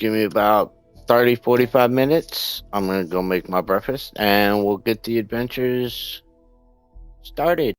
give me about 30, 45 minutes. I'm gonna go make my breakfast, and we'll get the adventures started.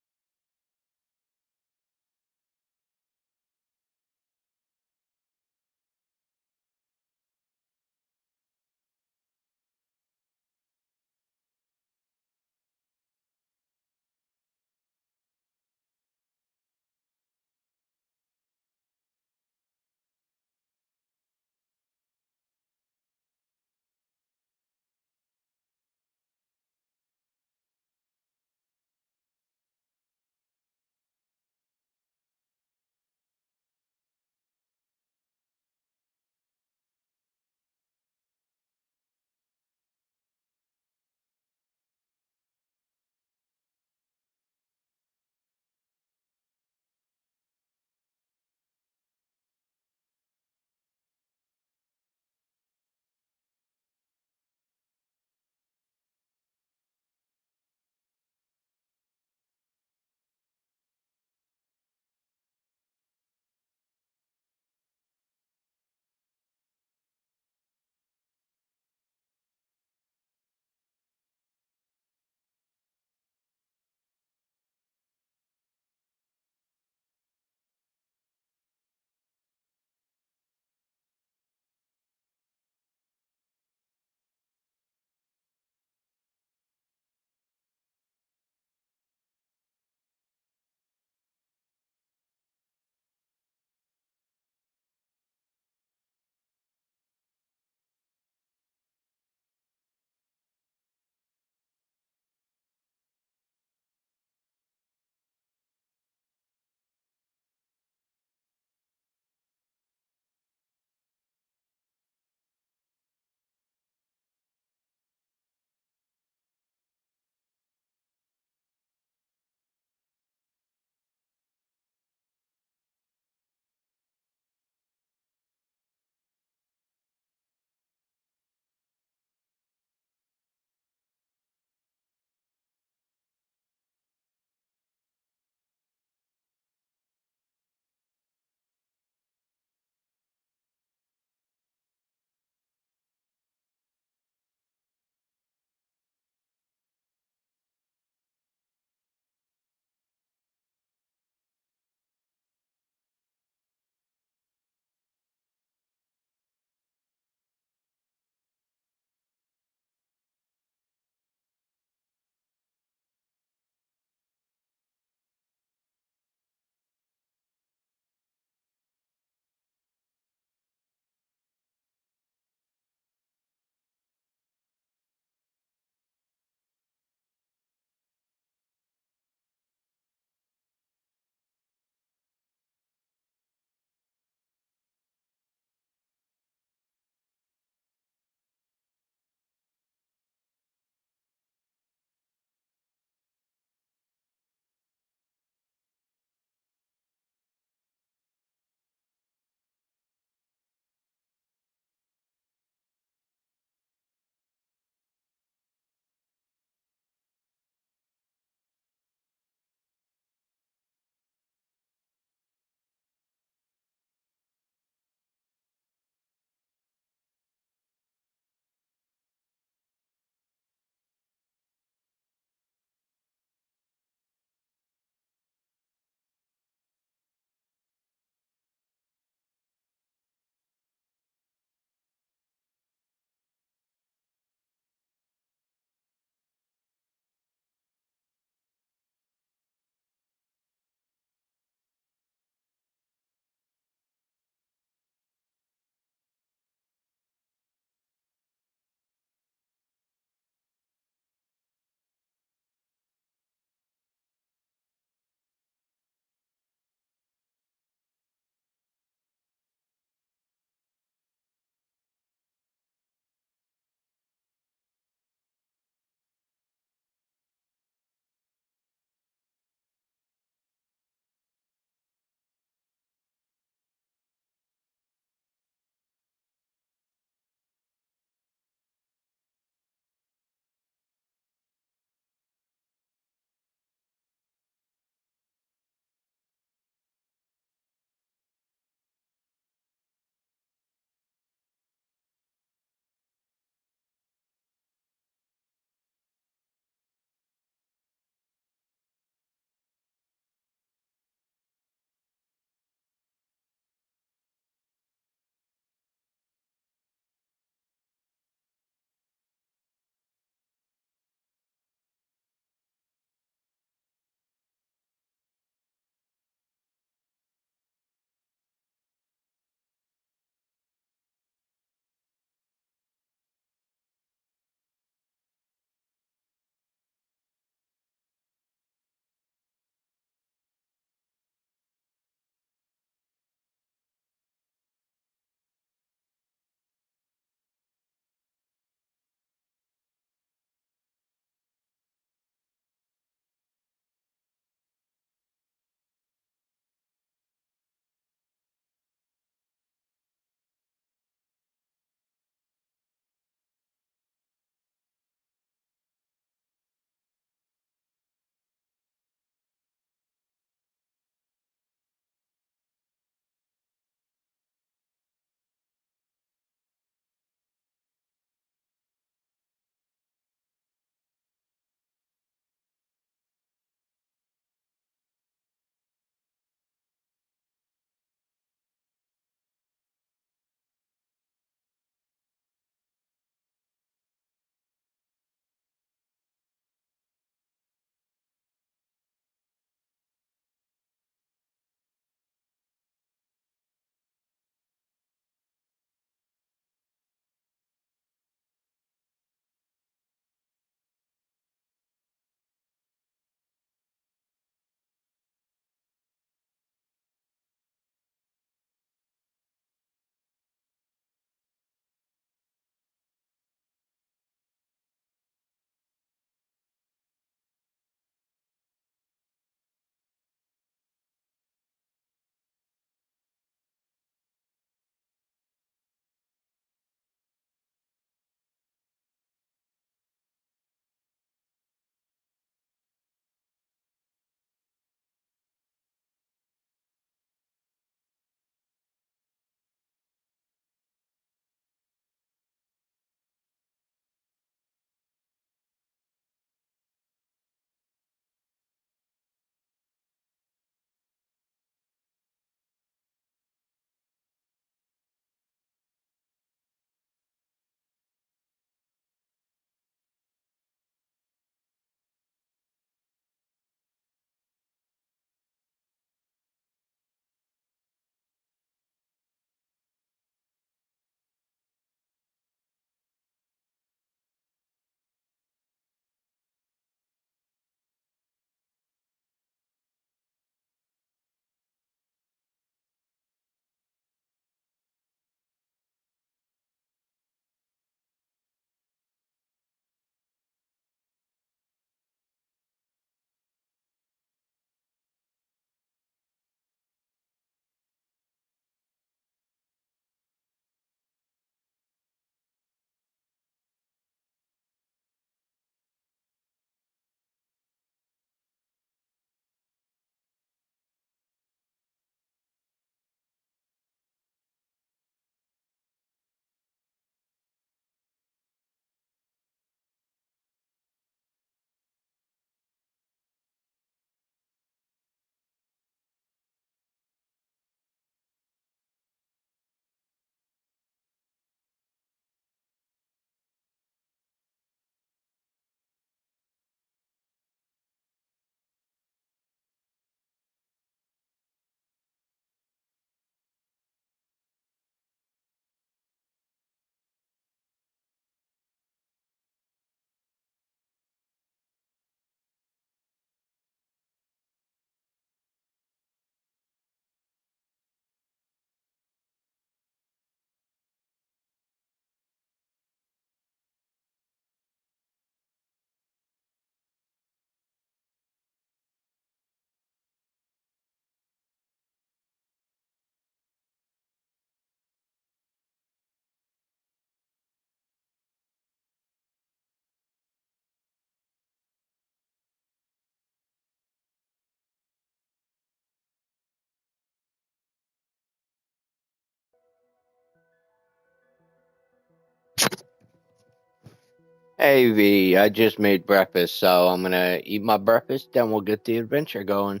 Hey V, I just made breakfast, so I'm gonna eat my breakfast, then we'll get the adventure going.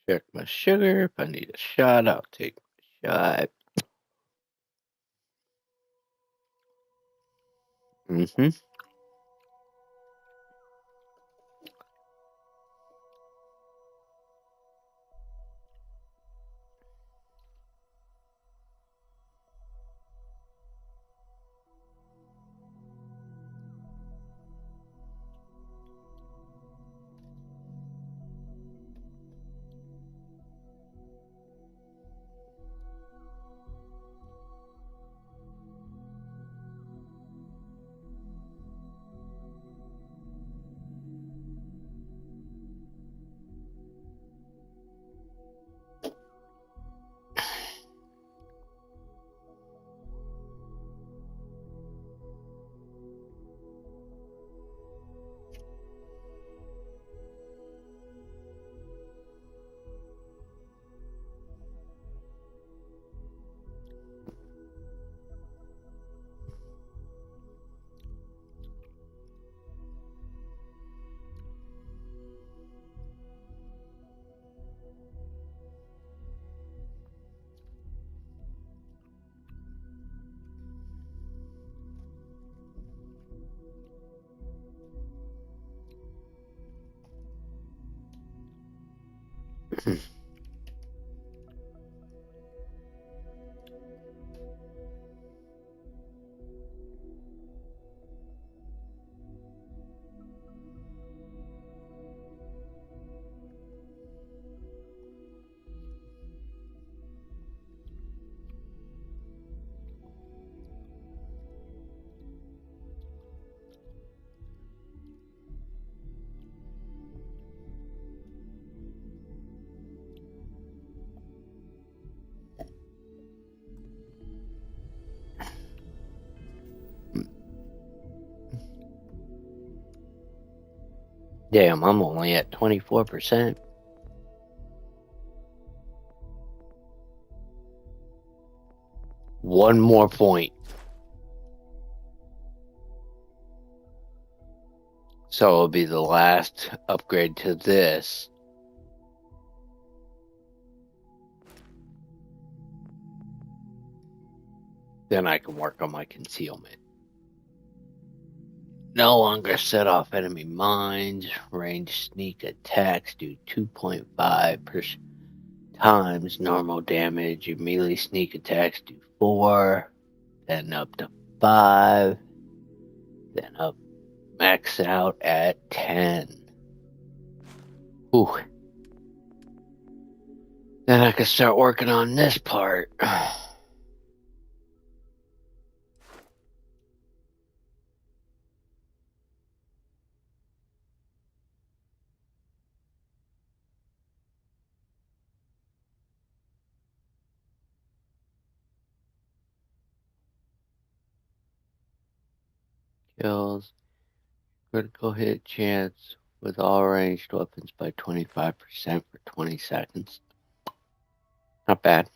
Check my sugar. If I need a shot, I'll take my shot. Mm-hmm. Damn, I'm only at 24%. One more point. So it'll be the last upgrade to this. Then I can work on my concealment. No longer set off enemy mines. Range sneak attacks do 2.5 times normal damage. Your melee sneak attacks do 4. Then up to 5. Then up max out at 10. Ooh. Then I can start working on this part. Kills. Critical hit chance with all ranged weapons by 25% for 20 seconds. Not bad.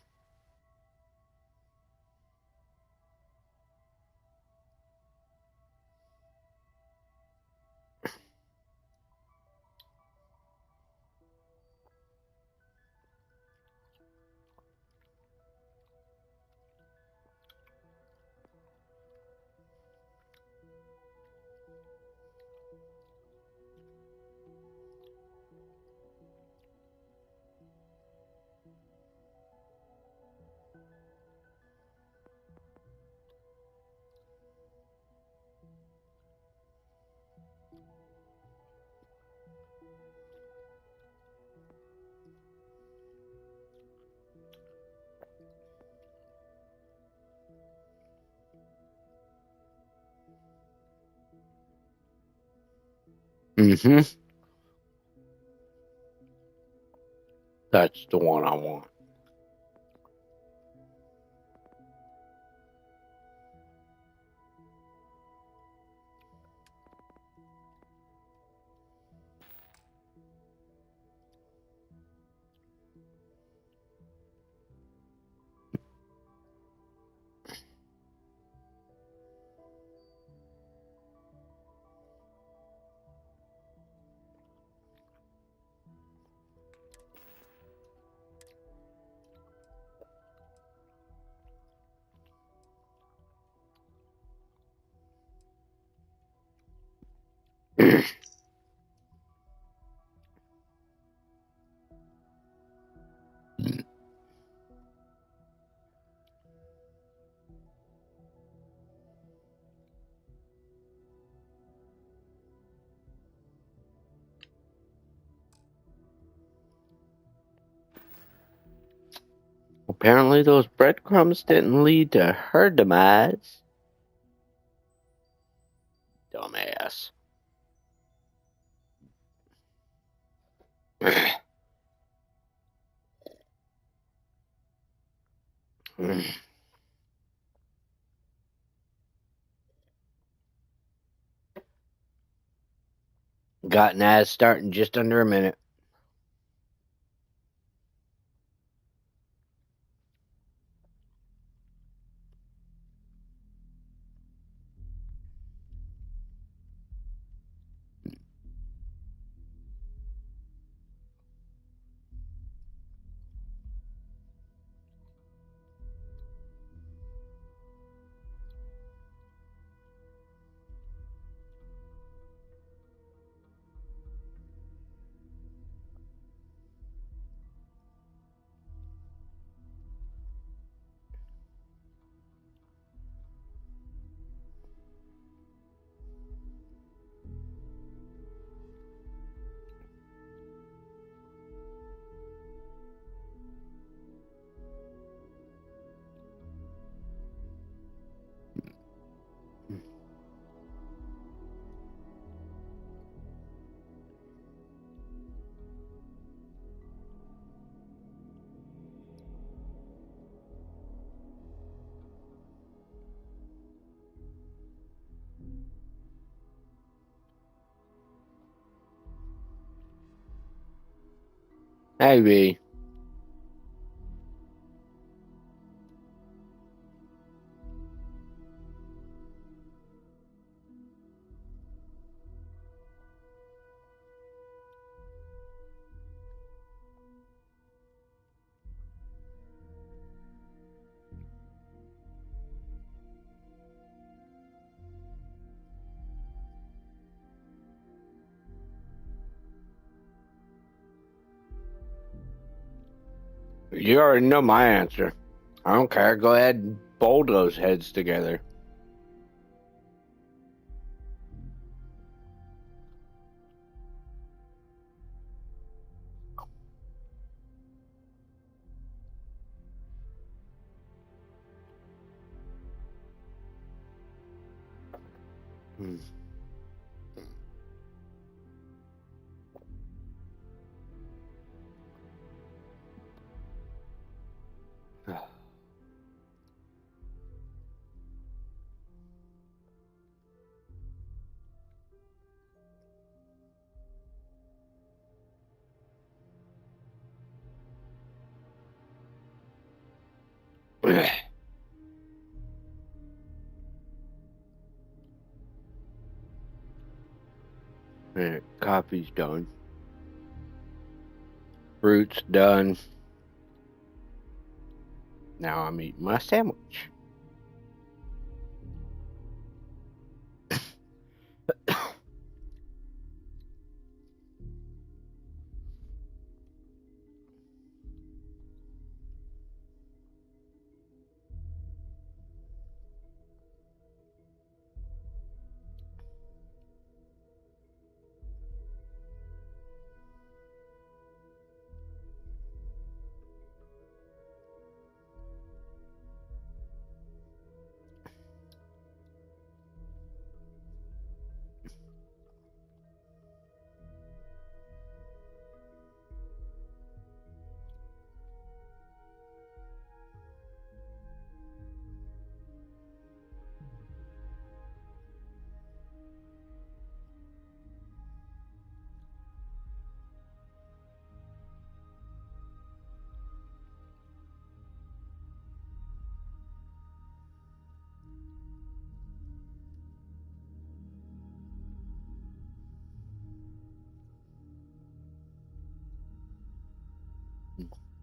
Mm-hmm. That's the one I want. Apparently those breadcrumbs didn't lead to her demise. Dumbass. Got an ad start in just under a minute. Maybe. You already know my answer. I don't care. Go ahead and bowl those heads together. Hmm. Alright, coffee's done. Fruit's done. Now I'm eating my sandwich.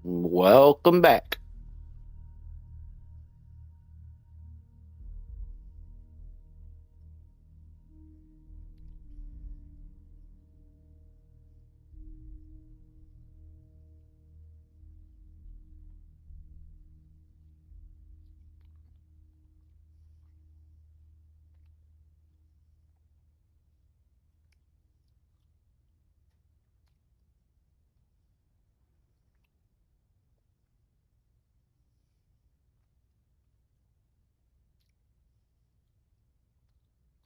Welcome back.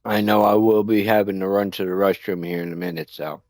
I know I will be having to run to the restroom here in a minute, so.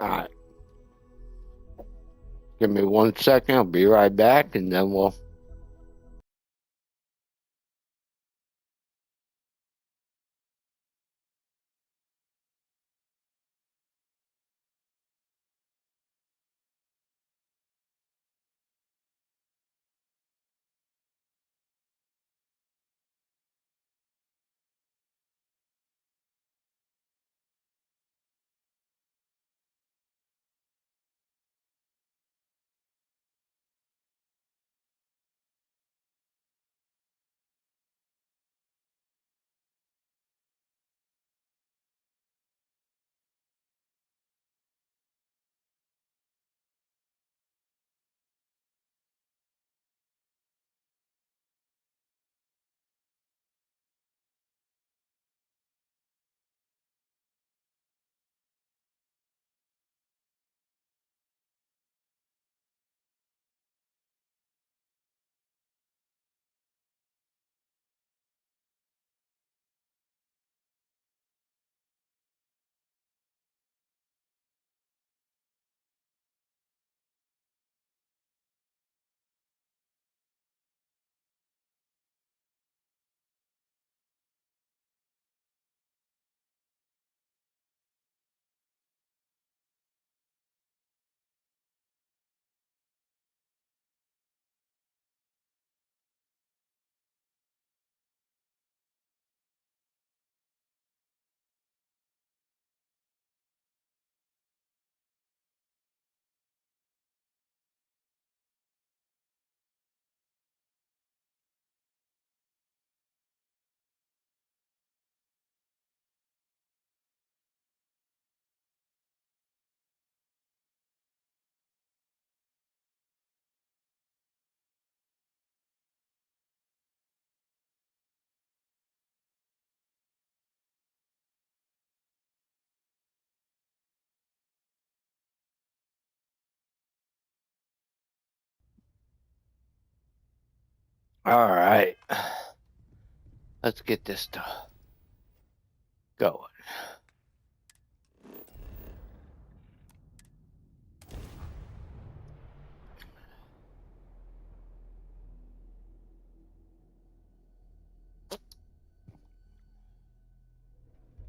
Alright. Give me 1 second. I'll be right back, and then we'll All right. Let's get this stuff going.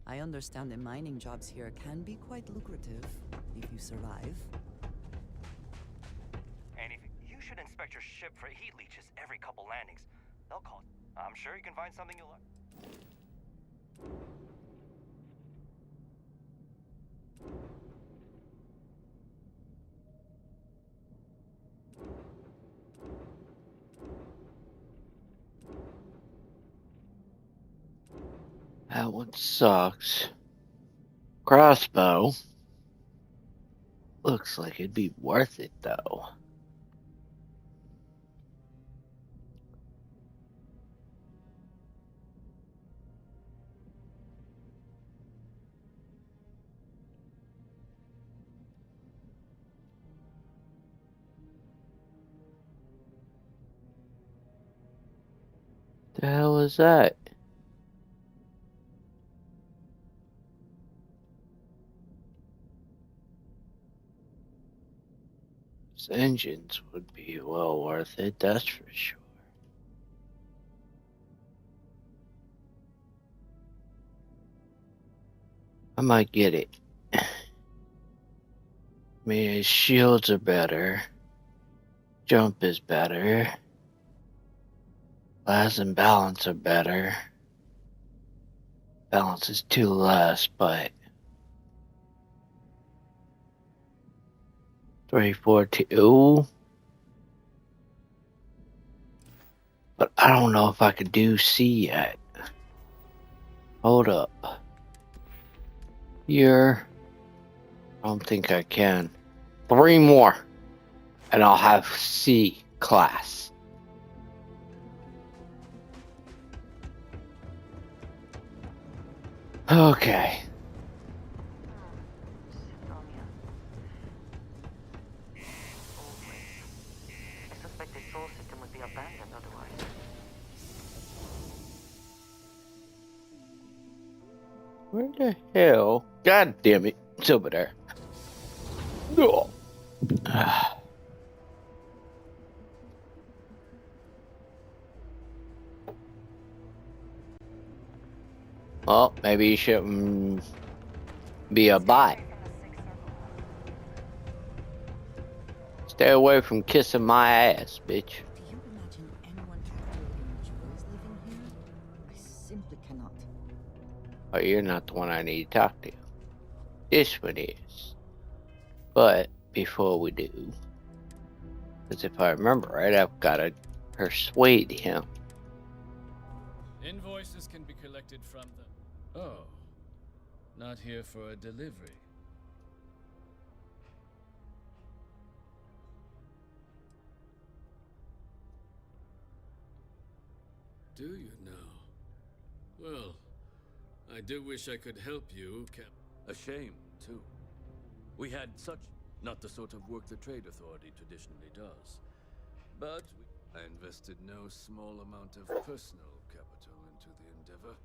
I understand the mining jobs here can be quite lucrative if you survive. Anything. You should inspect your ship for heat leeches every couple landings. They'll cost. I'm sure you can find something you'll like. That one sucks. Crossbow. Looks like it'd be worth it though. The hell is that? These engines would be well worth it, that's for sure. I might get it. I mean, his shields are better. Jump is better. Blast and balance are better. Balance is 2 less, but 3, 4, 2. But I don't know if I could do C yet. Hold up. Here. I don't think I can. 3 more. And I'll have C class. Okay. I suspect the soul system would be abandoned otherwise. Where the hell? God damn it. It's over there. Oh. Well, maybe you shouldn't be a bot. Stay away from kissing my ass, bitch. Do you imagine anyone actually enjoys living here? I simply cannot. Oh, you're not the one I need to talk to. This one is. But before we do, because if I remember right, I've got to persuade him. Invoices can be collected from the... Oh. Not here for a delivery. Do you now? Well, I do wish I could help you, Cap. A shame, too. We had such... not the sort of work the Trade Authority traditionally does. But I invested no small amount of personal capital into the endeavor.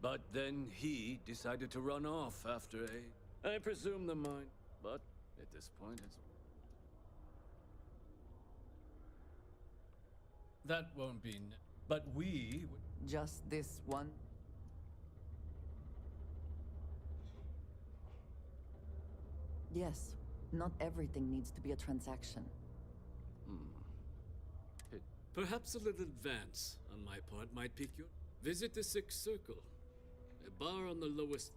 But then he decided to run off after a... I presume the mine. But at this point, it's... That won't be... But we... Just this one? Yes, not everything needs to be a transaction. Perhaps a little advance on my part might pique your... Visit the Sixth Circle. A bar on the lowest...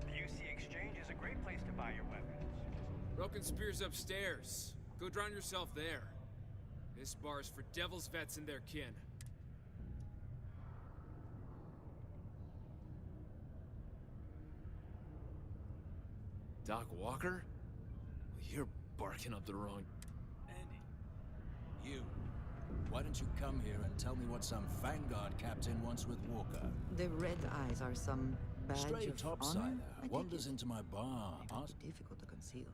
The UC Exchange is a great place to buy your weapons. Broken Spear's upstairs. Go drown yourself there. This bar's for Devil's vets and their kin. Doc Walker? You're barking up the wrong... You. Why don't you come here and tell me what some Vanguard captain wants with Walker? The red eyes are some badge Stray of topsider honor? I take wanders it. into my bar. It would be difficult to conceal.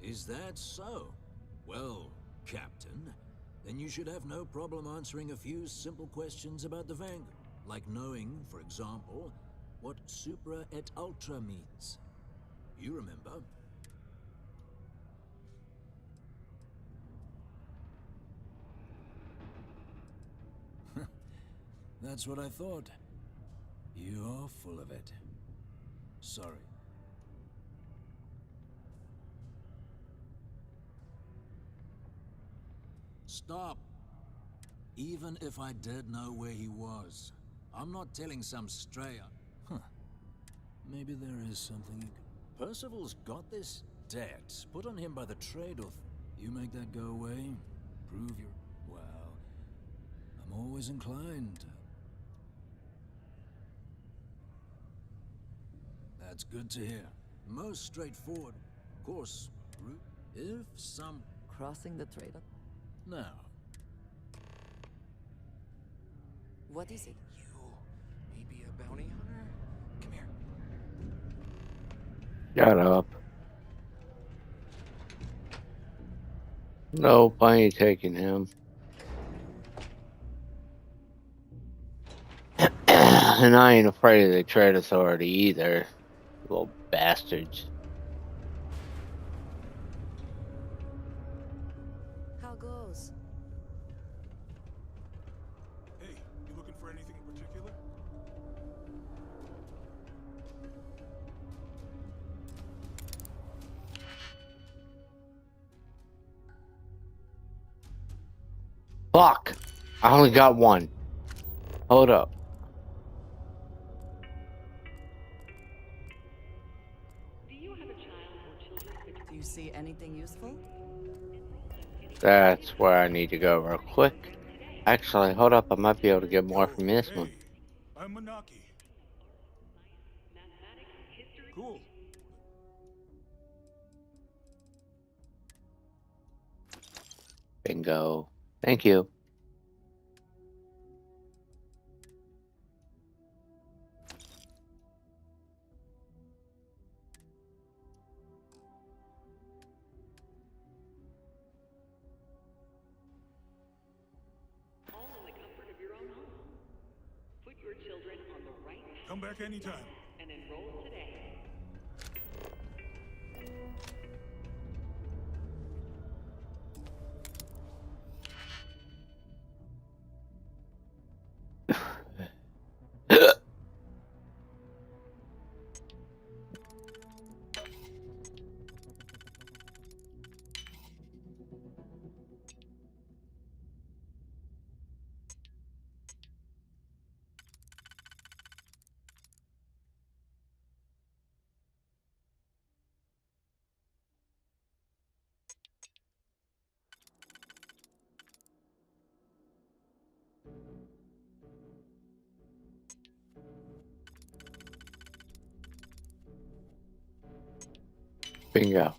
Is that so? Well, Captain, then you should have no problem answering a few simple questions about the Vanguard. Like knowing, for example, what Supra et Ultra means. You remember? That's what I thought. You're full of it. Sorry. Stop. Even if I did know where he was, I'm not telling some strayer. Huh. Maybe there is something you can... Percival's got this debt put on him by the trade authority. You make that go away, prove you're... Well, I'm always inclined. That's good to hear. Most straightforward. Of course, if some... Crossing the trade. Now, What is it? You, maybe a bounty hunter? Come here. Shut up. Nope, I ain't taking him. And I ain't afraid of the trade authority either. Little bastards. How goes? Hey, you looking for anything in particular? Fuck! I only got one. Hold up. Do you see anything useful? That's where I need to go real quick. Actually, hold up. I might be able to get more from this one. Hey, I'm Manaki. Cool. Bingo. Thank you. Come back anytime. Bingo.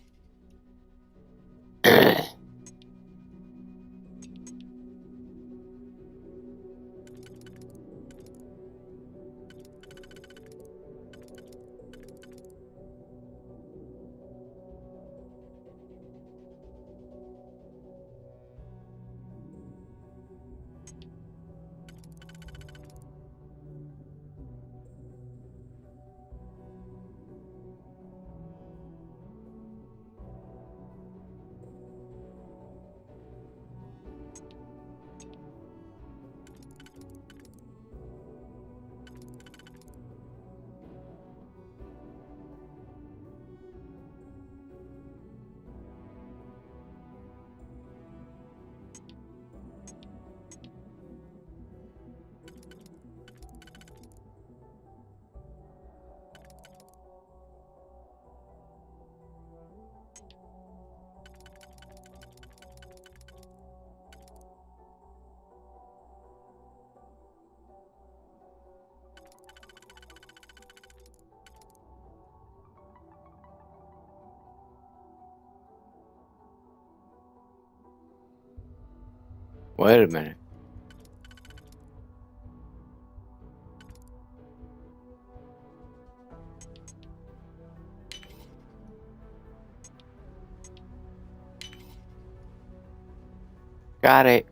Wait a minute. Got it.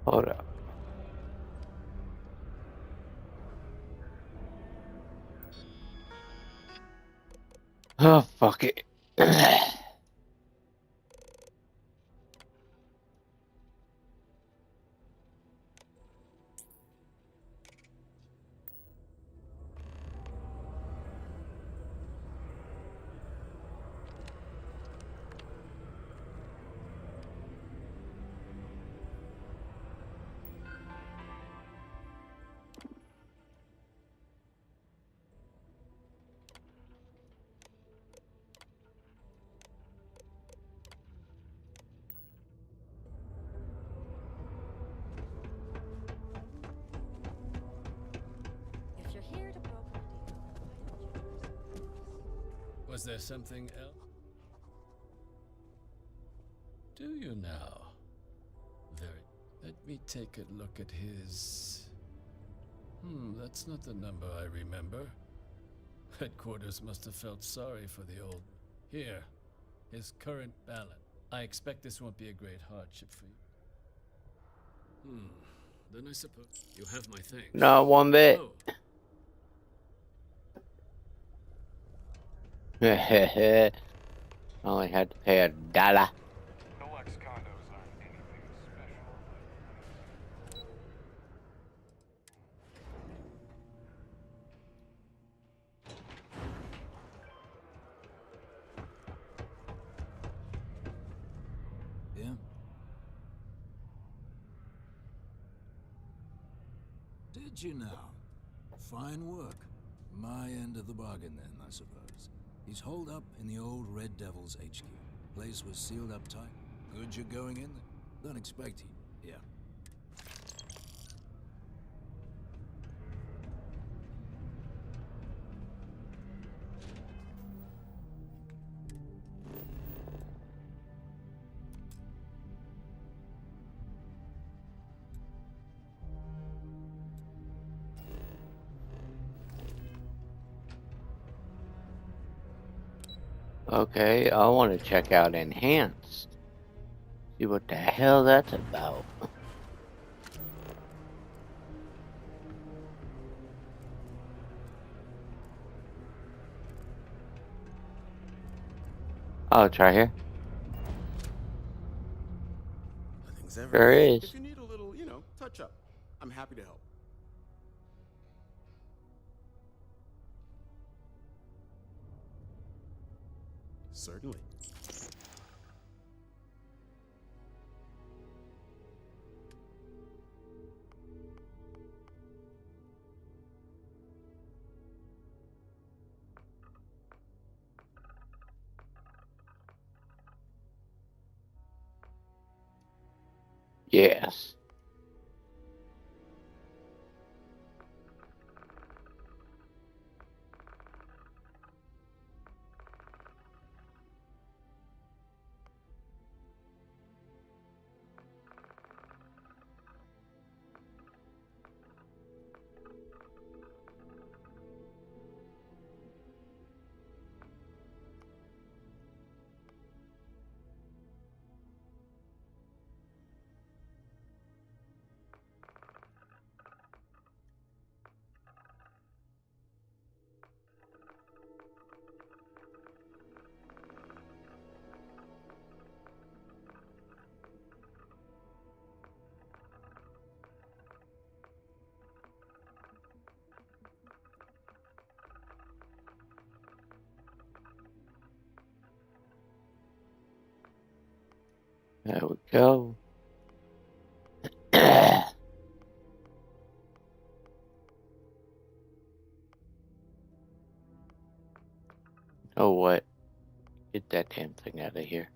Hold up. Oh, fuck it. If you're here to broker a deal, why don't you first? Was there something else? Do you now? Very. Let me take a look at his. That's not the number I remember. Headquarters must have felt sorry for the old. Here, his current balance. I expect this won't be a great hardship for you. Then I suppose you have my thanks. Not one bit. Oh, Only had to pay $1. Deluxe condos aren't anything special. Yeah? Did you now? Fine work. My end of the bargain then, I suppose. He's holed up in the old Red Devil's HQ. Place was sealed up tight. Good you're going in there. Don't expect he... Yeah. Okay, I want to check out Enhanced. See what the hell that's about. Oh, it's right here. Nothing's ever. There is. If you need a little, touch up, I'm happy to help. Certainly. Yes. go. Oh, what? Get that damn thing out of here.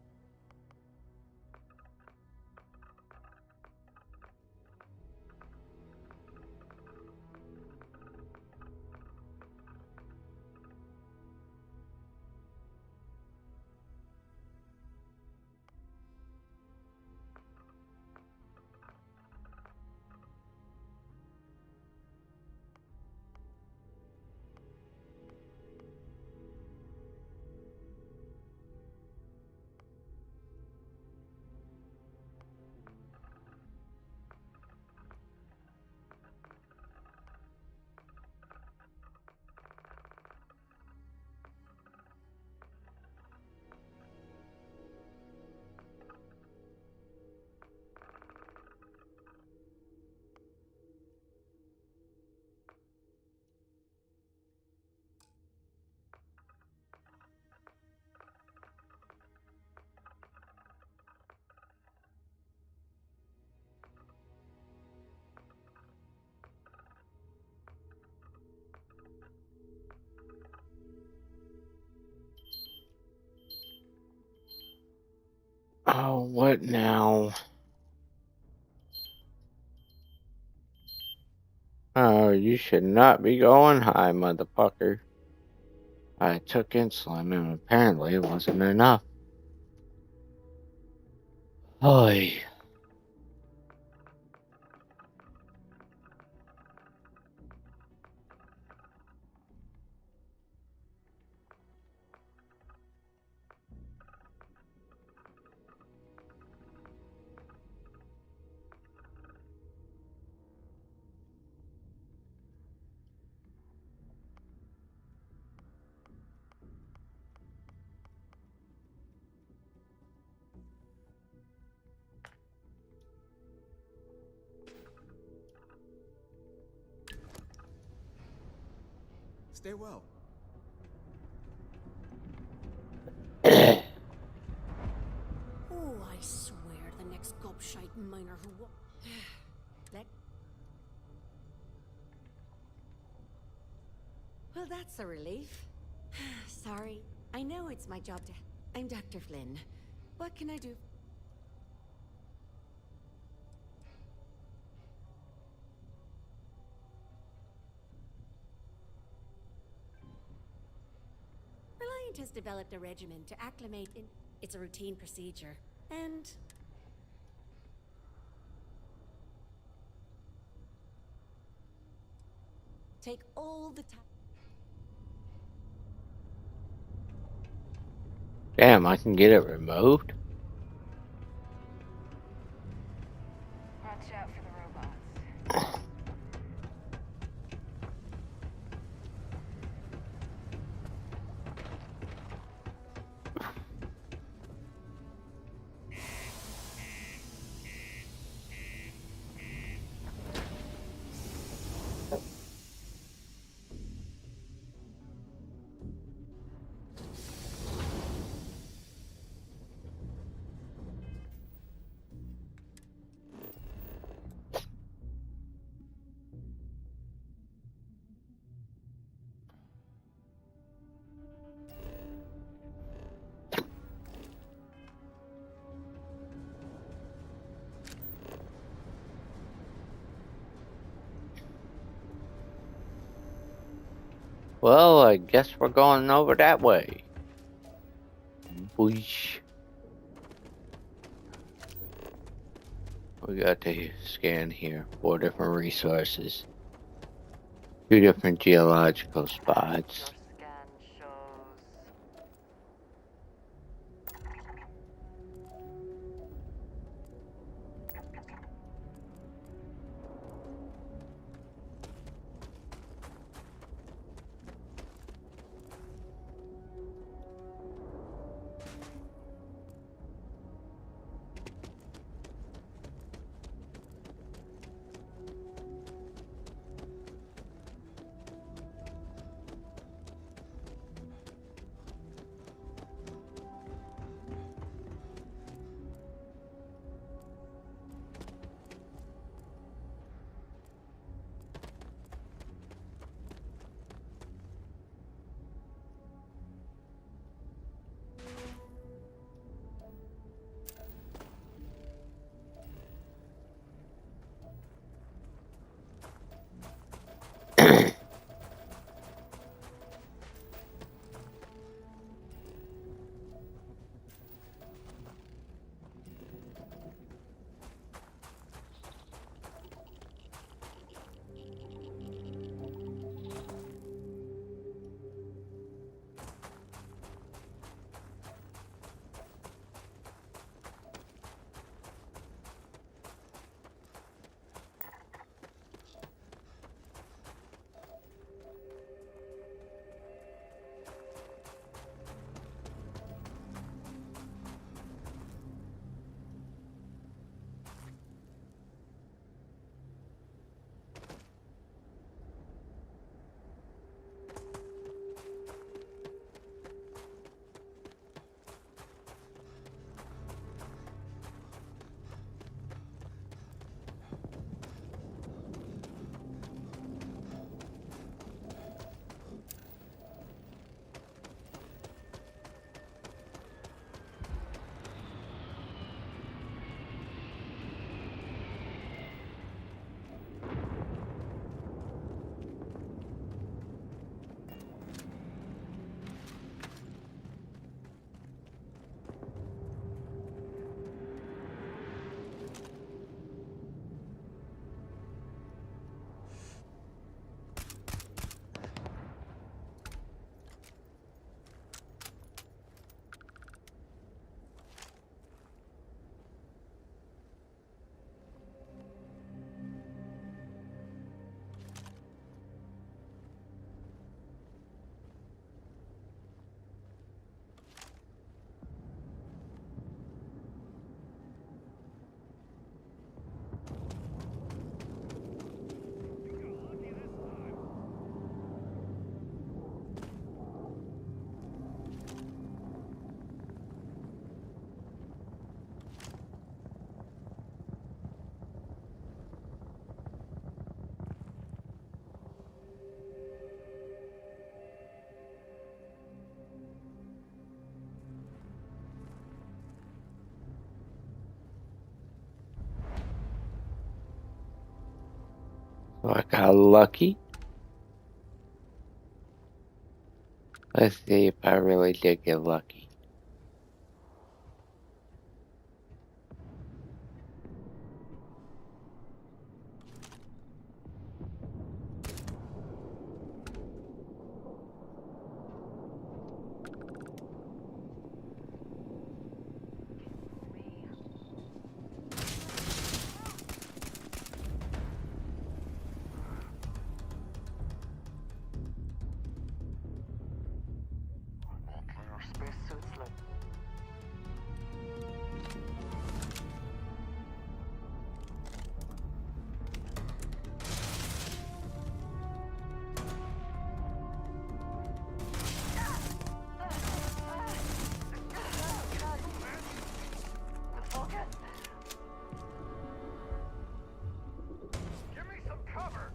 Oh, what now? Oh, you should not be going high, motherfucker. I took insulin and apparently it wasn't enough. Oy. Stay well. Oh, I swear, the next gobshite miner who that. Well, that's a relief. Sorry, I know it's my job to. I'm Dr. Flynn. What can I do? Reliant has developed a regimen to acclimate in. It's a routine procedure. And take all the time. Damn, I can get it removed? Watch out for the robots. Well, I guess we're going over that way. Boosh. We got to scan here. 4 different resources. 2 different geological spots. I got lucky. Let's see if I really did get lucky. Spacesuits like Give me some cover!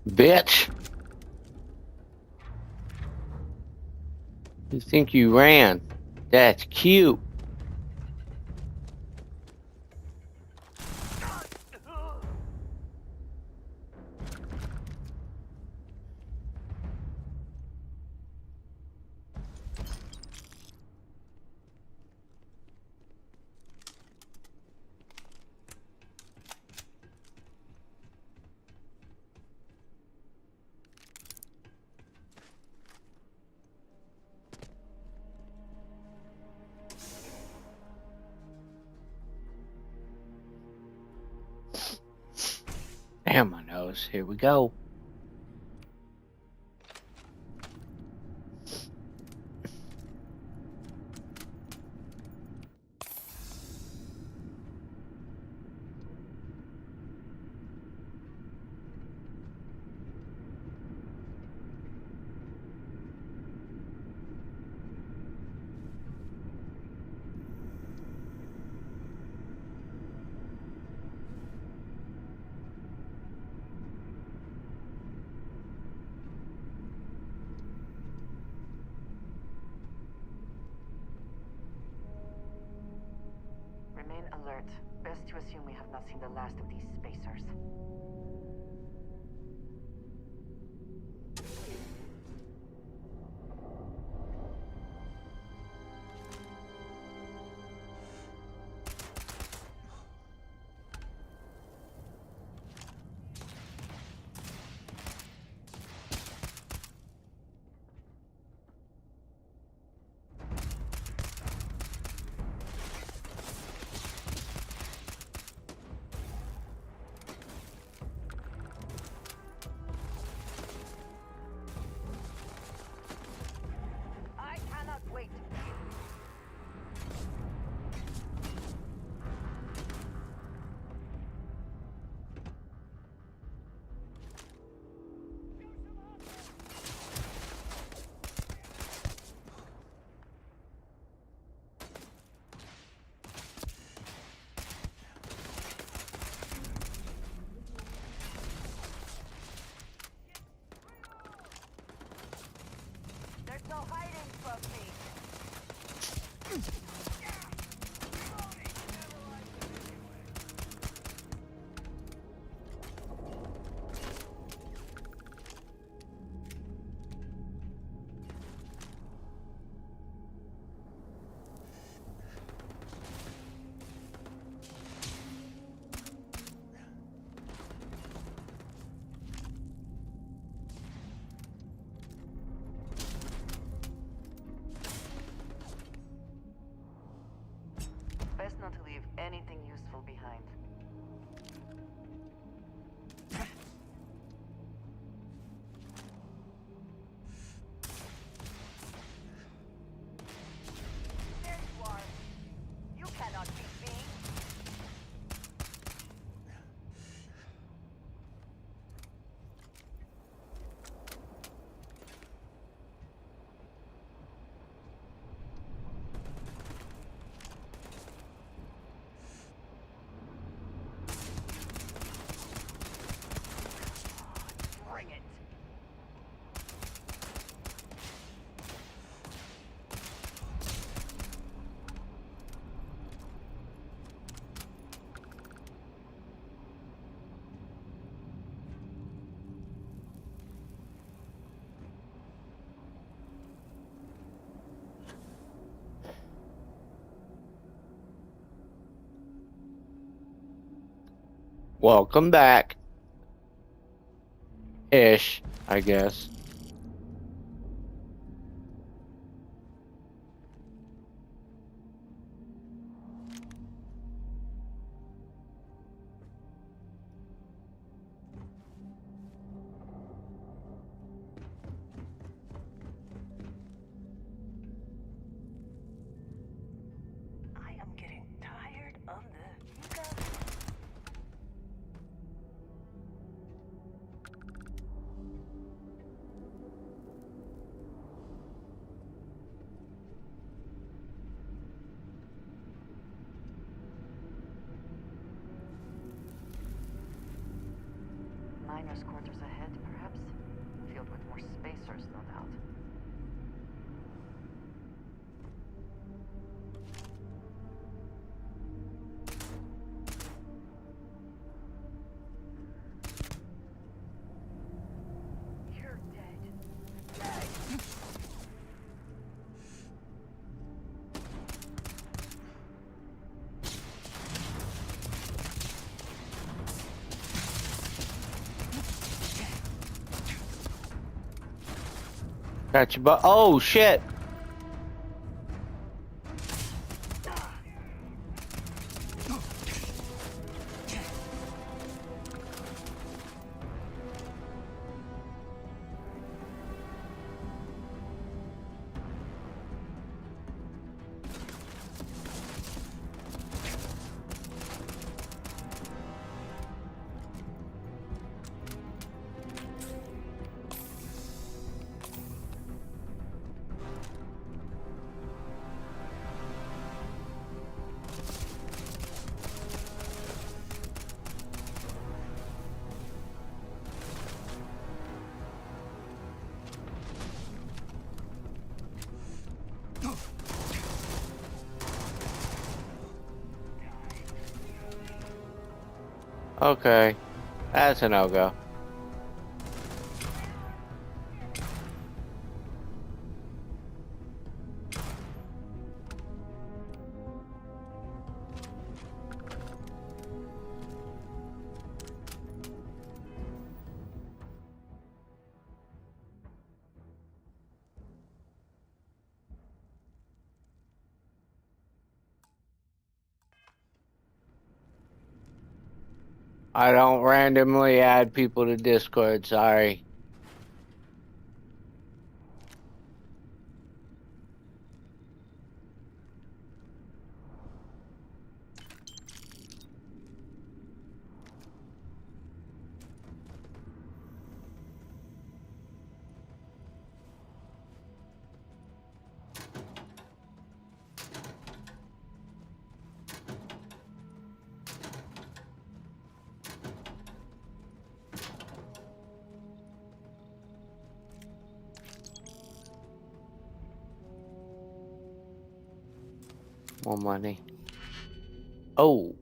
Bitch! You think you ran? That's cute. Damn my nose. Here we go. remain alert. Best to assume we have not seen the last of these spacers. I cannot wait. There's no hiding from me. Best not to leave anything useful behind. There you are. You cannot beat me. welcome back. Ish, I guess. I am getting tired of the hiccups. Miners' quarters ahead, perhaps? Filled with more spacers, no doubt. You're dead. Got you, but oh shit! Okay, that's a no-go. I don't randomly add people to Discord, sorry. More money. Oh.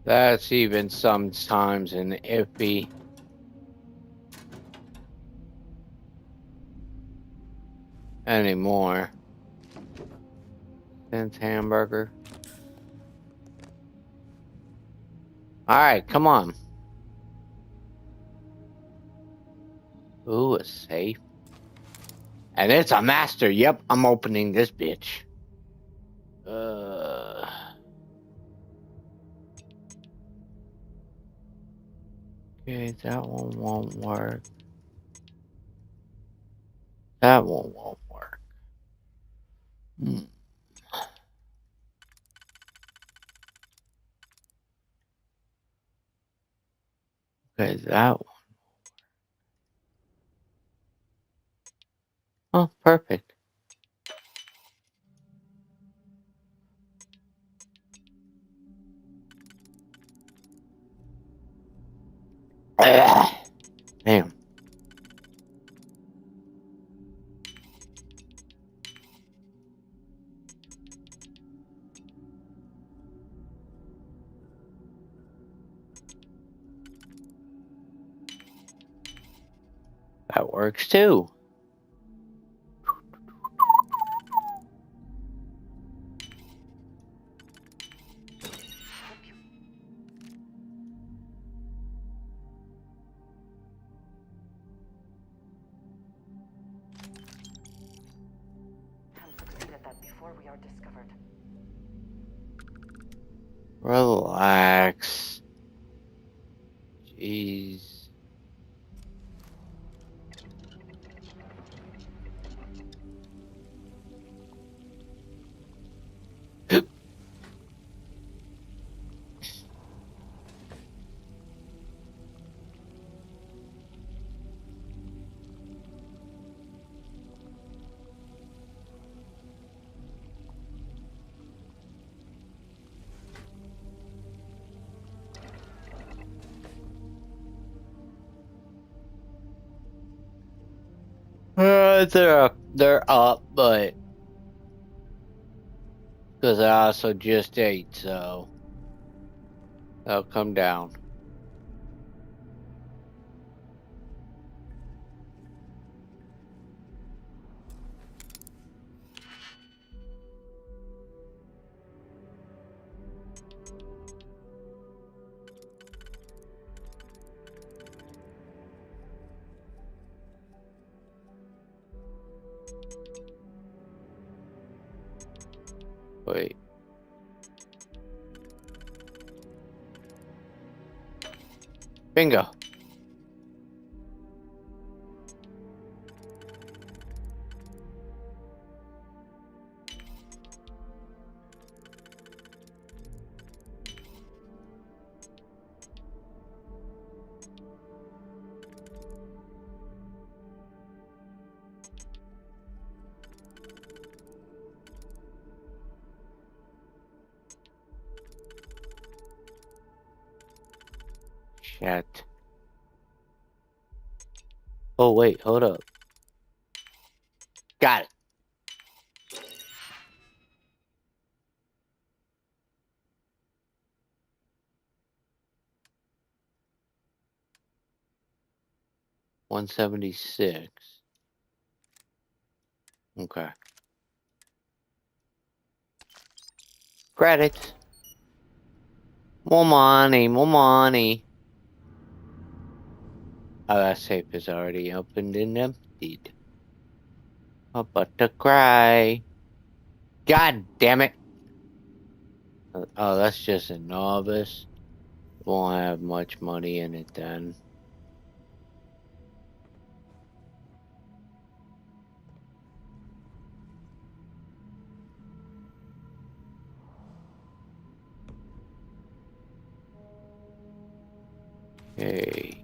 That's even sometimes an iffy. Anymore. Since hamburger. Alright, come on. Ooh, a safe. And it's a master. Yep, I'm opening this bitch. Okay, that one won't work. That one won't work. Okay, that one. Oh, perfect. Damn. That works too. Can't succeed at that before we are discovered. Relax. Jeez. They're up, but because I also just ate, so they'll come down. Wait. Bingo. Shit. Oh, wait, hold up. Got it. $176. Okay. Credits. More money, more money. Oh, that safe is already opened and emptied. I'm about to cry. God damn it. Oh, that's just a novice. Won't have much money in it then. Okay.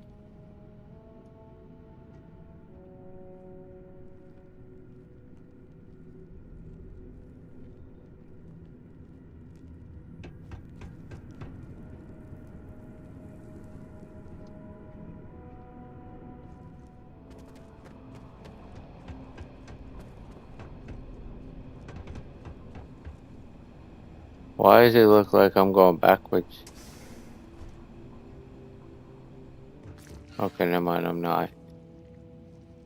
Why does it look like I'm going backwards? Okay, never mind, I'm not.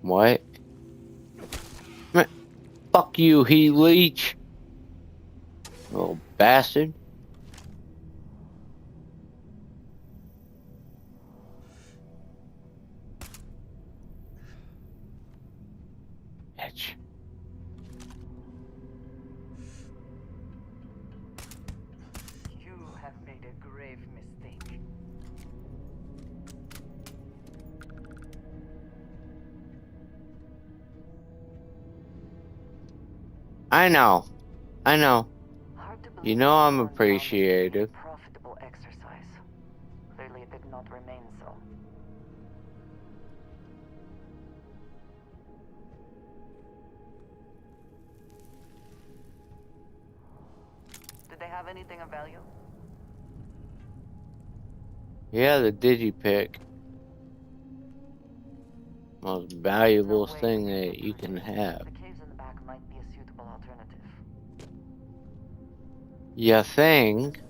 What? Man, fuck you, he leech! Little bastard. grave mistake. I know. I know. Hard to believe You know I'm someone found this to be a appreciative. profitable exercise. Clearly it did not remain so. Did they have anything of value? Yeah, the digipick. Most valuable thing that you can have. The caves in the back might be a suitable alternative. You think?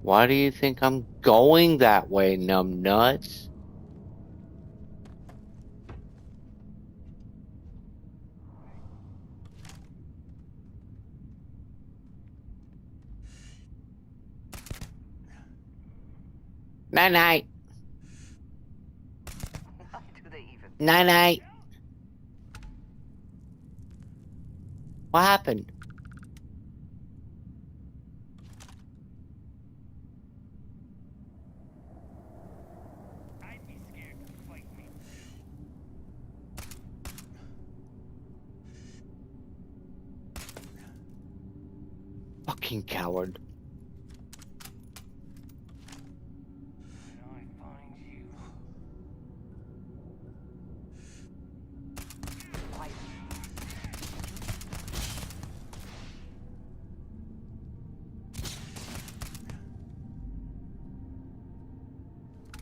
Why do you think I'm going that way, numbnuts? Night night. Why do they even? Night night. What happened? I'd be scared to fight me. Fucking coward. When I find you.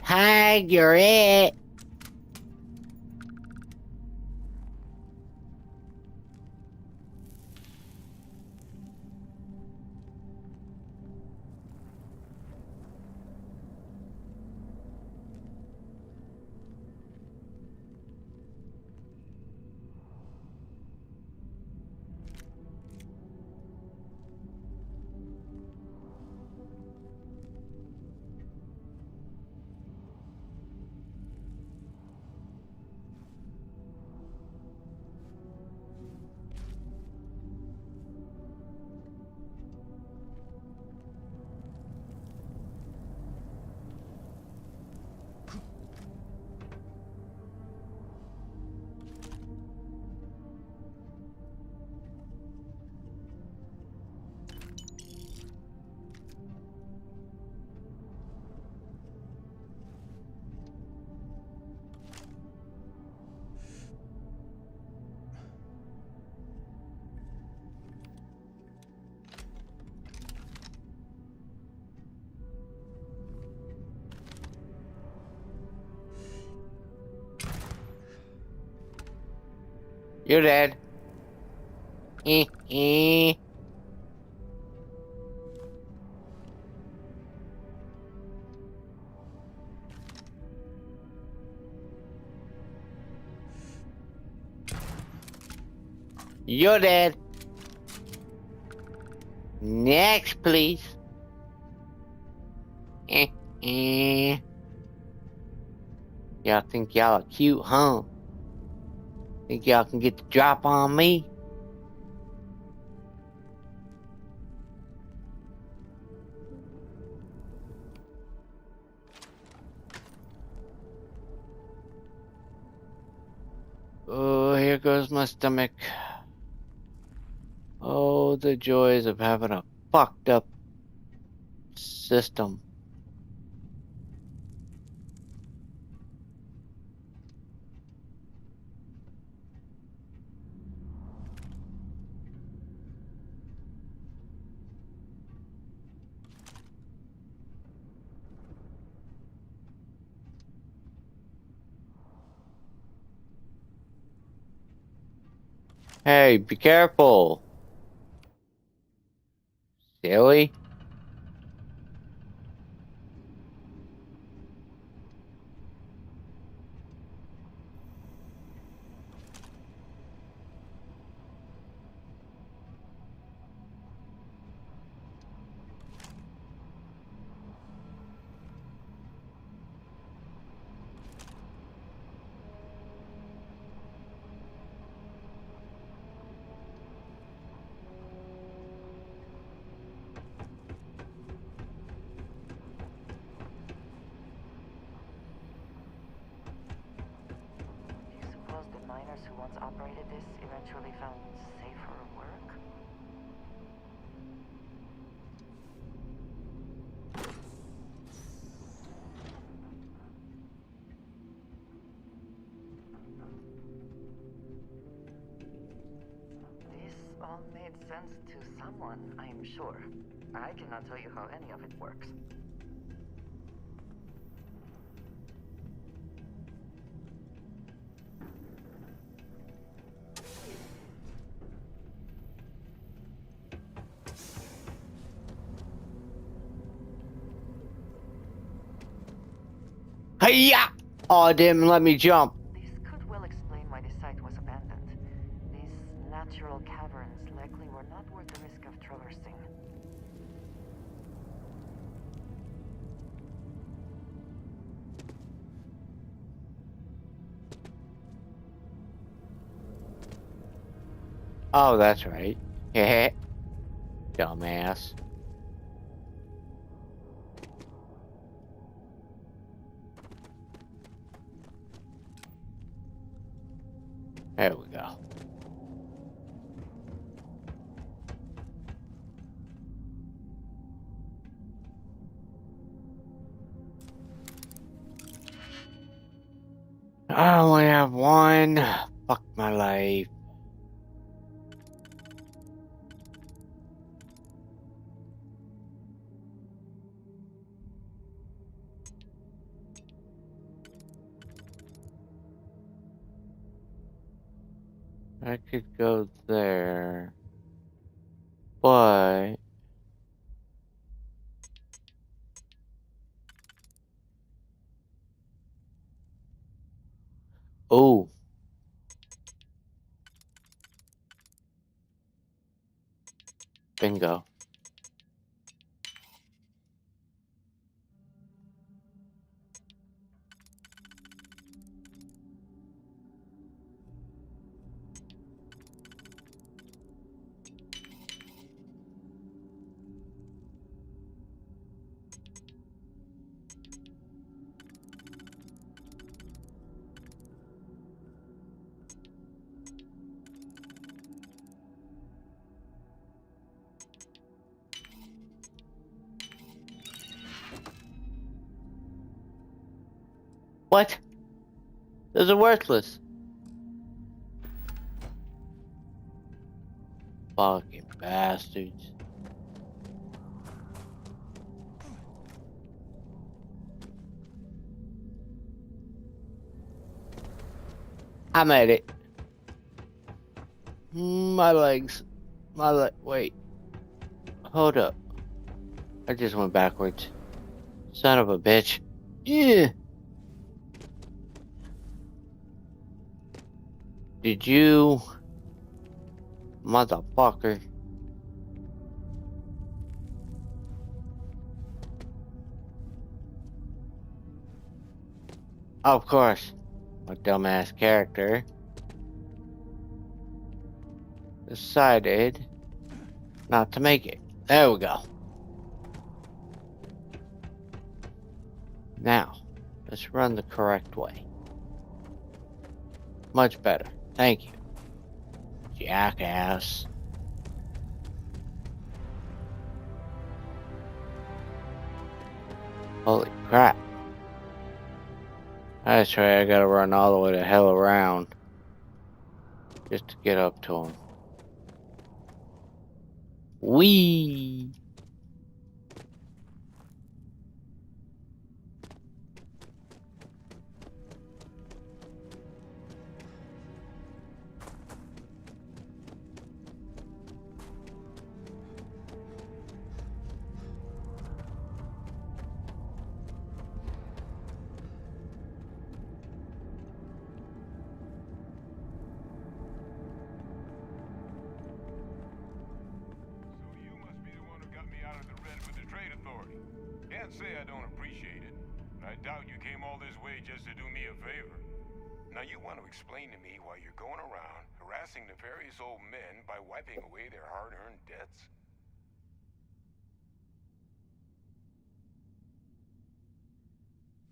Hide, you're it. You're dead. Eh. You're dead. Next, please. Y'all think y'all are cute, huh? Think y'all can get the drop on me? Oh, here goes my stomach. Oh, the joys of having a fucked up system. Hey, be careful. Silly. traders who once operated this eventually found safer work? This all made sense to someone, I'm sure. I cannot tell you how any of it works. Hiya! Oh, it didn't let me jump. This could well explain why the site was abandoned. These natural caverns likely were not worth the risk of traversing. Oh, that's right. Heh. Dumbass. There we go. I only have one. Fuck my life. I could go there, but oh, bingo. What? Those are worthless. Fucking bastards. I made it. My legs. Wait. Hold up. I just went backwards. Son of a bitch. Yeah. Did you... Motherfucker. Of course. My dumbass character decided not to make it. There we go. Now, let's run the correct way. Much better. Thank you. Jackass. Holy crap. That's right, I gotta run all the way the hell around just to get up to him. Whee! Can't say I don't appreciate it. I doubt you came all this way just to do me a favor. Now you want to explain to me why you're going around harassing nefarious old men by wiping away their hard-earned debts?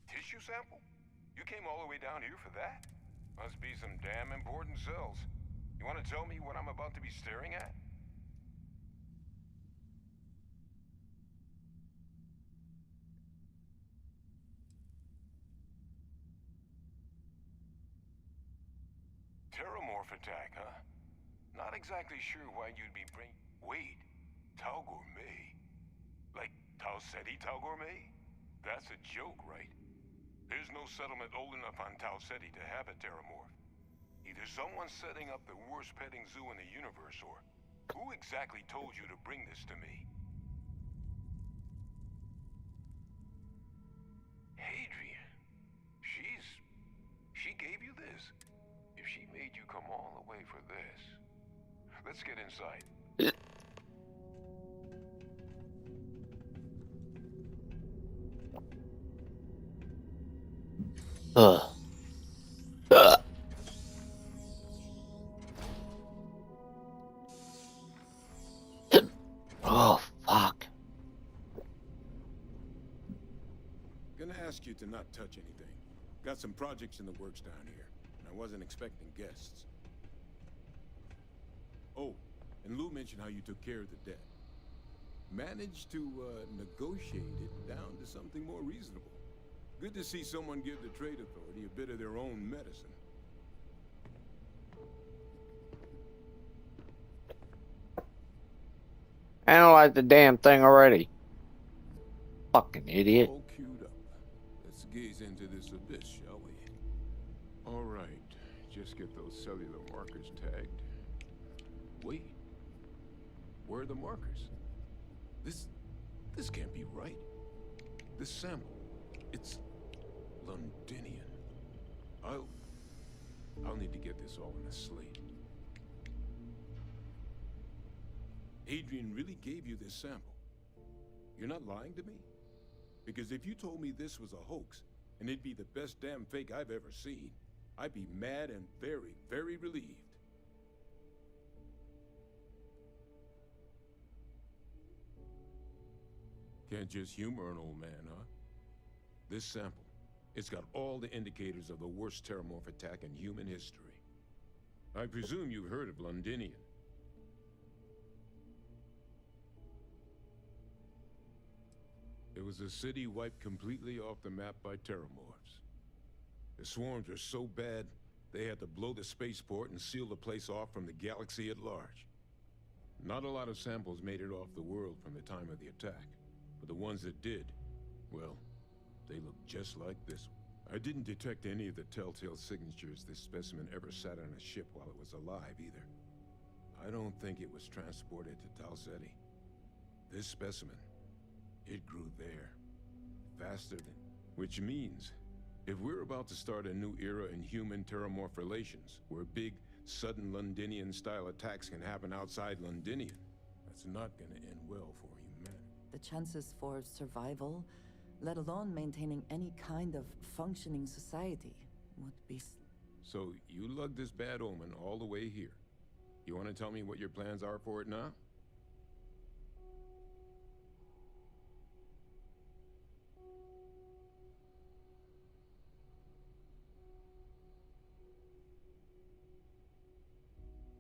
Tissue sample? You came all the way down here for that? Must be some damn important cells. You want to tell me what I'm about to be staring at? Terramorph attack, huh? Not exactly sure why you'd be Wait, Tau Gourmet? Like Tau Ceti Tau Gourmet? That's a joke, right? There's no settlement old enough on Tau Ceti to have a Terramorph. Either someone's setting up the worst petting zoo in the universe, or who exactly told you to bring this to me? Hadrian. She gave you this? If she made you come all the way for this. Let's get inside. Ugh. Oh, fuck. Gonna ask you to not touch anything. Got some projects in the works down here, and I wasn't expecting guests. Oh, and Lou mentioned how you took care of the debt. Managed to negotiate it down to something more reasonable. Good to see someone give the Trade Authority a bit of their own medicine. Analyze the damn thing already. Fucking idiot. All queued up. Let's gaze into this abyss, shall we? All right. Just get those cellular markers tagged. Wait. Where are the markers? This can't be right. This sample, it's Londinian. I'll need to get this all in a slate. Adrian really gave you this sample. You're not lying to me? Because if you told me this was a hoax, and it'd be the best damn fake I've ever seen, I'd be mad and very, very relieved. Can't just humor an old man, huh? This sample, it's got all the indicators of the worst Terramorph attack in human history. I presume you've heard of Londinian. It was a city wiped completely off the map by Terramorphs. The swarms were so bad, they had to blow the spaceport and seal the place off from the galaxy at large. Not a lot of samples made it off the world from the time of the attack, but the ones that did, well, they look just like this one. I didn't detect any of the telltale signatures this specimen ever sat on a ship while it was alive, either. I don't think it was transported to Tau Ceti. This specimen, it grew there, faster than... Which means, if we're about to start a new era in human-Terramorph relations, where big, sudden Londinian-style attacks can happen outside Londinian, that's not gonna end well for humanity. The chances for survival, let alone maintaining any kind of functioning society, would be... So, you lugged this bad omen all the way here. You want to tell me what your plans are for it now?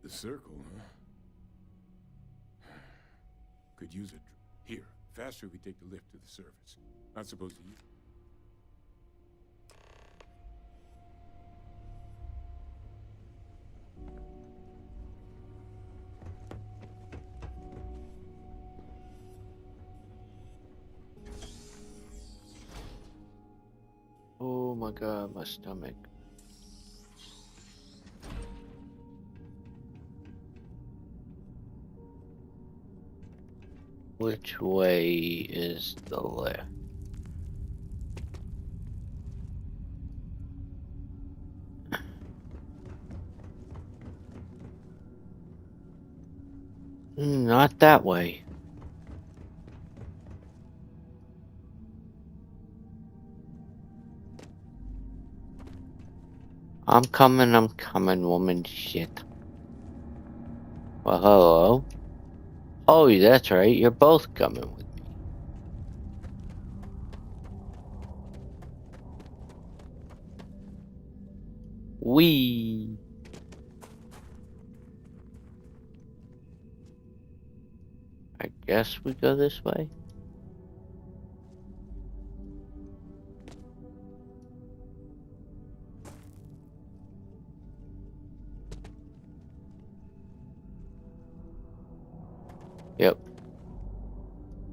The circle, huh? Could use it. Here, faster we take the lift to the surface. Not supposed to use... Oh my god, my stomach. Which way is the left? Not that way. I'm coming, woman. Shit. Well, hello. Oh, that's right. You're both coming with me. Wee. I guess we go this way. Yep.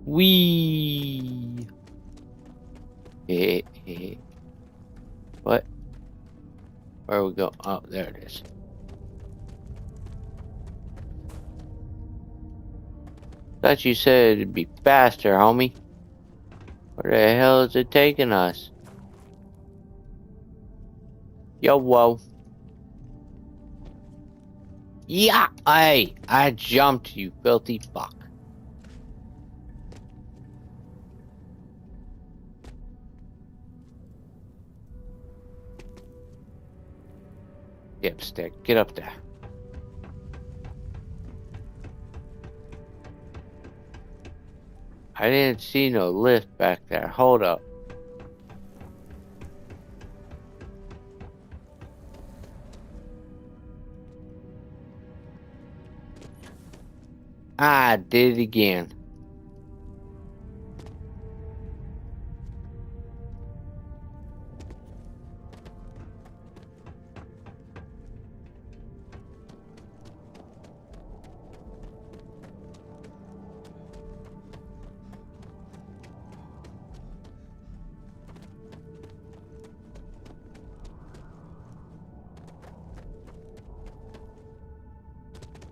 Wee. What? Where we go? Oh, there it is. Thought you said it'd be faster, homie. Where the hell is it taking us? Yo, whoa. Yeah, hey, I jumped, you filthy fuck. Dipstick, get up there. I didn't see no lift back there. Hold up. I did it again.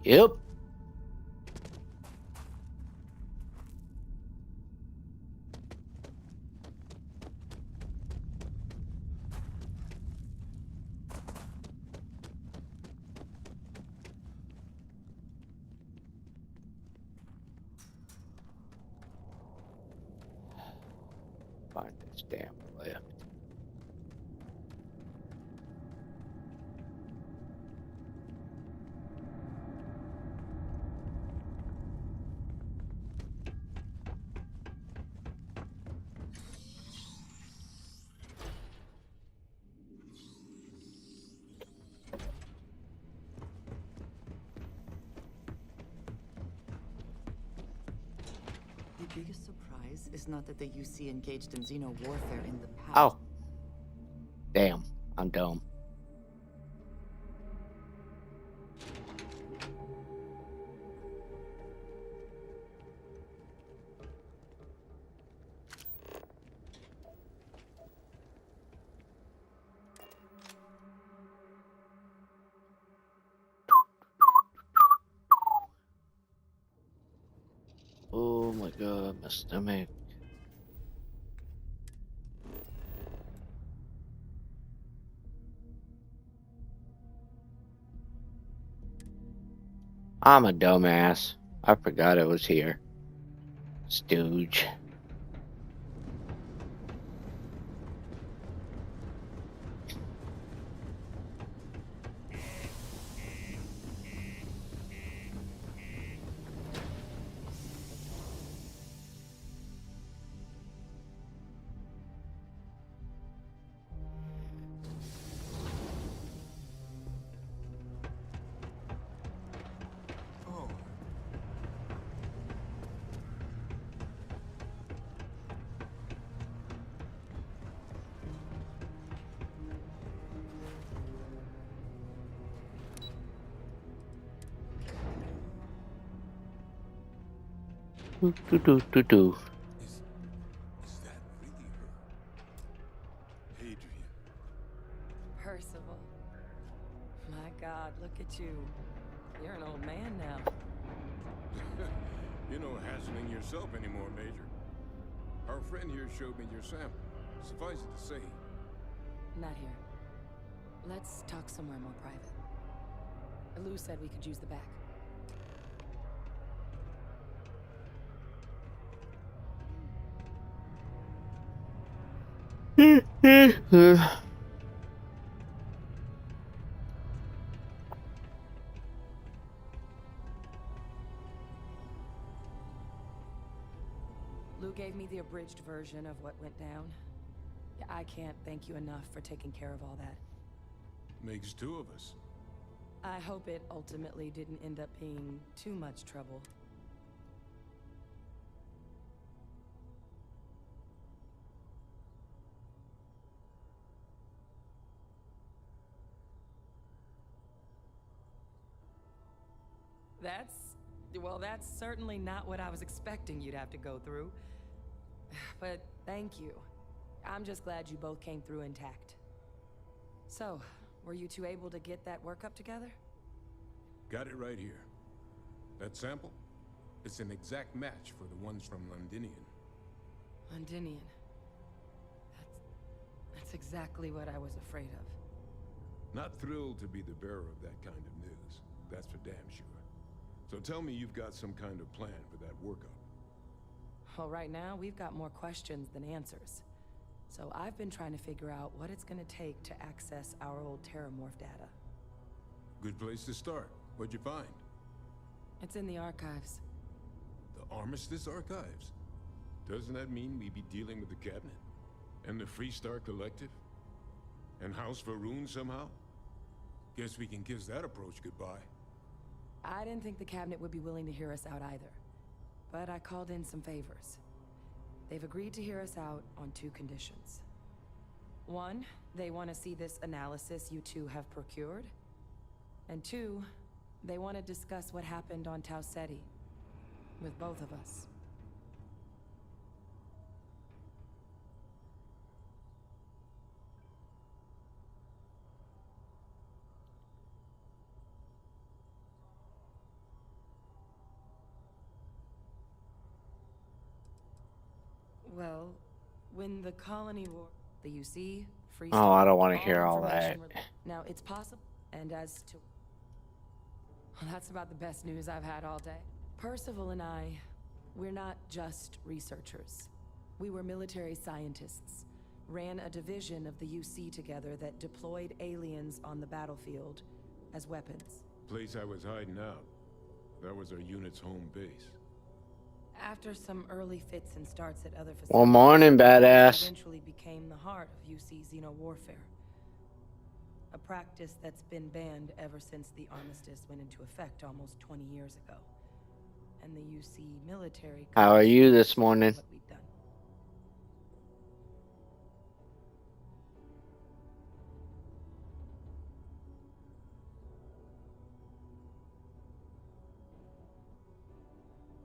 Yep. Find this damn lift. The biggest surprise is not that the UC engaged in Xeno warfare in the past. Oh. Damn, I'm dumb. Oh my god, my stomach. I'm a dumbass. I forgot it was here. Stooge. Do. Is that really her? Adrian. Percival. My God, look at you. You're an old man now. You're no hassling yourself anymore, Major. Our friend here showed me your sample. Suffice it to say. Not here. Let's talk somewhere more private. Lou said we could use the back. Lou gave me the abridged version of what went down. I can't thank you enough for taking care of all that. Makes two of us. I hope it ultimately didn't end up being too much trouble. That's certainly not what I was expecting you'd have to go through. But thank you. I'm just glad you both came through intact. So, were you two able to get that workup together? Got it right here. That sample? It's an exact match for the ones from Londinian. Londinian. That's exactly what I was afraid of. Not thrilled to be the bearer of that kind of news. That's for damn sure. So tell me you've got some kind of plan for that workup. Well, right now, we've got more questions than answers. So I've been trying to figure out what it's gonna take to access our old Terramorph data. Good place to start. What'd you find? It's in the archives. The Armistice Archives? Doesn't that mean we be dealing with the Cabinet? And the Freestar Collective? And House Va'ruun somehow? Guess we can kiss that approach goodbye. I didn't think the Cabinet would be willing to hear us out either. But I called in some favors. They've agreed to hear us out on two conditions. One, they want to see this analysis you two have procured. And two, they want to discuss what happened on Tau Ceti with both of us. Well, when the colony war, the UC, Freestar. Oh, I don't want to hear all that. Now, it's possible, and as to... Well, that's about the best news I've had all day. Percival and I, we're not just researchers. We were military scientists, ran a division of the UC together that deployed aliens on the battlefield as weapons. Place I was hiding out. That was our unit's home base. After some early fits and starts at other facilities, One morning, badass. eventually became the heart of UC xeno-warfare. A practice that's been banned ever since the armistice went into effect almost 20 years ago. And the UC military... How are you this morning? What we'd done.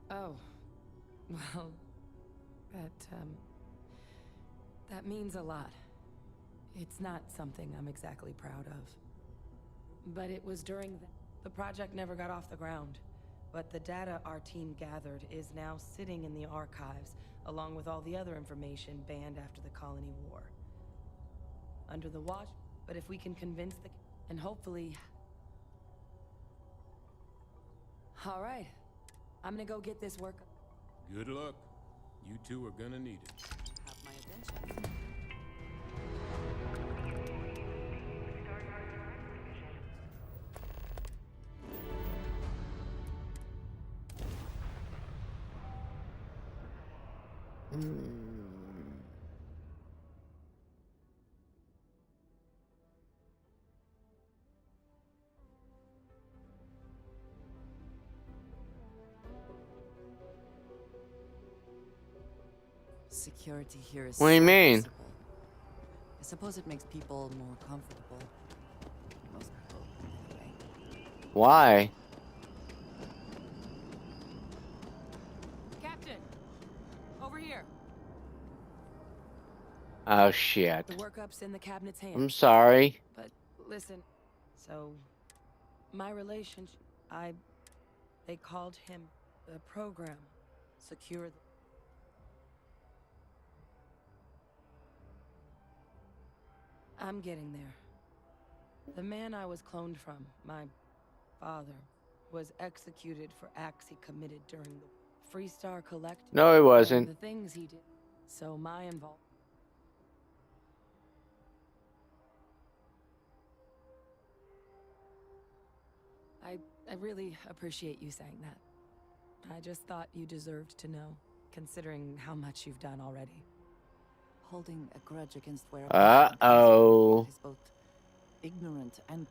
Oh. Well, that means a lot. It's not something I'm exactly proud of. But it was during the project never got off the ground. But the data our team gathered is now sitting in the archives, along with all the other information banned after the colony war. Under the watch, but if we can convince the... and hopefully... All right. I'm gonna go get this work. Good luck. You two are gonna need it. Have my attention. Security here is What do you so mean? visible. I suppose it makes people more comfortable. Most people, anyway. Why? Captain! Over here! Oh, shit. The workup's in the Cabinet's hands. I'm sorry. But listen, so my relationship, they called him the program. Secure the... I'm getting there. The man I was cloned from, my father, was executed for acts he committed during the Freestar Collective. No, he wasn't. The things he did. So my involvement. I really appreciate you saying that. I just thought you deserved to know, considering how much you've done already. Holding a grudge against where Uh-oh. is both ignorant and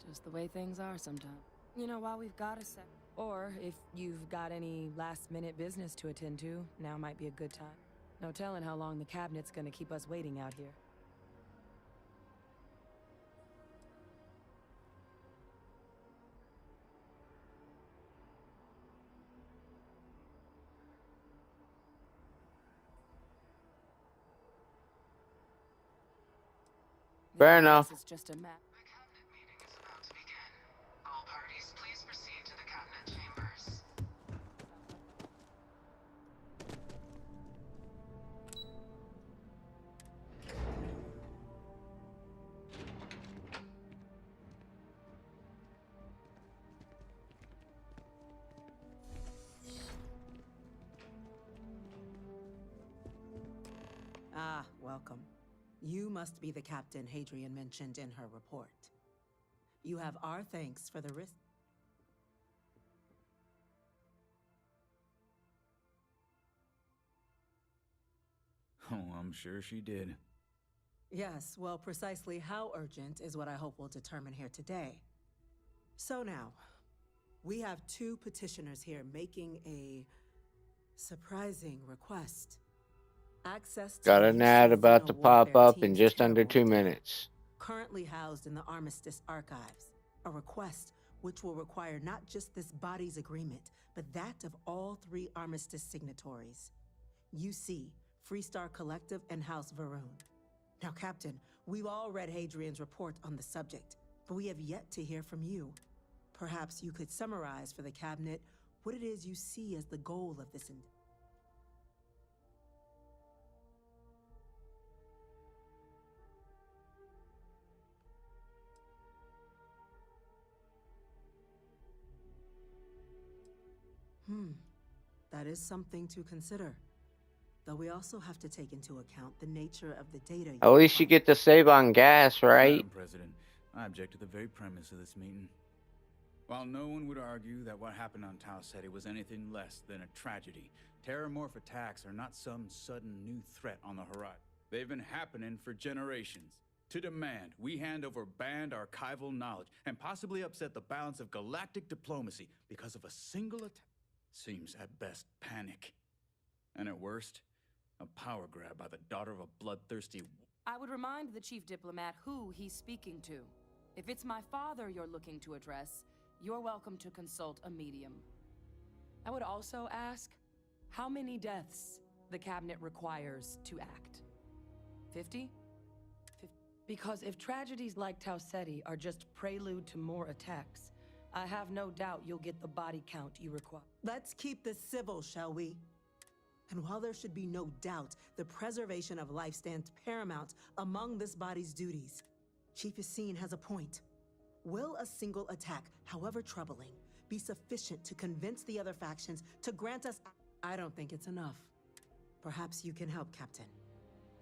Just the way things are sometimes. You know, while we've got a sec. Or if you've got any last-minute business to attend to, now might be a good time. No telling how long the cabinet's gonna keep us waiting out here. Fair enough. This is just a map. The cabinet meeting is about to begin. All parties, please proceed to the cabinet chambers. Ah, welcome. You must be the captain Hadrian mentioned in her report. You have our thanks for the risk. Oh, I'm sure she did. Yes, well, precisely how urgent is what I hope we'll determine here today. So now, we have two petitioners here making a surprising request. Access to Got an ad about to pop up in just under 2 minutes. Currently housed in the Armistice Archives. A request which will require not just this body's agreement, but that of all 3 Armistice signatories. UC, Freestar Collective, and House Varun. Now, Captain, we've all read Hadrian's report on the subject, but we have yet to hear from you. Perhaps you could summarize for the Cabinet what it is you see as the goal of this endeavor. That is something to consider. Though we also have to take into account the nature of the data. At least you get to save on gas, right? Madam President, I object to the very premise of this meeting. While no one would argue that what happened on Tau Ceti was anything less than a tragedy, terrormorph attacks are not some sudden new threat on the horizon. They've been happening for generations. To demand we hand over banned archival knowledge and possibly upset the balance of galactic diplomacy because of a single attack seems at best panic. And at worst, a power grab by the daughter of a bloodthirsty... I would remind the chief diplomat who he's speaking to. If it's my father you're looking to address, you're welcome to consult a medium. I would also ask how many deaths the cabinet requires to act. 50? Because if tragedies like Tau Ceti are just prelude to more attacks, I have no doubt you'll get the body count you require. Let's keep this civil, shall we? And while there should be no doubt the preservation of life stands paramount among this body's duties, Chief Yassine has a point. Will a single attack, however troubling, be sufficient to convince the other factions to grant us... I don't think it's enough. Perhaps you can help, Captain.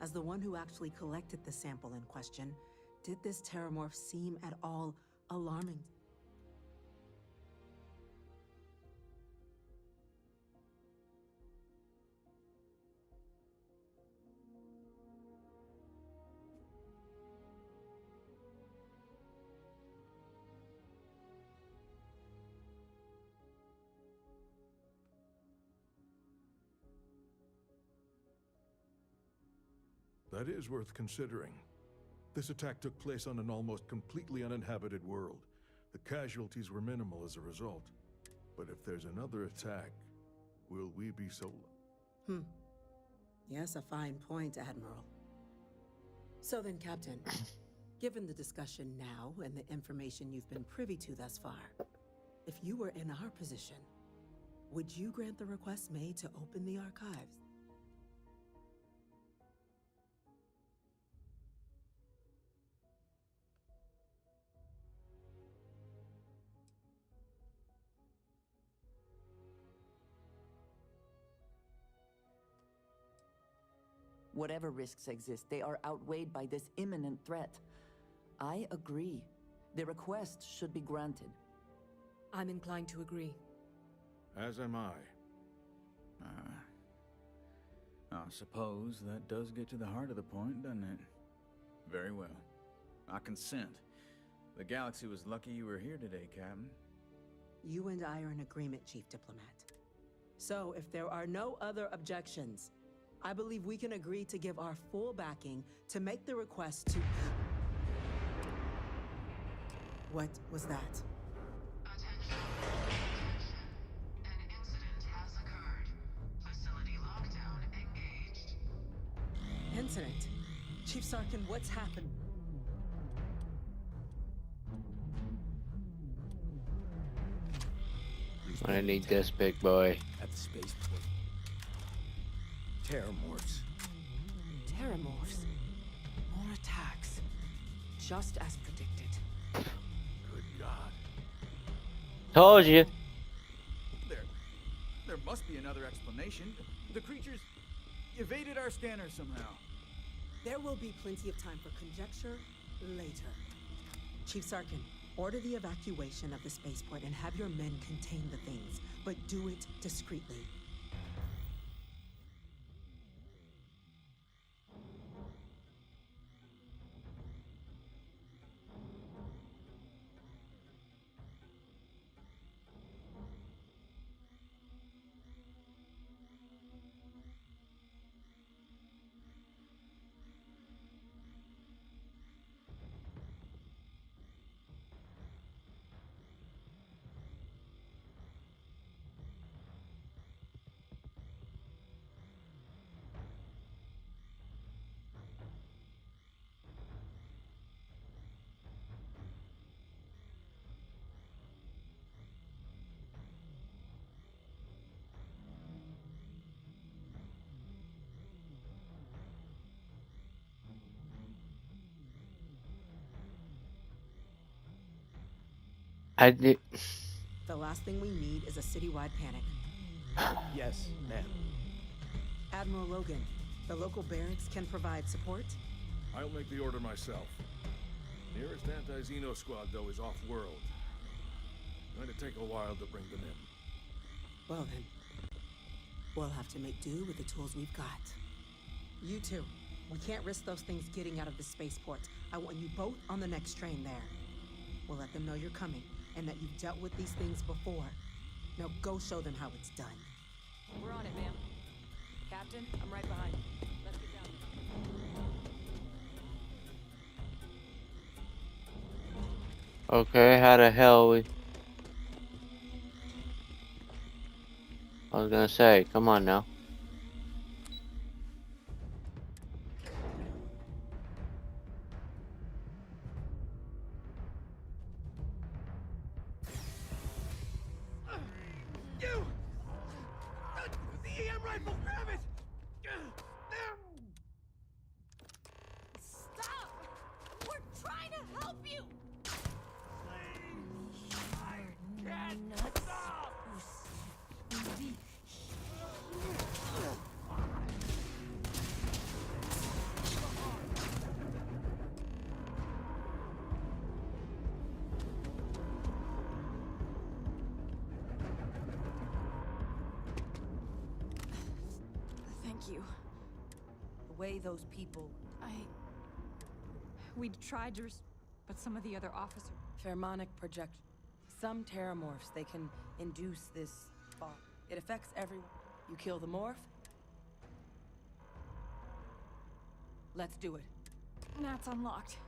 As the one who actually collected the sample in question, did this terramorph seem at all alarming? That is worth considering. This attack took place on an almost completely uninhabited world. The casualties were minimal as a result. But if there's another attack, will we be so... Yes, a fine point, Admiral. So then, Captain, given the discussion now and the information you've been privy to thus far, if you were in our position, would you grant the request made to open the archives? Whatever risks exist, they are outweighed by this imminent threat. I agree. The request should be granted. I'm inclined to agree. As am I. I suppose that does get to the heart of the point, doesn't it? Very well. I consent. The galaxy was lucky you were here today, Captain. You and I are in agreement, Chief Diplomat. So, if there are no other objections, I believe we can agree to give our full backing to make the request to... What was that? Attention. An incident has occurred. Facility lockdown engaged. Incident? Chief Sarkin, what's happened? I need this, big boy. At the spaceport. Terramorphs. Terramorphs? More attacks. Just as predicted. Good God. Told you. There must be another explanation. The creatures evaded our scanner somehow. There will be plenty of time for conjecture later. Chief Sarkin, order the evacuation of the spaceport and have your men contain the things, but do it discreetly. I did. The last thing we need is a citywide panic. Yes, ma'am. Admiral Logan, the local barracks can provide support? I'll make the order myself. Nearest anti-Xeno squad, though, is off-world. Going to take a while to bring them in. Well then, we'll have to make do with the tools we've got. You two, we can't risk those things getting out of the spaceport. I want you both on the next train there. We'll let them know you're coming, and that you've dealt with these things before. Now go show them how it's done. We're on it, ma'am. Captain, I'm right behind you. Let's get down. Okay, how the hell we... I was gonna say, come on now. You. The way those people... We'd tried to but some of the other officers... Pheromonic projection. Some terramorphs, they can induce this fog. It affects everyone. You kill the morph... Let's do it. That's unlocked.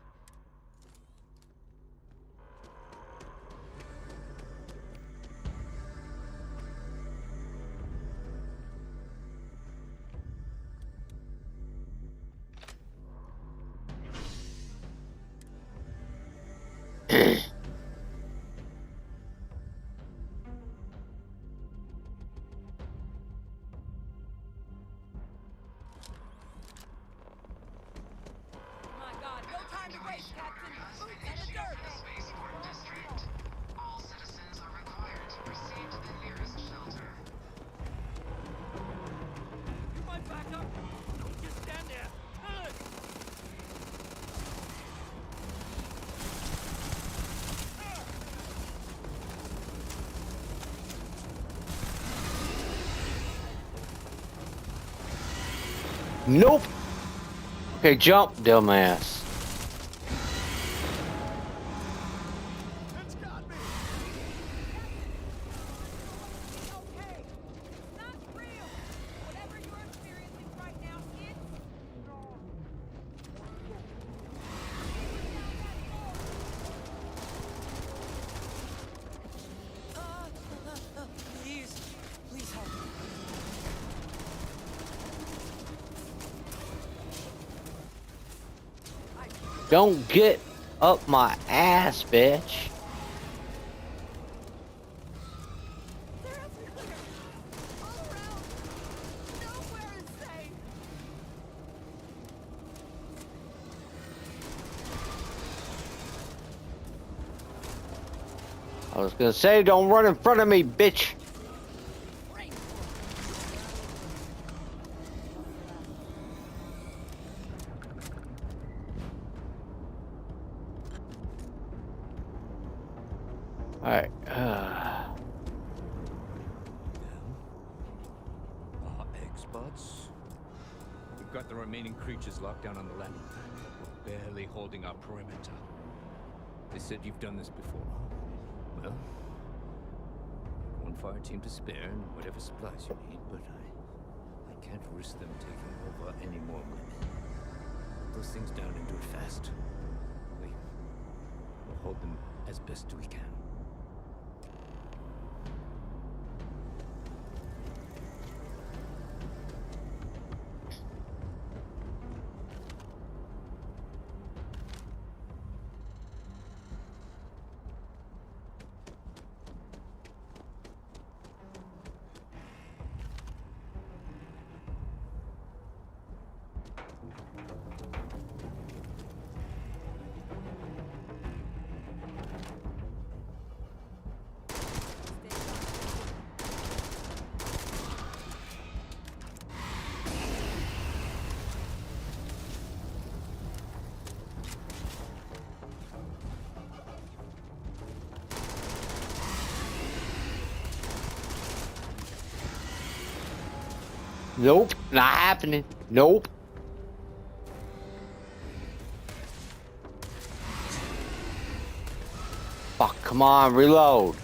Nope. Okay, jump, dumbass. Don't get up my ass, bitch. I was gonna say, don't run in front of me, bitch. Alright, Our egg spots? We've got the remaining creatures locked down on the landing pad. We're barely holding our perimeter. They said you've done this before. Well, one fire team to spare and whatever supplies you need, but I can't risk them taking over any more women. Put those things down and do it fast. We'll hold them as best we can. Nope, not happening. Nope. Fuck, come on, reload.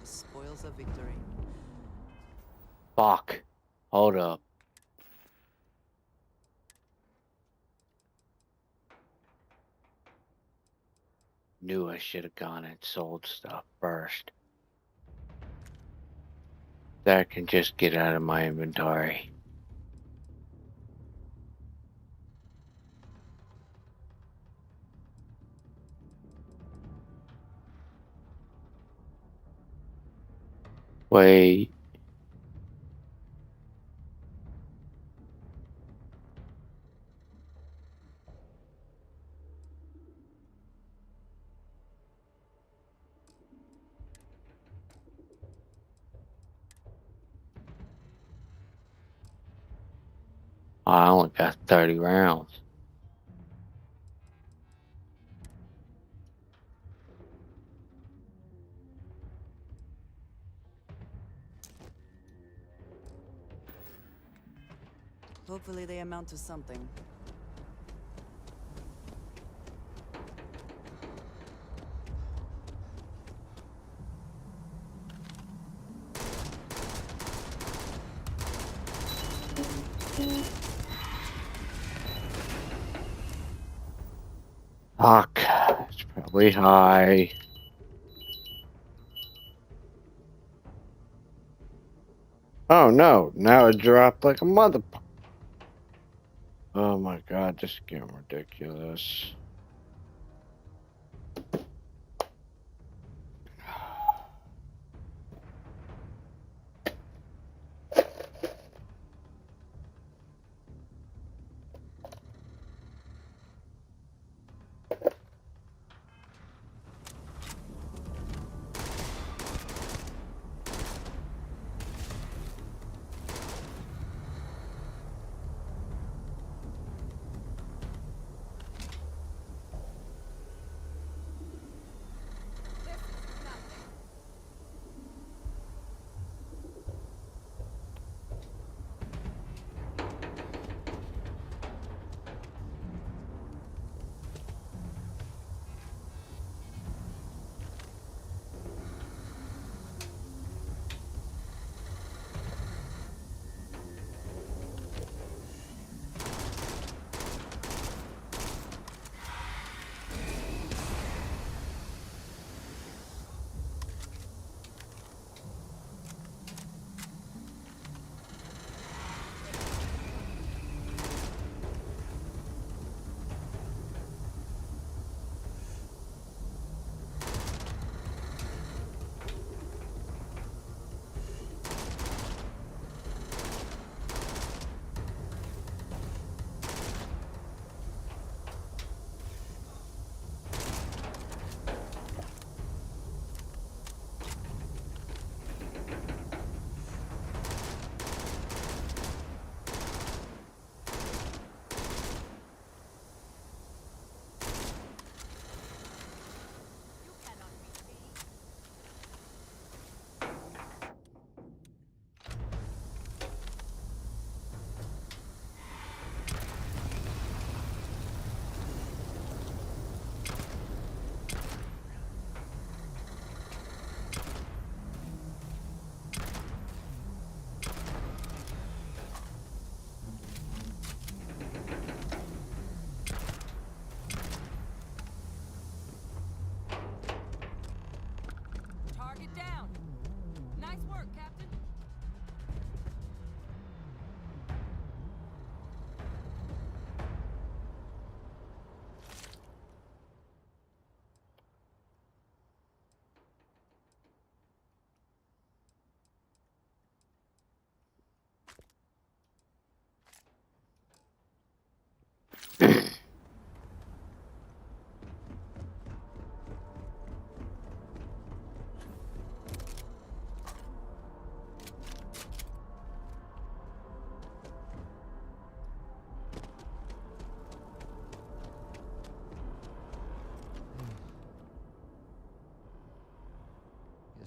Spoils of victory. Fuck. Hold up. Knew I should have gone and sold stuff first. That can just get out of my inventory. Wait. I only got 30 rounds. Hopefully they amount to something. Fuck. It's probably high. Oh no, now it dropped like a mother. Oh my god, this is getting ridiculous.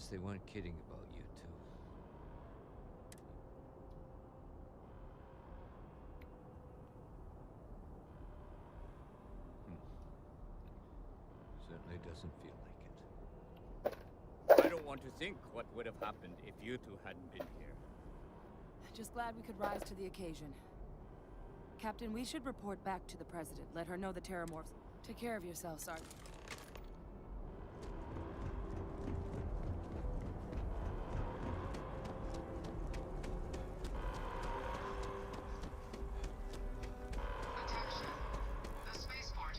guess they weren't kidding about you two. Certainly doesn't feel like it. I don't want to think what would have happened if you two hadn't been here. Just glad we could rise to the occasion. Captain, we should report back to the President. Let her know the Terramorphs. Take care of yourself, Sergeant. Attention. The spaceport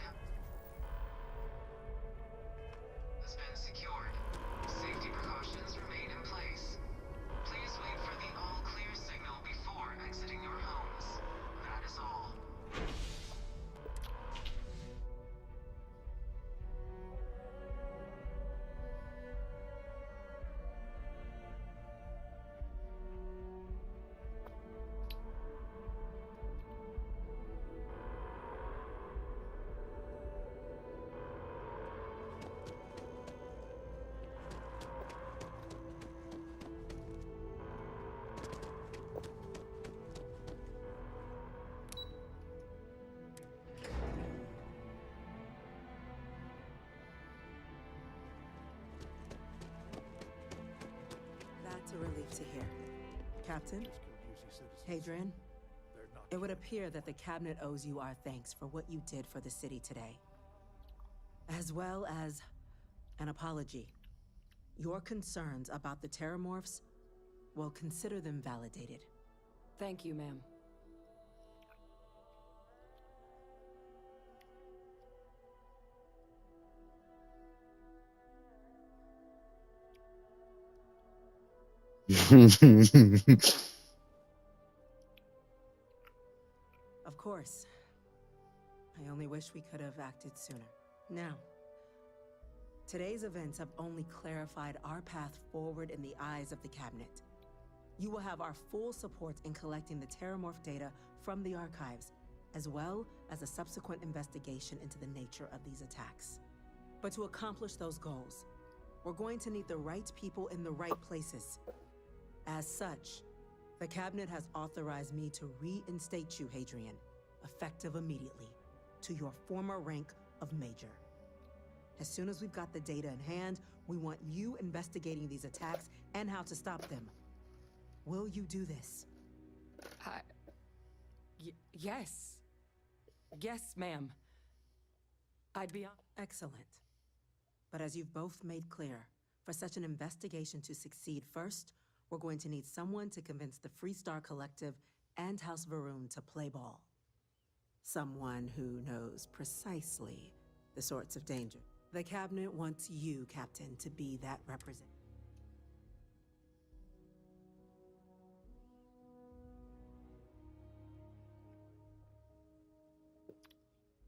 has been secured. Safety precautions remain in place. Please wait for the all-clear signal before exiting your homes. That is all. That's a relief to hear. Captain? Hadrian? It would appear that the Cabinet owes you our thanks for what you did for the city today. As well as an apology. Your concerns about the Terramorphs, well, consider them validated. Thank you, ma'am. Of course. I only wish we could have acted sooner. Now, today's events have only clarified our path forward in the eyes of the Cabinet. You will have our full support in collecting the Terramorph data from the archives, as well as a subsequent investigation into the nature of these attacks. But to accomplish those goals, we're going to need the right people in the right places. As such, the Cabinet has authorized me to reinstate you, Hadrian, effective immediately, to your former rank of Major. As soon as we've got the data in hand, we want you investigating these attacks and how to stop them. Will you do this? Yes. Yes, ma'am. I'd be on. Excellent. But as you've both made clear, for such an investigation to succeed first, we're going to need someone to convince the Freestar Collective and House Va'ruun to play ball. Someone who knows precisely the sorts of danger. The Cabinet wants you, Captain, to be that representative.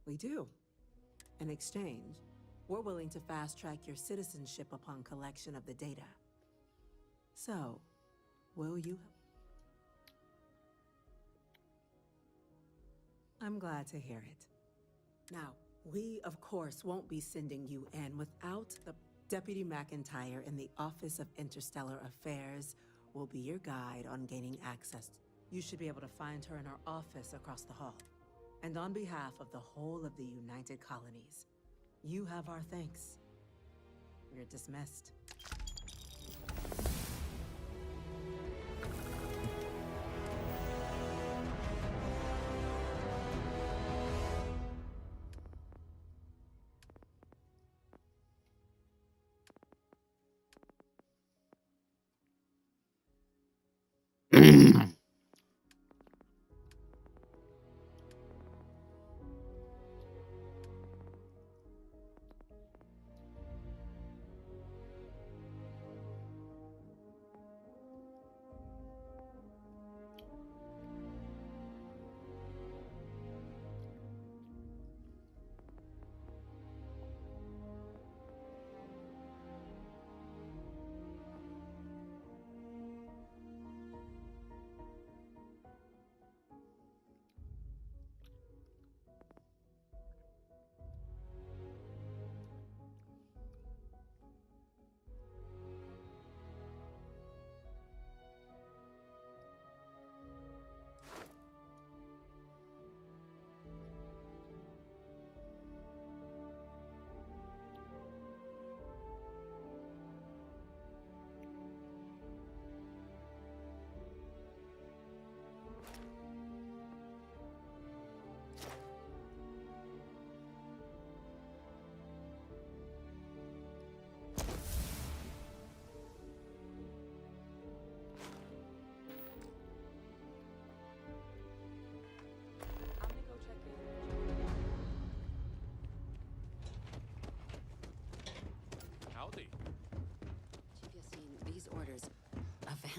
We do. In exchange, we're willing to fast-track your citizenship upon collection of the data. So, will you? I'm glad to hear it. Now, we, of course, won't be sending you in without the Deputy McIntyre in the Office of Interstellar Affairs will be your guide on gaining access. You should be able to find her in her office across the hall. And on behalf of the whole of the United Colonies, you have our thanks. You're dismissed.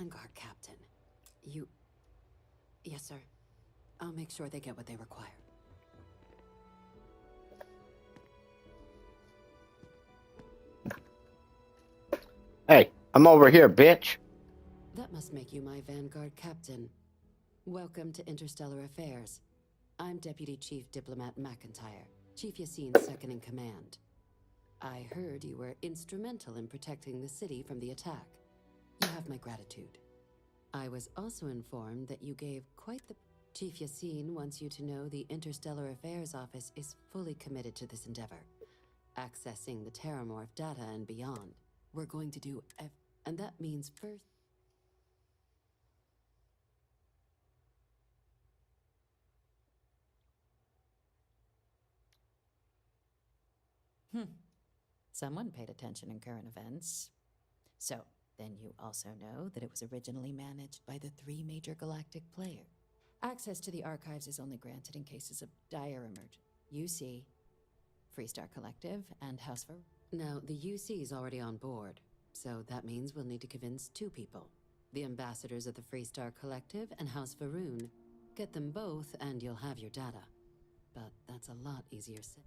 Vanguard Captain. You... Yes, sir. I'll make sure they get what they require. Hey, I'm over here, bitch. That must make you my Vanguard Captain. Welcome to Interstellar Affairs. I'm Deputy Chief Diplomat McIntyre, Chief Yassine's second in command. I heard you were instrumental in protecting the city from the attack. You have my gratitude. I was also informed that you gave quite the... Chief Yassine wants you to know the Interstellar Affairs Office is fully committed to this endeavor. Accessing the Terramorph data and beyond. We're going to do and that means first... Someone paid attention in current events. So, then you also know that it was originally managed by the 3 major galactic players. Access to the archives is only granted in cases of dire emergency. UC, Freestar Collective, and House for... Now, the UC is already on board, so that means we'll need to convince 2 people. The ambassadors of the Freestar Collective and House Varun. Get them both and you'll have your data. But that's a lot easier said.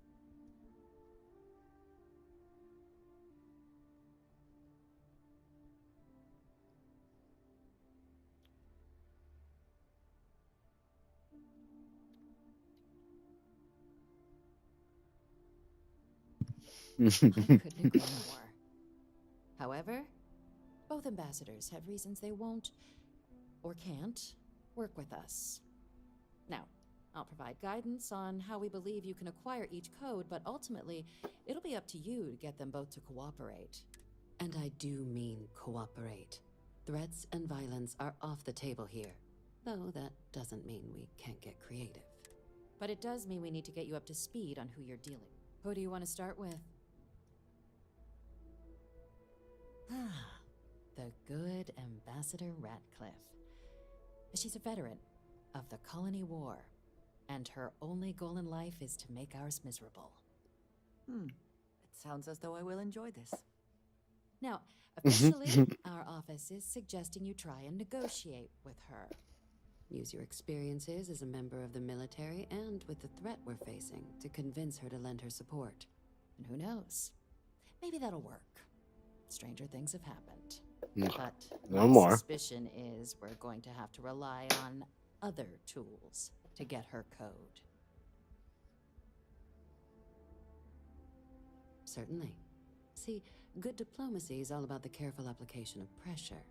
I couldn't agree more. However, both ambassadors have reasons they won't, or can't, work with us. Now, I'll provide guidance on how we believe you can acquire each code, but ultimately, it'll be up to you to get them both to cooperate. And I do mean cooperate. Threats and violence are off the table here. Though that doesn't mean we can't get creative. But it does mean we need to get you up to speed on who you're dealing with. Who do you want to start with? The good Ambassador Ratcliffe. She's a veteran of the Colony War, and her only goal in life is to make ours miserable. It sounds as though I will enjoy this. Now, officially, our office is suggesting you try and negotiate with her. Use your experiences as a member of the military and with the threat we're facing to convince her to lend her support. And who knows? Maybe that'll work. Stranger things have happened. No, But no my more. suspicion is we're going to have to rely on other tools to get her code. Certainly. See, good diplomacy is all about the careful application of pressure.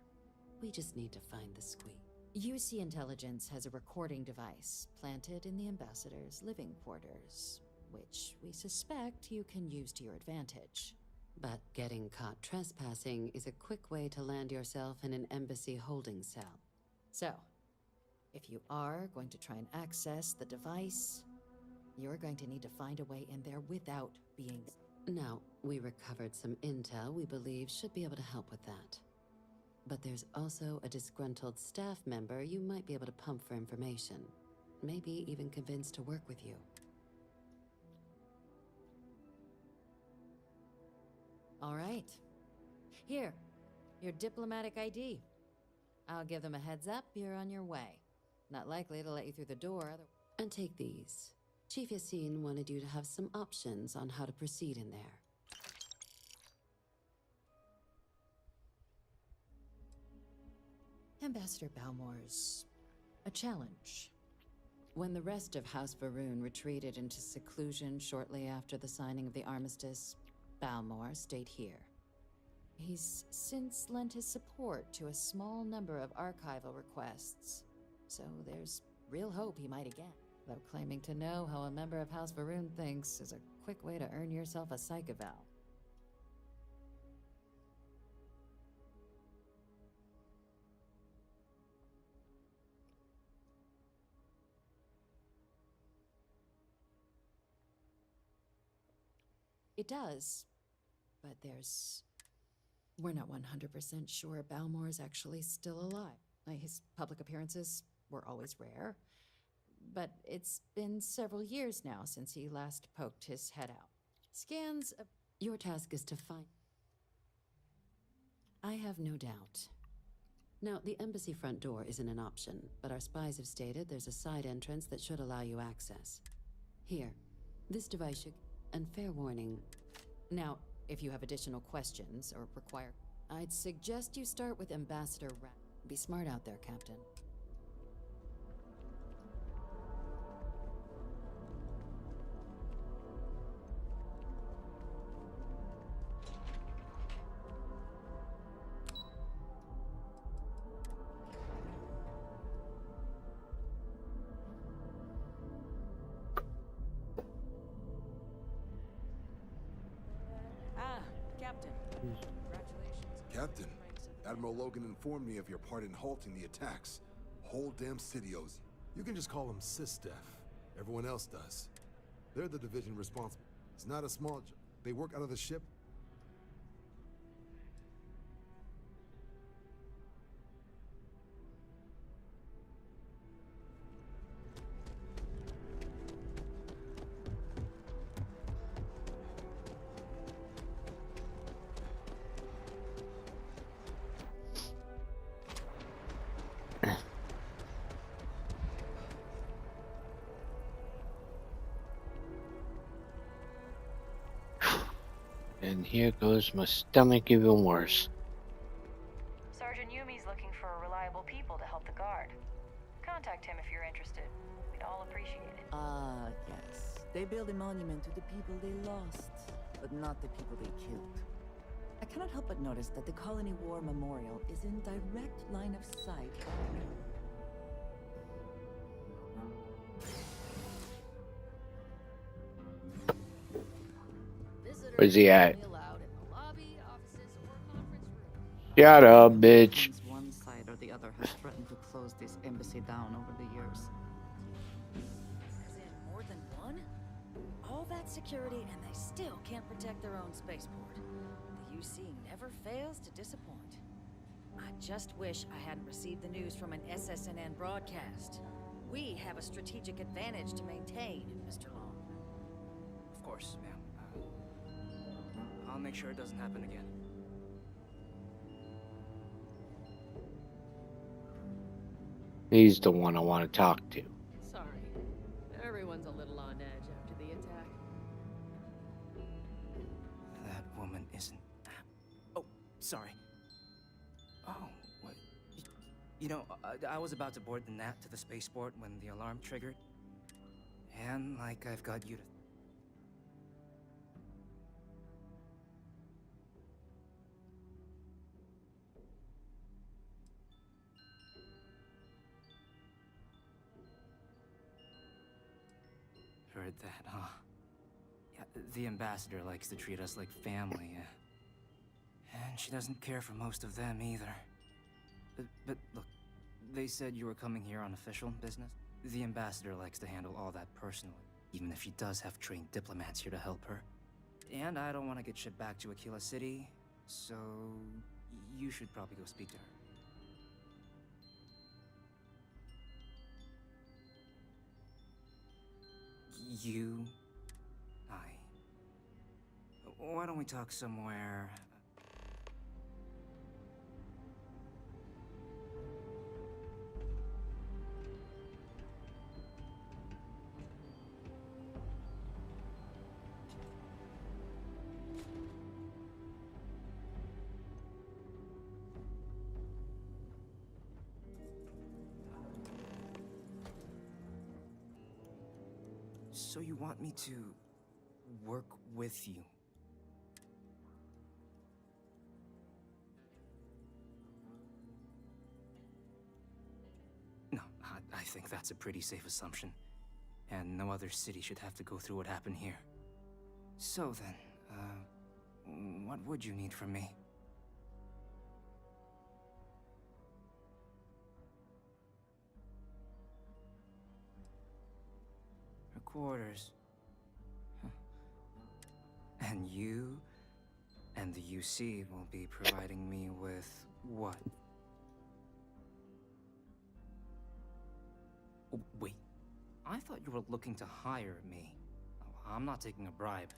We just need to find the squeak. UC Intelligence has a recording device planted in the ambassador's living quarters, which we suspect you can use to your advantage. But getting caught trespassing is a quick way to land yourself in an embassy holding cell. So, if you are going to try and access the device, you're going to need to find a way in there without being... Now, we recovered some intel we believe should be able to help with that. But there's also a disgruntled staff member you might be able to pump for information. Maybe even convince to work with you. All right. Here, your diplomatic ID. I'll give them a heads up you're on your way. Not likely to let you through the door. And take these. Chief Yassine wanted you to have some options on how to proceed in there. Ambassador Balmore's a challenge. When the rest of House Varun retreated into seclusion shortly after the signing of the armistice, Balmore stayed here. He's since lent his support to a small number of archival requests, so there's real hope he might again. Though claiming to know how a member of House Varun thinks is a quick way to earn yourself a psych eval. It does, but we're not 100% sure Balmore's actually still alive. His public appearances were always rare, but it's been several years now since he last poked his head out. Scans of... Your task is to find... I have no doubt. Now, the embassy front door isn't an option, but our spies have stated there's a side entrance that should allow you access. Here, this device should... And fair warning. Now, if you have additional questions or require... I'd suggest you start with Ambassador Ra... Be smart out there, Captain. Captain. Captain, Admiral Logan informed me of your part in halting the attacks. Whole damn city owes you. You can just call them SysDef. Everyone else does. They're the division responsible. It's not a small job. They work out of the ship. And here goes my stomach even worse. Sergeant Yumi's looking for reliable people to help the guard. Contact him if you're interested. We'd all appreciate it. Ah, yes. They build a monument to the people they lost, but not the people they killed. I cannot help but notice that the Colony War Memorial is in direct line of sight. Where's he at? Shut up, bitch. One side or the other has threatened to close this embassy down over the years. As in more than one? All that security and they still can't protect their own spaceport. The UC never fails to disappoint. I just wish I hadn't received the news from an SSNN broadcast. We have a strategic advantage to maintain, Mr. Long. Of course, ma'am. I'll make sure it doesn't happen again. He's the one I want to talk to. Sorry. Everyone's a little on edge after the attack. That woman isn't... Oh, sorry. Oh, what? You know, I was about to board the Nat to the spaceport when the alarm triggered. And like I've got you to... Heard that, huh? Yeah, the ambassador likes to treat us like family, and she doesn't care for most of them either. But look, they said you were coming here on official business. The ambassador likes to handle all that personally, even if she does have trained diplomats here to help her. And I don't want to get shipped back to Aquila City, so you should probably go speak to her. You... Why don't we talk somewhere... So you want me to work with you? No, I think that's a pretty safe assumption. And no other city should have to go through what happened here. So then, what would you need from me? Quarters. Huh. And you and the UC will be providing me with what? Oh, wait. I thought you were looking to hire me. I'm not taking a bribe.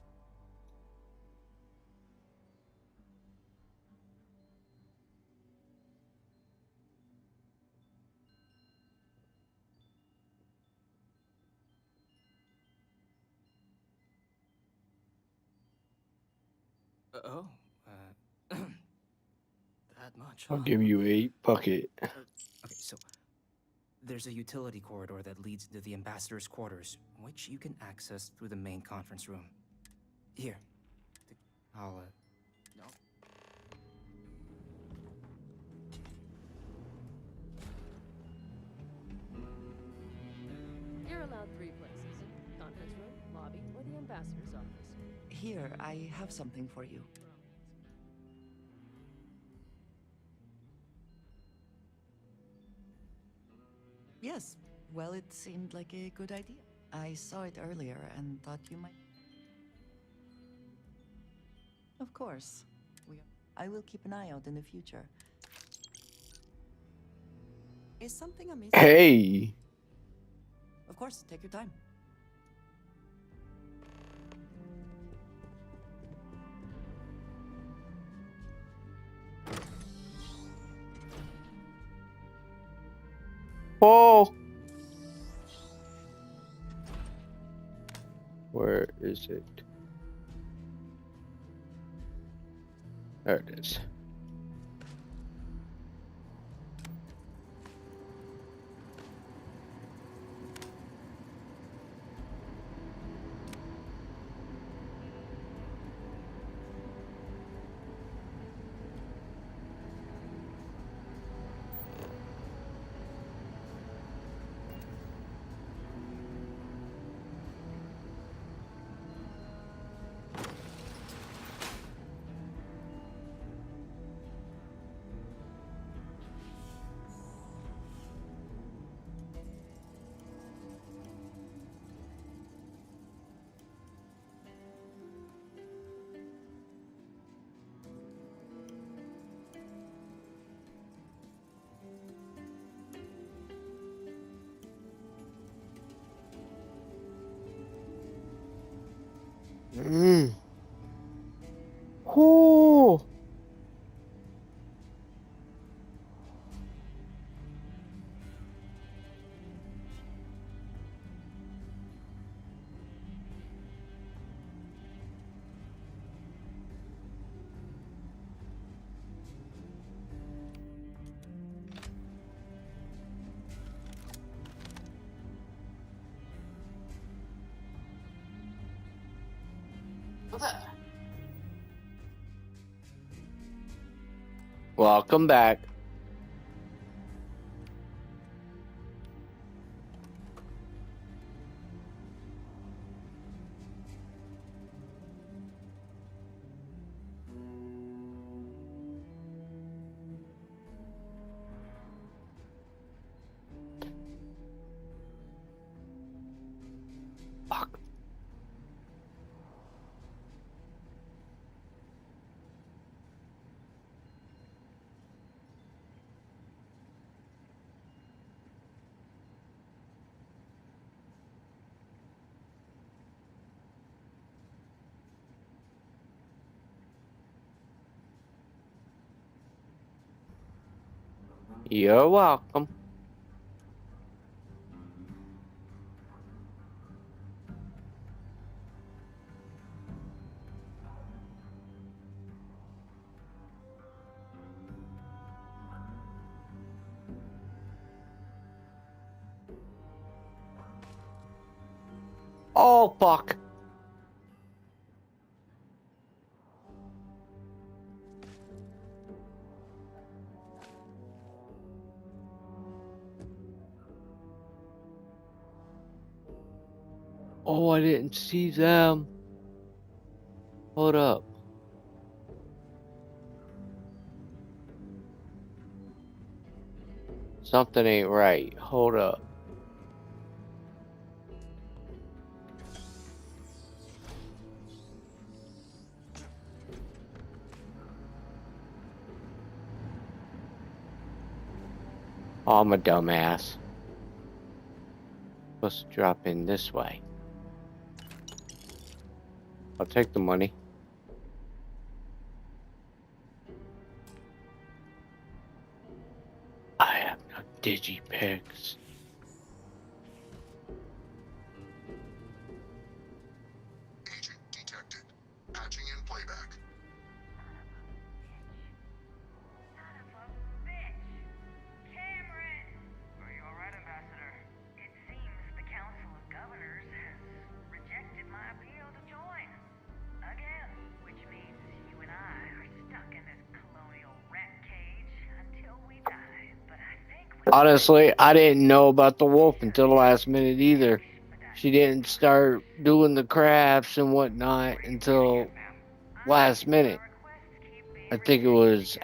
Oh, that much. I'll huh? give you 8. Fuck it. Okay, so there's a utility corridor that leads to the ambassador's quarters, which you can access through the main conference room. Here, I'll no. You're allowed 3 places. Conference room, lobby, or the ambassador's office. Here, I have something for you. Yes, well, it seemed like a good idea. I saw it earlier and thought you might... Of course. I will keep an eye out in the future. Is something amazing? Hey! Of course, take your time. Oh! Where is it? There it is. Oh! Welcome back. Fuck. You're welcome. Oh, fuck. Oh, I didn't see them. Hold up. Something ain't right. Hold up. Oh, I'm a dumbass. Supposed to drop in this way. I'll take the money. I have no digipigs. Agent detected. Patching in playback. Honestly, I didn't know about the wolf until the last minute either. She didn't start doing the crafts and whatnot until last minute. I think it was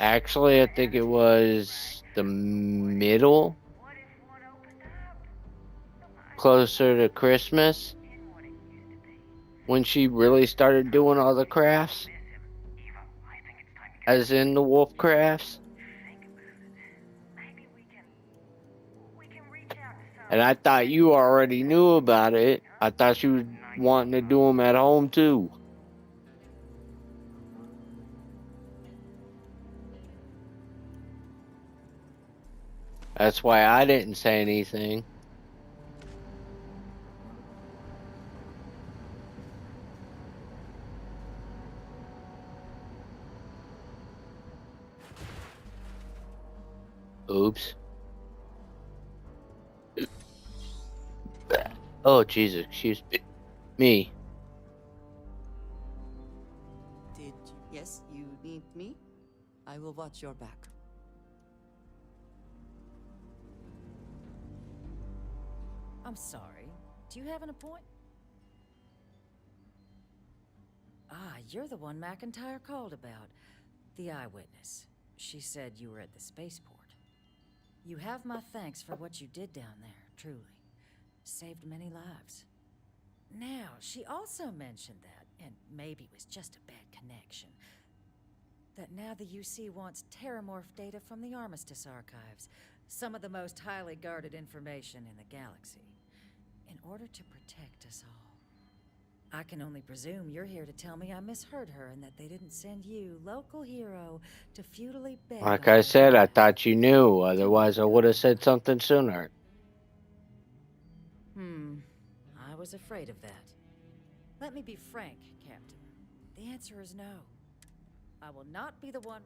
the middle, closer to Christmas, when she really started doing all the crafts, as in the wolf crafts. And I thought you already knew about it. I thought she was wanting to do them at home too. That's why I didn't say anything. Oops. Oh, Jesus, excuse me. Yes, you need me? I will watch your back. I'm sorry. Do you have an appointment? Ah, you're the one McIntyre called about. The eyewitness. She said you were at the spaceport. You have my thanks for what you did down there, truly. Saved many lives. Now, she also mentioned that, and maybe it was just a bad connection, that now the UC wants Terramorph data from the Armistice archives, some of the most highly guarded information in the galaxy, in order to protect us all. I can only presume you're here to tell me I misheard her and that they didn't send you, local hero, to feudally beg. Like I said, I thought you knew, otherwise I would have said something sooner. I was afraid of that. Let me be frank, Captain. The answer is no. I will not be the one...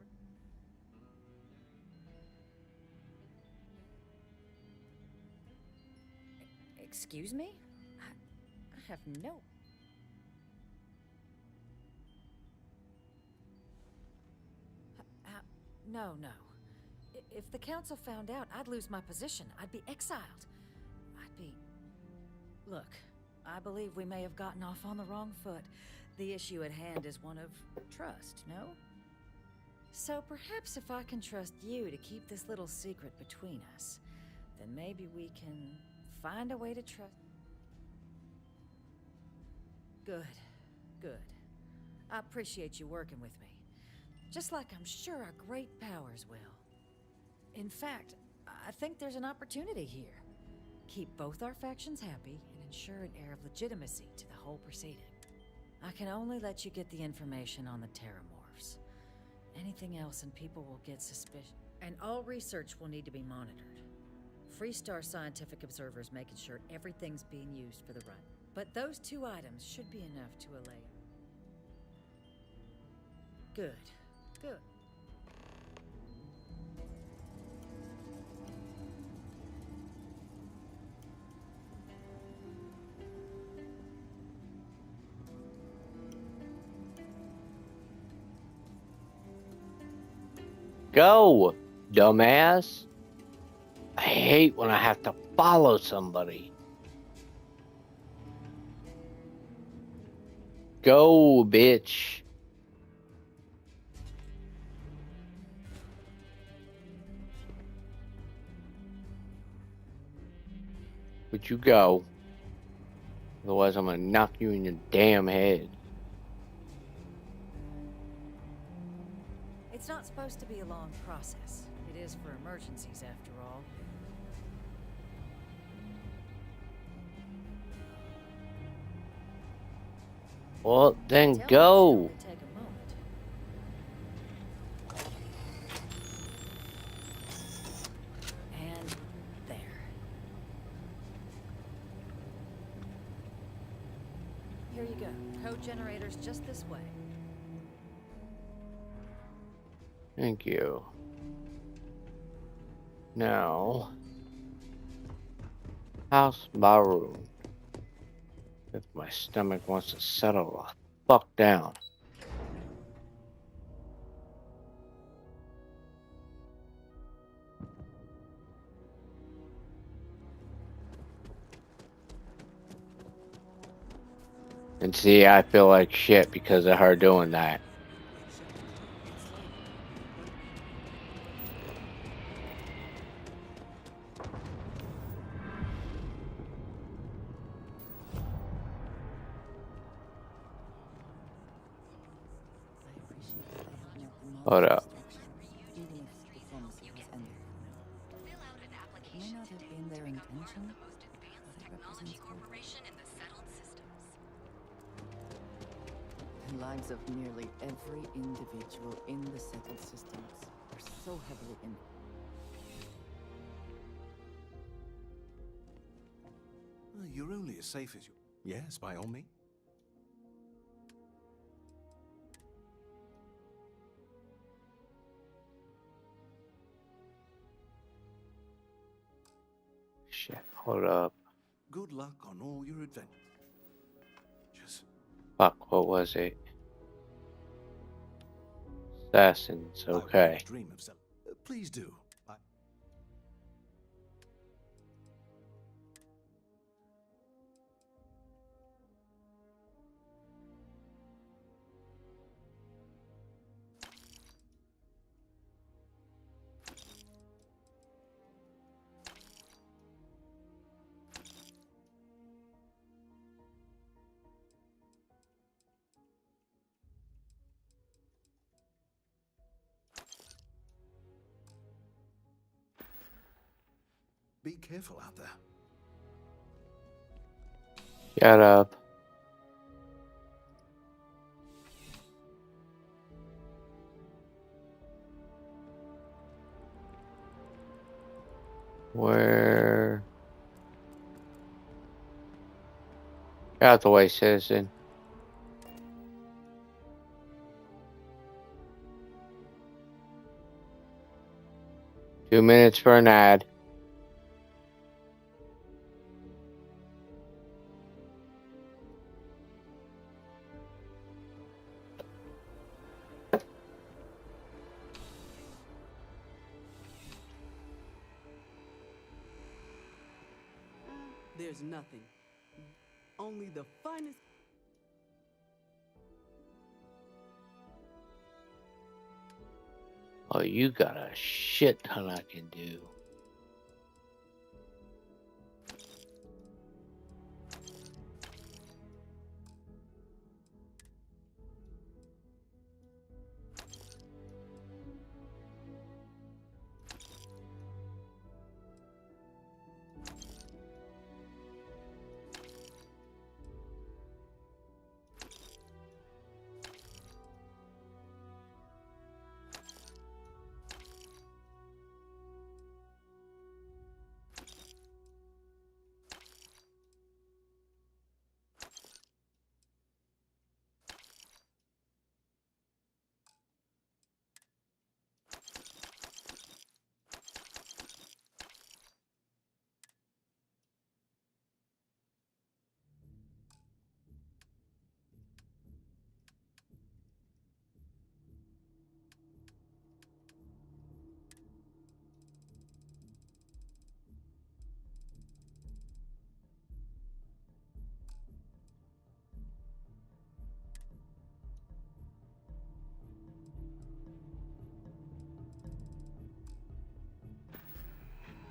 Excuse me? I have no... No. If the Council found out, I'd lose my position. I'd be exiled. Look, I believe we may have gotten off on the wrong foot. The issue at hand is one of trust, no? So perhaps if I can trust you to keep this little secret between us, then maybe we can find a way to trust... Good. I appreciate you working with me. Just like I'm sure our great powers will. In fact, I think there's an opportunity here. Keep both our factions happy and ensure an air of legitimacy to the whole proceeding. I can only let you get the information on the Terramorphs. Anything else and people will get suspicious. And all research will need to be monitored. Freestar scientific observers making sure everything's being used for the run. But those 2 items should be enough to allay. Good. Go, dumbass. I hate when I have to follow somebody. Go, bitch. Would you go? Otherwise, I'm gonna knock you in your damn head. It's not supposed to be a long process. It is for emergencies, after all. Well, then go. Take a moment. And there. Here you go. Code generators just this way. Thank you. Now, House Baru. If my stomach wants to settle the fuck down. And see, I feel like shit because of her doing that. Hold up. Even if diplomacy has ended. It may not have been their intention, but it represents hope. The lives of nearly every individual in the settled systems are so heavily in. You're only as safe as you. Yes, by all means. Shit, hold up. Good luck on all your adventures. Fuck, what was it? Assassins, okay. Dream of some. Please do. Be careful out there. Shut up. Where? Get out the way, citizen. Two minutes for an ad. There's nothing. Only the finest. Oh, you got a shit ton I can do.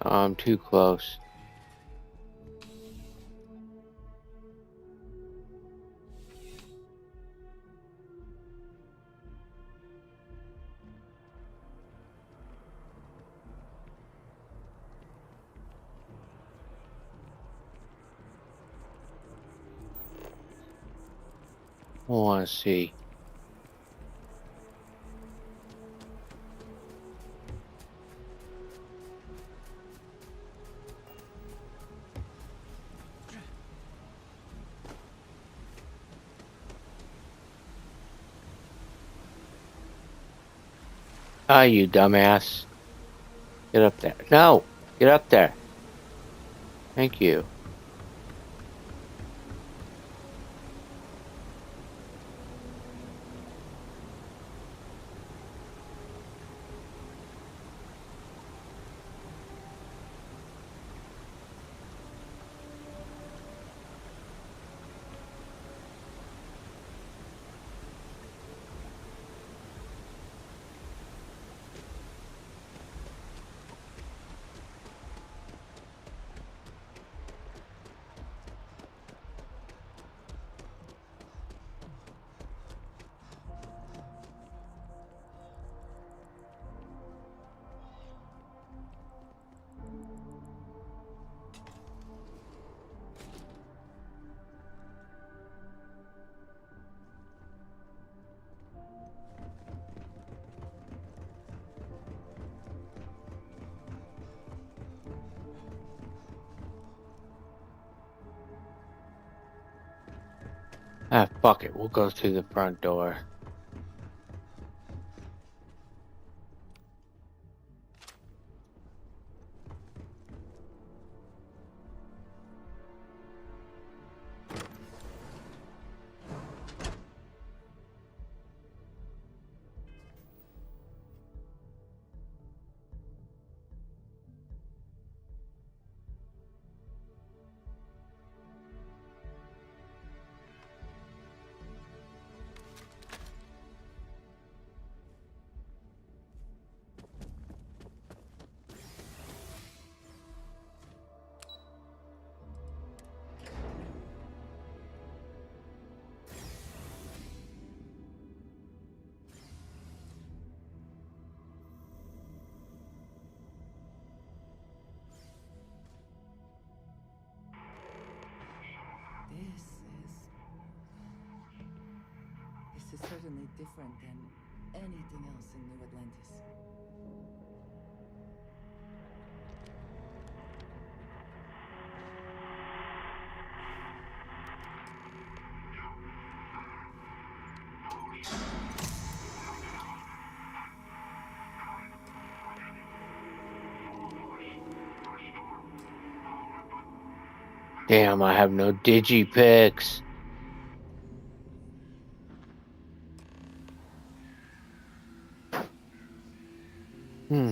I'm too close. I want to see. Ah, you dumbass. Get up there. No! Get up there. Thank you. Ah, fuck it. We'll go through the front door. This is certainly different than anything else in New Atlantis. Damn, I have no digipicks. Hmm.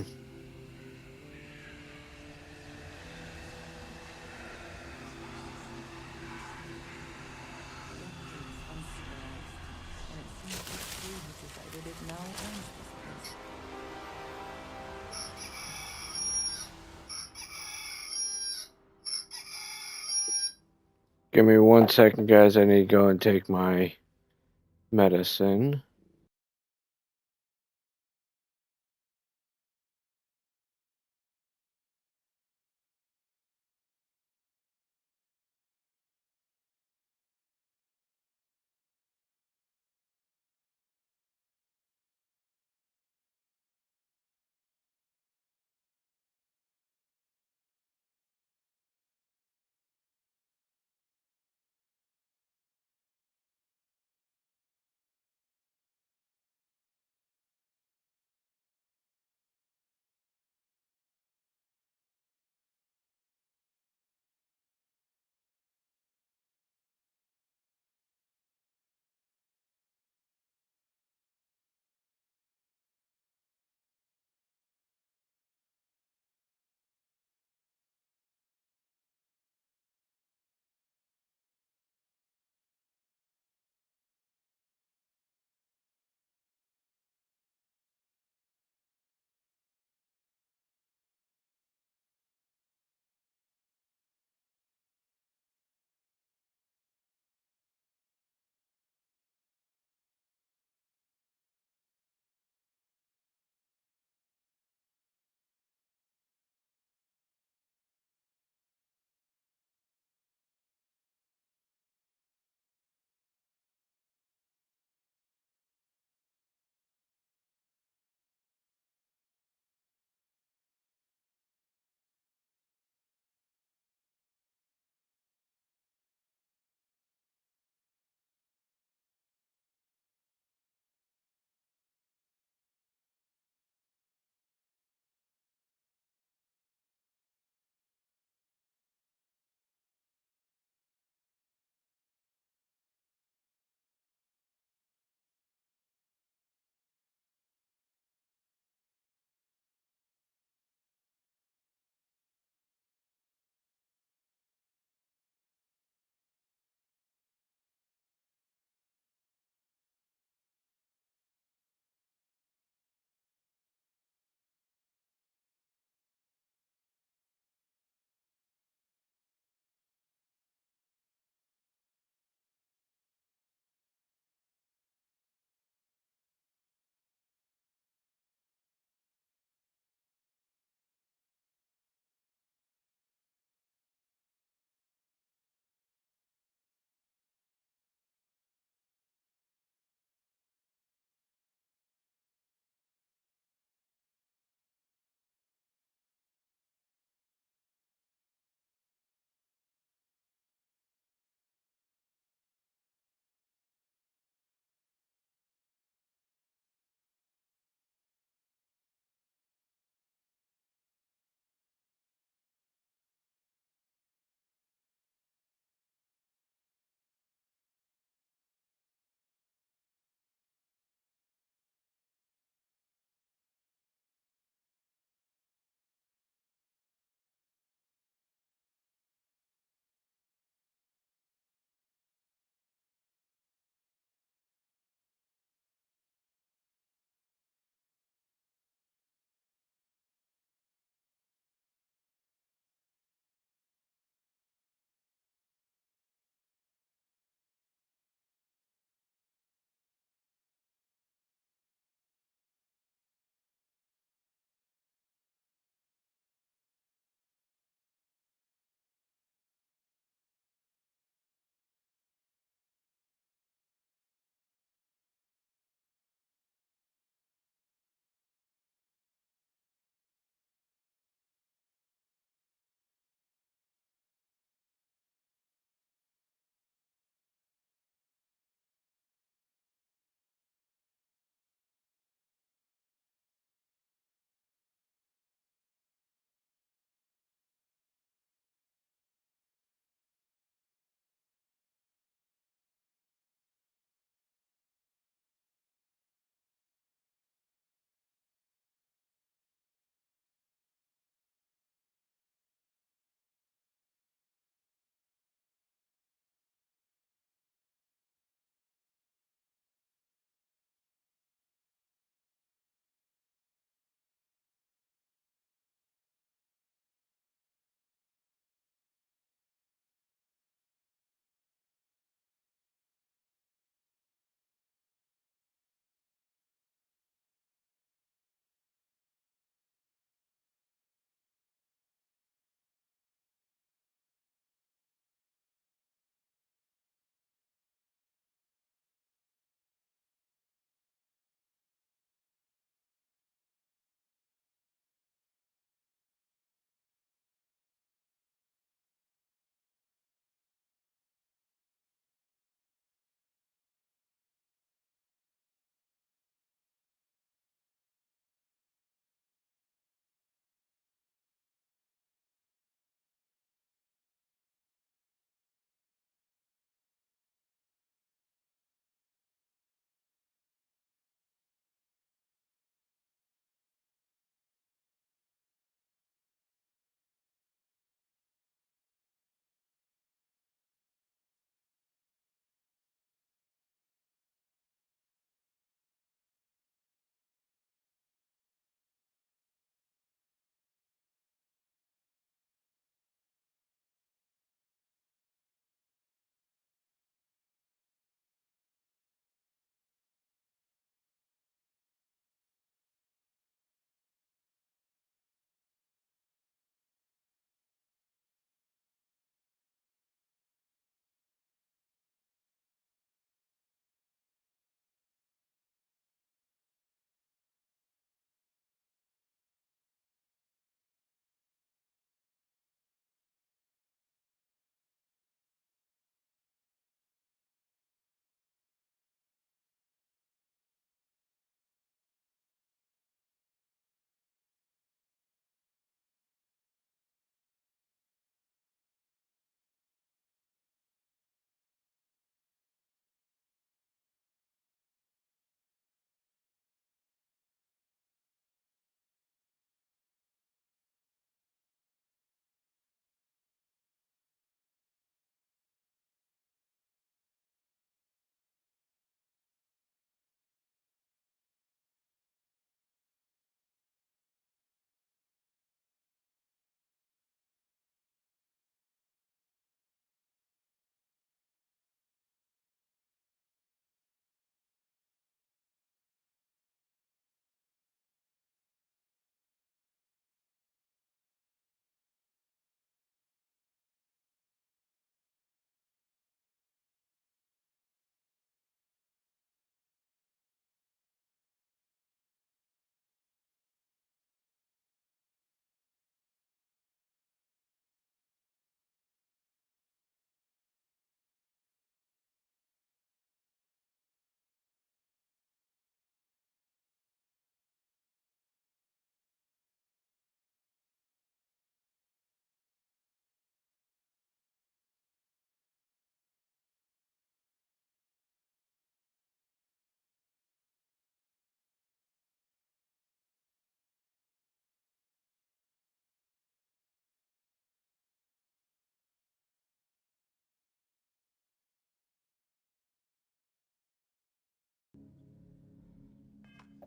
Give me 1 second, guys. I need to go and take my medicine.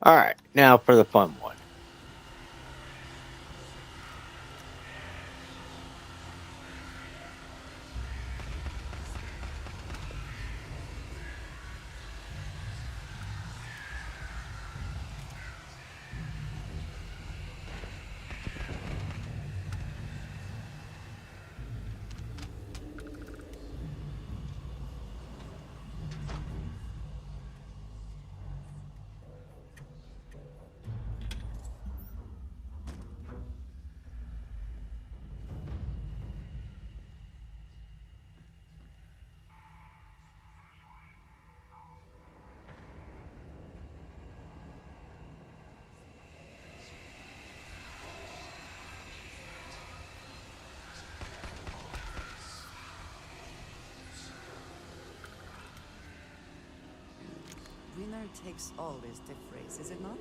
Alright, now for the fun one. Winner takes all is the phrase, is it not?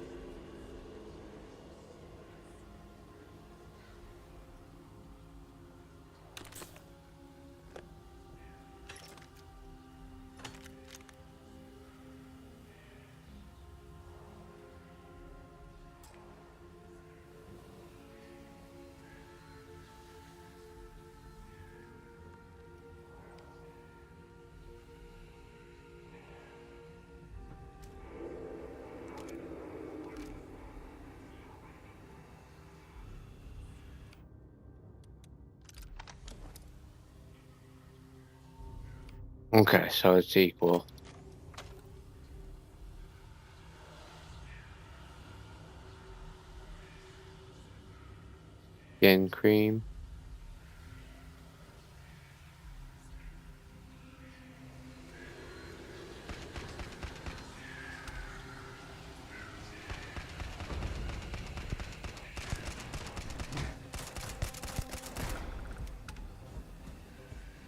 Okay, so it's equal. Skin cream.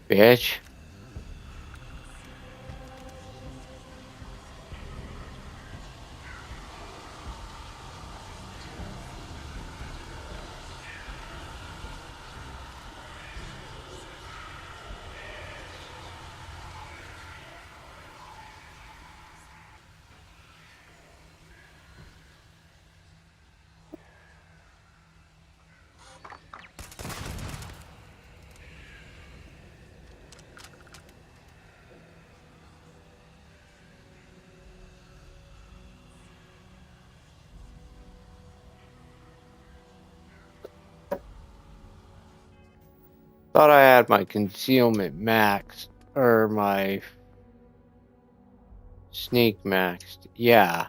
Bitch. Thought I had my concealment maxed, or my sneak maxed. Yeah.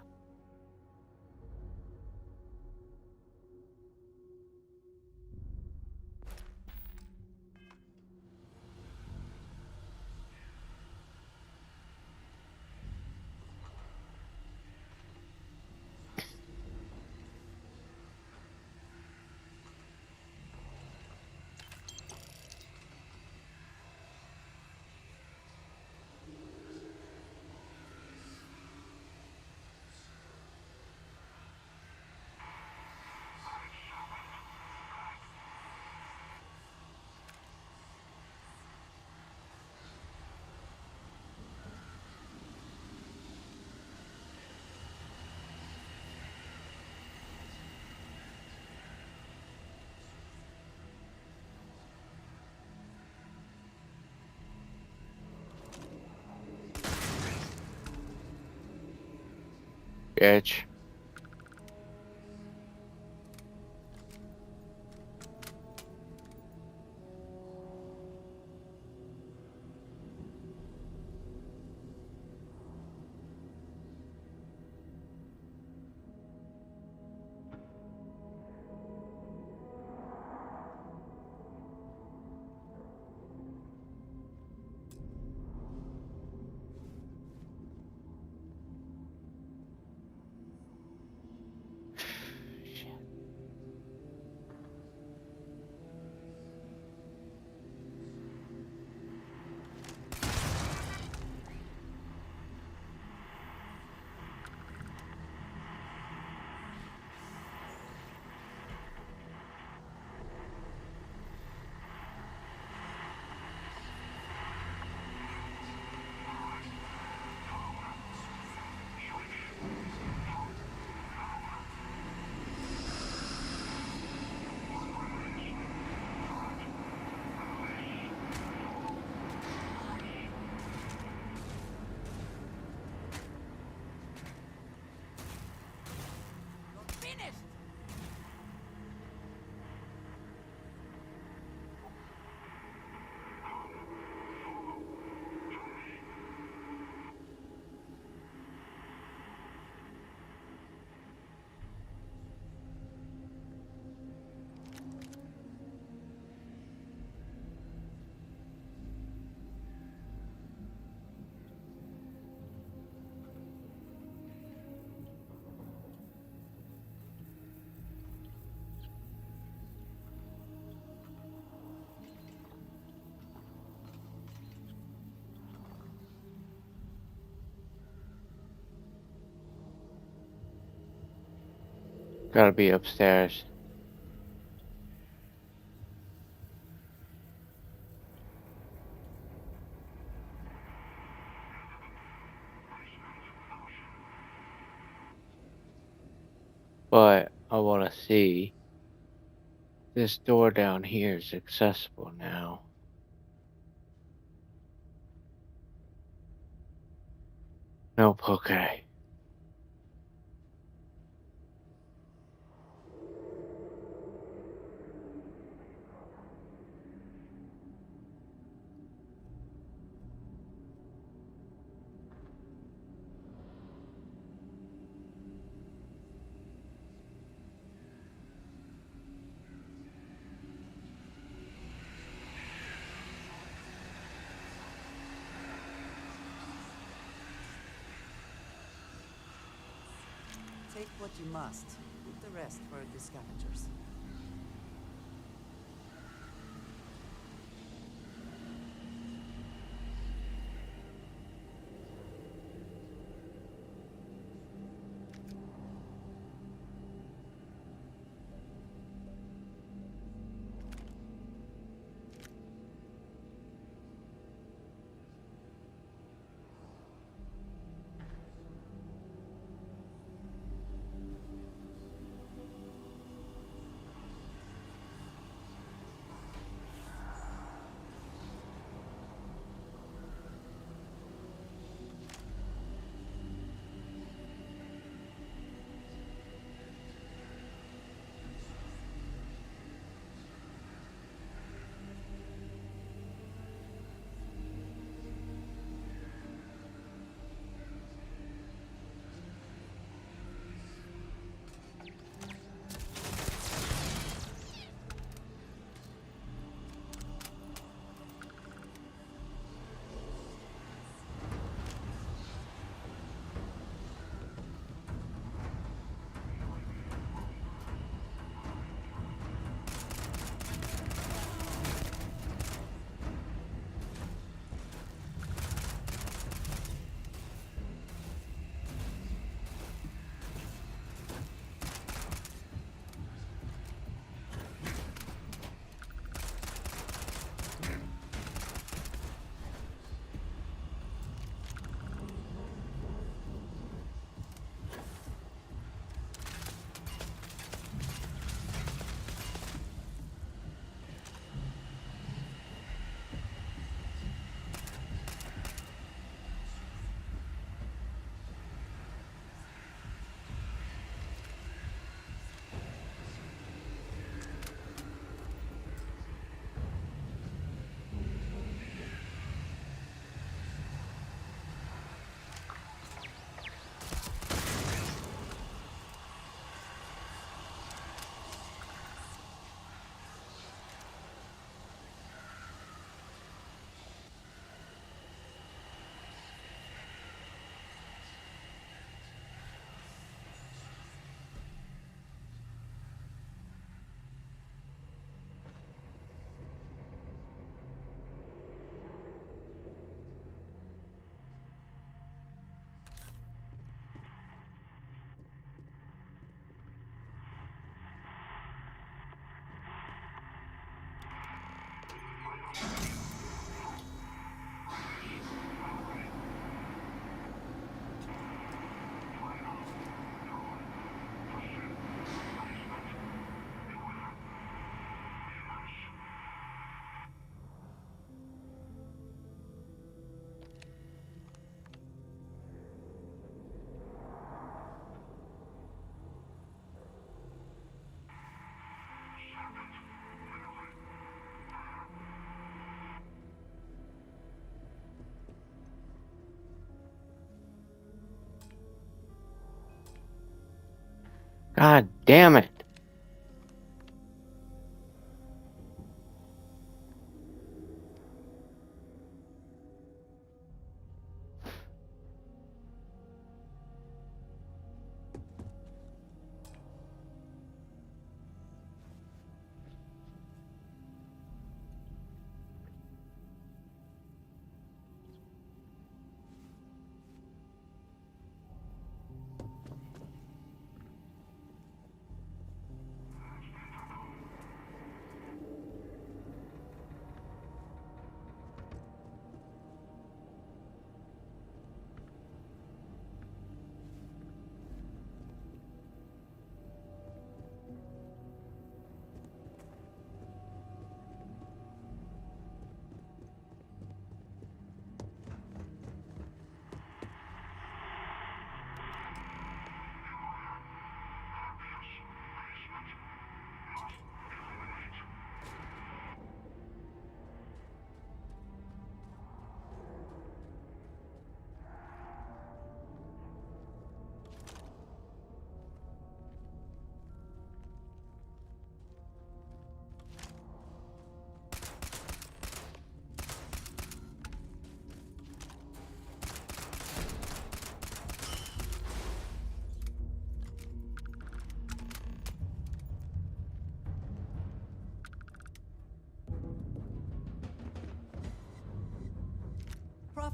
Bitch. Gotta be upstairs. But I want to see this door down here is accessible now. Nope, okay. Take what you must. Leave the rest for the scavengers. God damn it.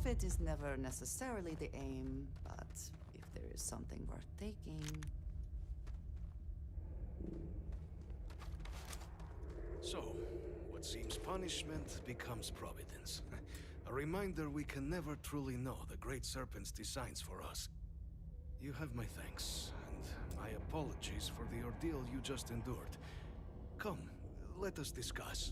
Profit is never necessarily the aim, but if there is something worth taking... So, what seems punishment becomes providence. A reminder we can never truly know the Great Serpent's designs for us. You have my thanks, and my apologies for the ordeal you just endured. Come, let us discuss.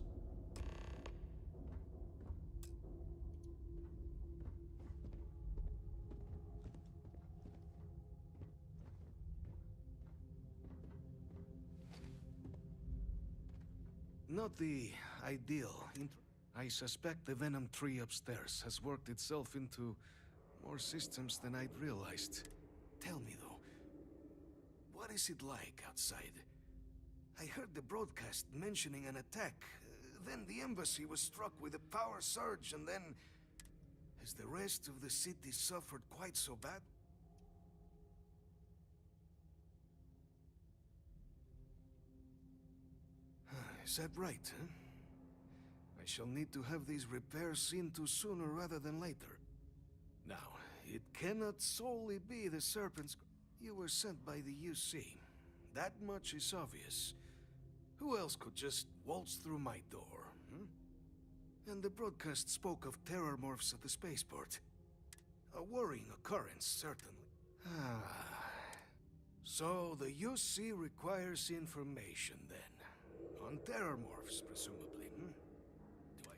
Not the ideal. I suspect the Venom tree upstairs has worked itself into more systems than I'd realized. Tell me though, what is it like outside? I heard the broadcast mentioning an attack. Then the embassy was struck with a power surge, and then... Has the rest of the city suffered quite so bad? Is that right, huh? I shall need to have these repairs seen to sooner rather than later. Now, it cannot solely be the Serpent's... You were sent by the UC. That much is obvious. Who else could just waltz through my door, hmm? And the broadcast spoke of terror morphs at the spaceport. A worrying occurrence, certainly. So the UC requires information, then. On terror morphs, presumably, hmm? Do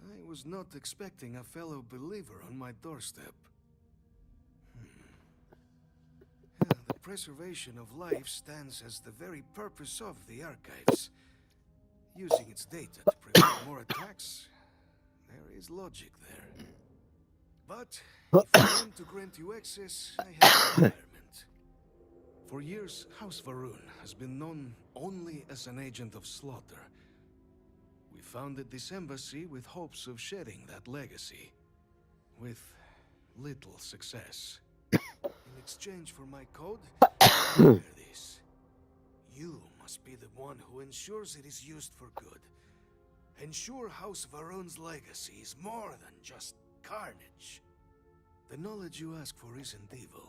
I was not expecting a fellow believer on my doorstep. The preservation of life stands as the very purpose of the Archives. Using its data to prevent more attacks, there is logic there. But if I am to grant you access, I have a requirement. For years, House Va'ruun has been known only as an agent of slaughter. We founded this embassy with hopes of shedding that legacy. With little success. In exchange for my code, hear this. You must be the one who ensures it is used for good. Ensure House Va'ruun's legacy is more than just carnage. The knowledge you ask for isn't evil.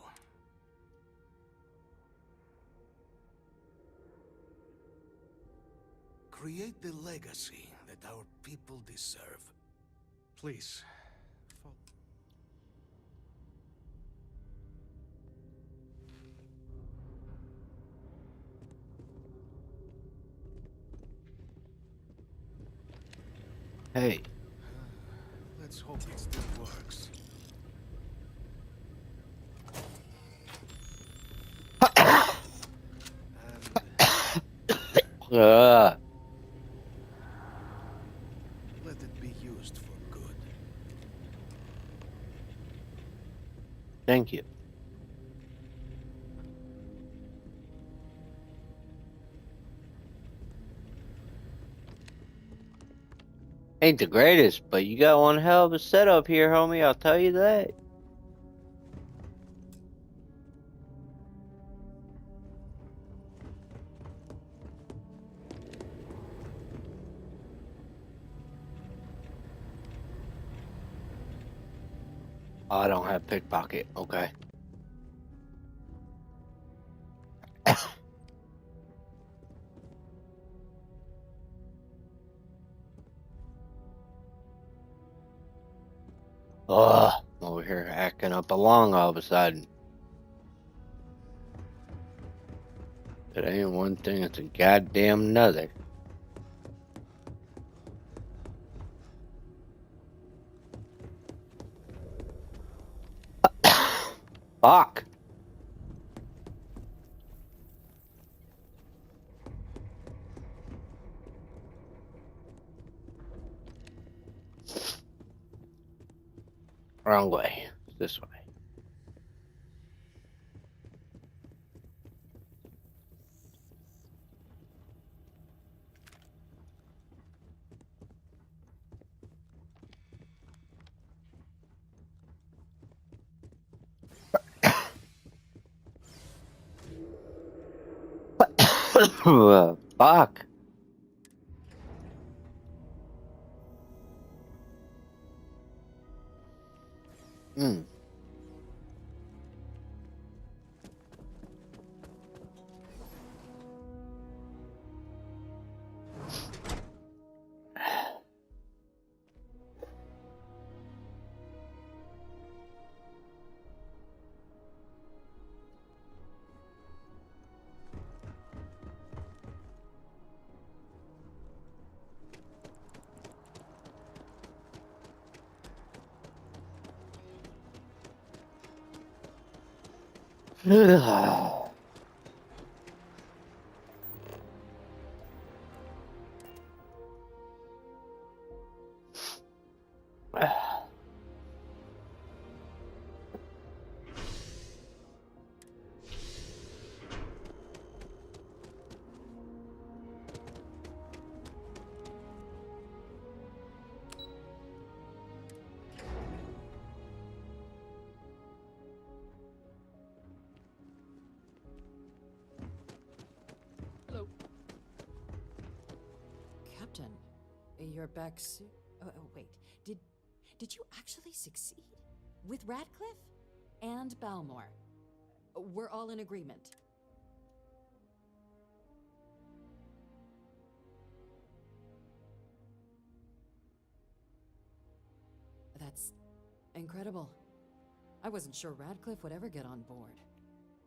Create the legacy that our people deserve. Please, follow. Hey. Let's hope it still works. Let it be used for good. Thank you. Ain't the greatest, but you got one hell of a setup here, homie. I'll tell you that. I don't have pickpocket. Okay. Ugh, I'm over here acting up a lung all of a sudden. It ain't one thing, it's a goddamn another. Fuck. Wrong way. This way. Fuck. Hmm. Captain, you're back soon. Oh, wait. Did you actually succeed? With Radcliffe? And Balmore? We're all in agreement. That's incredible. I wasn't sure Radcliffe would ever get on board.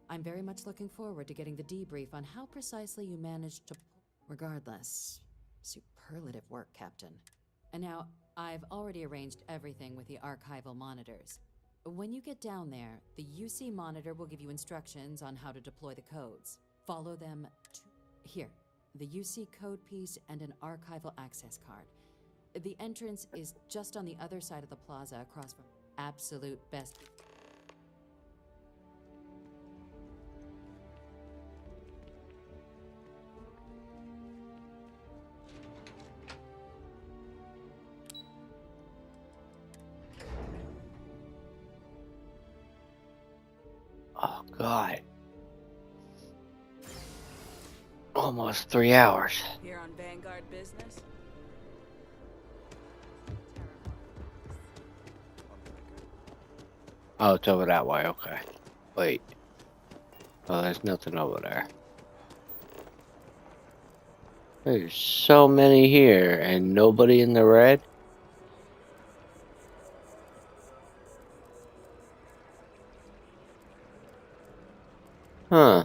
I'm very much looking forward to getting the debrief on how precisely you managed to... Regardless, superlative work, Captain. And now, I've already arranged everything with the archival monitors. When you get down there, the UC monitor will give you instructions on how to deploy the codes. Follow them to... Here, the UC code piece and an archival access card. The entrance is just on the other side of the plaza across from... Absolute best... Oh, God. Almost 3 hours. Here on Vanguard business? Oh, it's over that way. Okay. Wait. Oh, there's nothing over there. There's so many here and nobody in the red. Huh.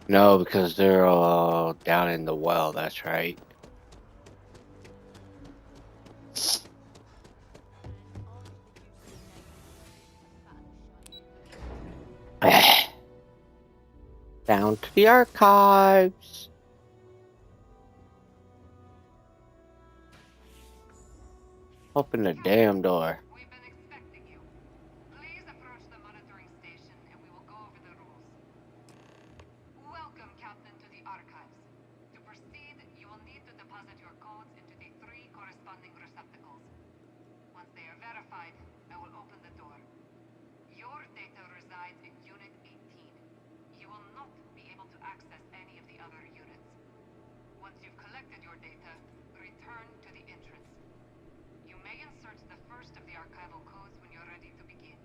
No, because they're all down in the well, that's right. Down to the archives. Open the damn door. Welcome, Captain, to the archives. To proceed, you will need to deposit your codes into the 3 corresponding receptacles. Once they are verified, I will open the door. Your data resides in Unit 18. You will not be able to access any of the other units. Once you've collected your data, return to the entrance. You may insert the first of the archival codes when you're ready to begin.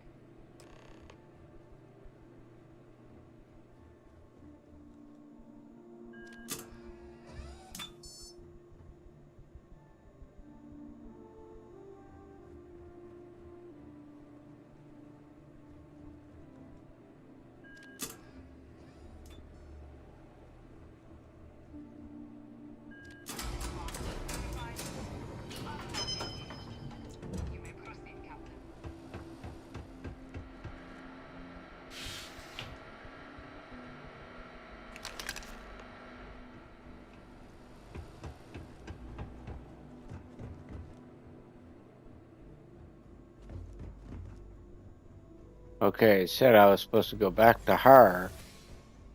Okay, it said I was supposed to go back to her,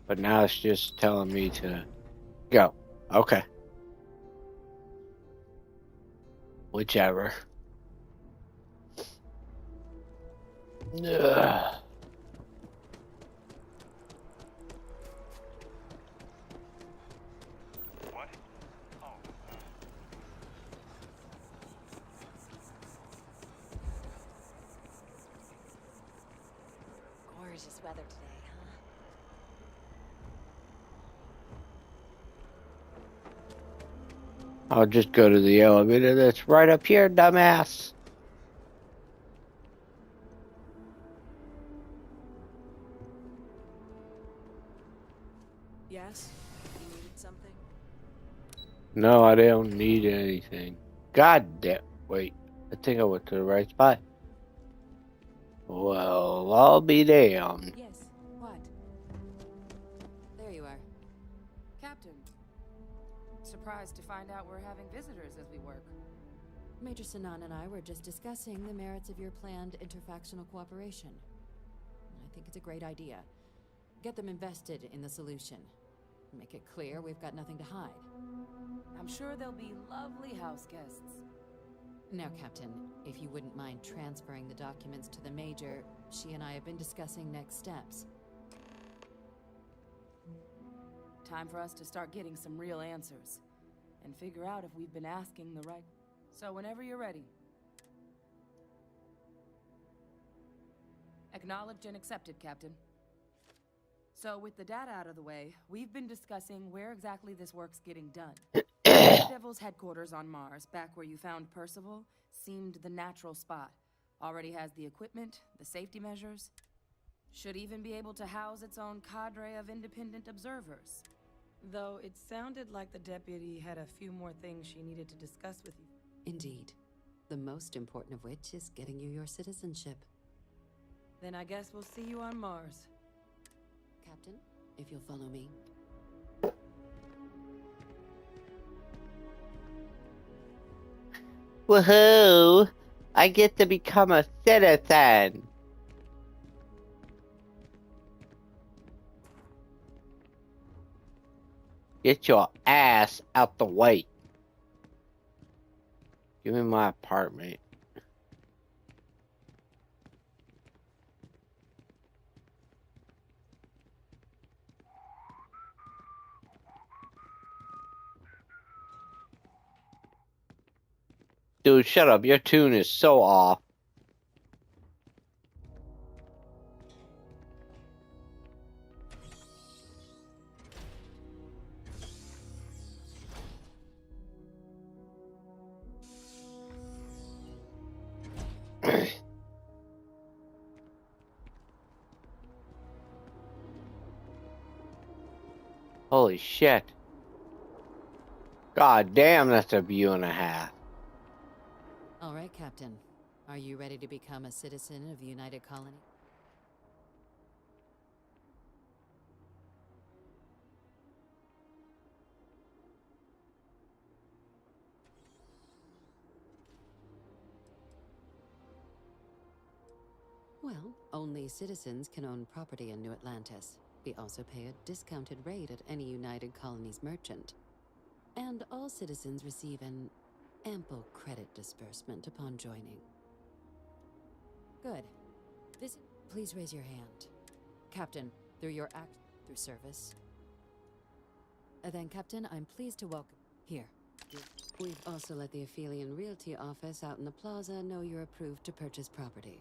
but now it's just telling me to go. Okay. Whichever. Ugh. Delicious weather today, huh? I'll just go to the elevator that's right up here, dumbass. Yes? You needed something? No, I don't need anything. God damn. Wait, I think I went to the right spot. Well, I'll be damned. Yes. What? There you are. Captain. Surprised to find out we're having visitors as we work. Major Sinan and I were just discussing the merits of your planned interfactional cooperation. I think it's a great idea. Get them invested in the solution. Make it clear we've got nothing to hide. I'm sure they'll be lovely house guests. Now, Captain, if you wouldn't mind transferring the documents to the Major, she and I have been discussing next steps. Time for us to start getting some real answers. And figure out if we've been asking the right... So whenever you're ready. Acknowledged and accepted, Captain. So with the data out of the way, we've been discussing where exactly this work's getting done. Devil's headquarters on Mars, back where you found Percival, seemed the natural spot. Already has the equipment, the safety measures. Should even be able to house its own cadre of independent observers. Though it sounded like the deputy had a few more things she needed to discuss with you. Indeed. The most important of which is getting you your citizenship. Then I guess we'll see you on Mars. Captain, if you'll follow me. Woohoo! I get to become a citizen! Get your ass out the way. Give me my apartment. Dude, shut up. Your tune is so off. Holy shit. God damn, that's a view and a half. All right, Captain. Are you ready to become a citizen of the United Colony? Well, only citizens can own property in New Atlantis. We also pay a discounted rate at any United Colonies merchant. And all citizens receive an ample credit disbursement upon joining. Good. Please raise your hand. Captain, through your through service. Then, Captain, I'm pleased to welcome... Here. We've also let the Aphelion Realty office out in the plaza know you're approved to purchase property.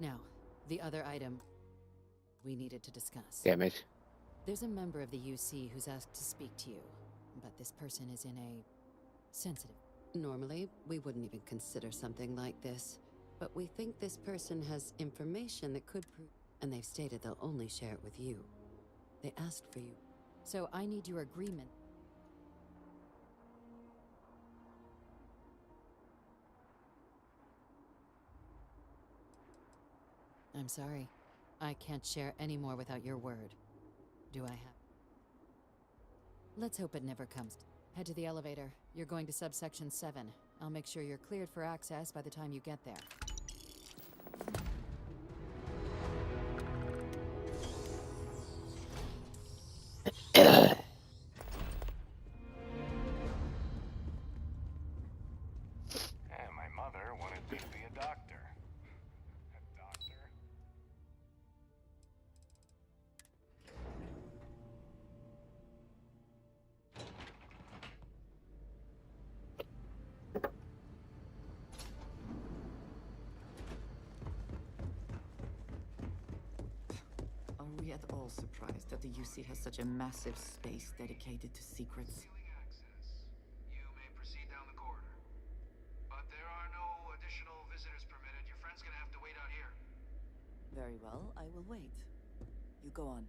Now, the other item we needed to discuss. Damn it. There's a member of the UC who's asked to speak to you, but this person is in a sensitive... Normally, we wouldn't even consider something like this, but we think this person has information that could prove... And they've stated they'll only share it with you. They asked for you. So I need your agreement. I'm sorry. I can't share any more without your word. Do I have... Let's hope it never comes. Head to the elevator. You're going to subsection 7. I'll make sure you're cleared for access by the time you get there. My mother wanted me to be a doctor. A doctor? at all surprised that the UC has such a massive space dedicated to secrets. You may proceed down the corridor. But there are no additional visitors permitted. Your friend's gonna have to wait out here. Very well, I will wait. You go on.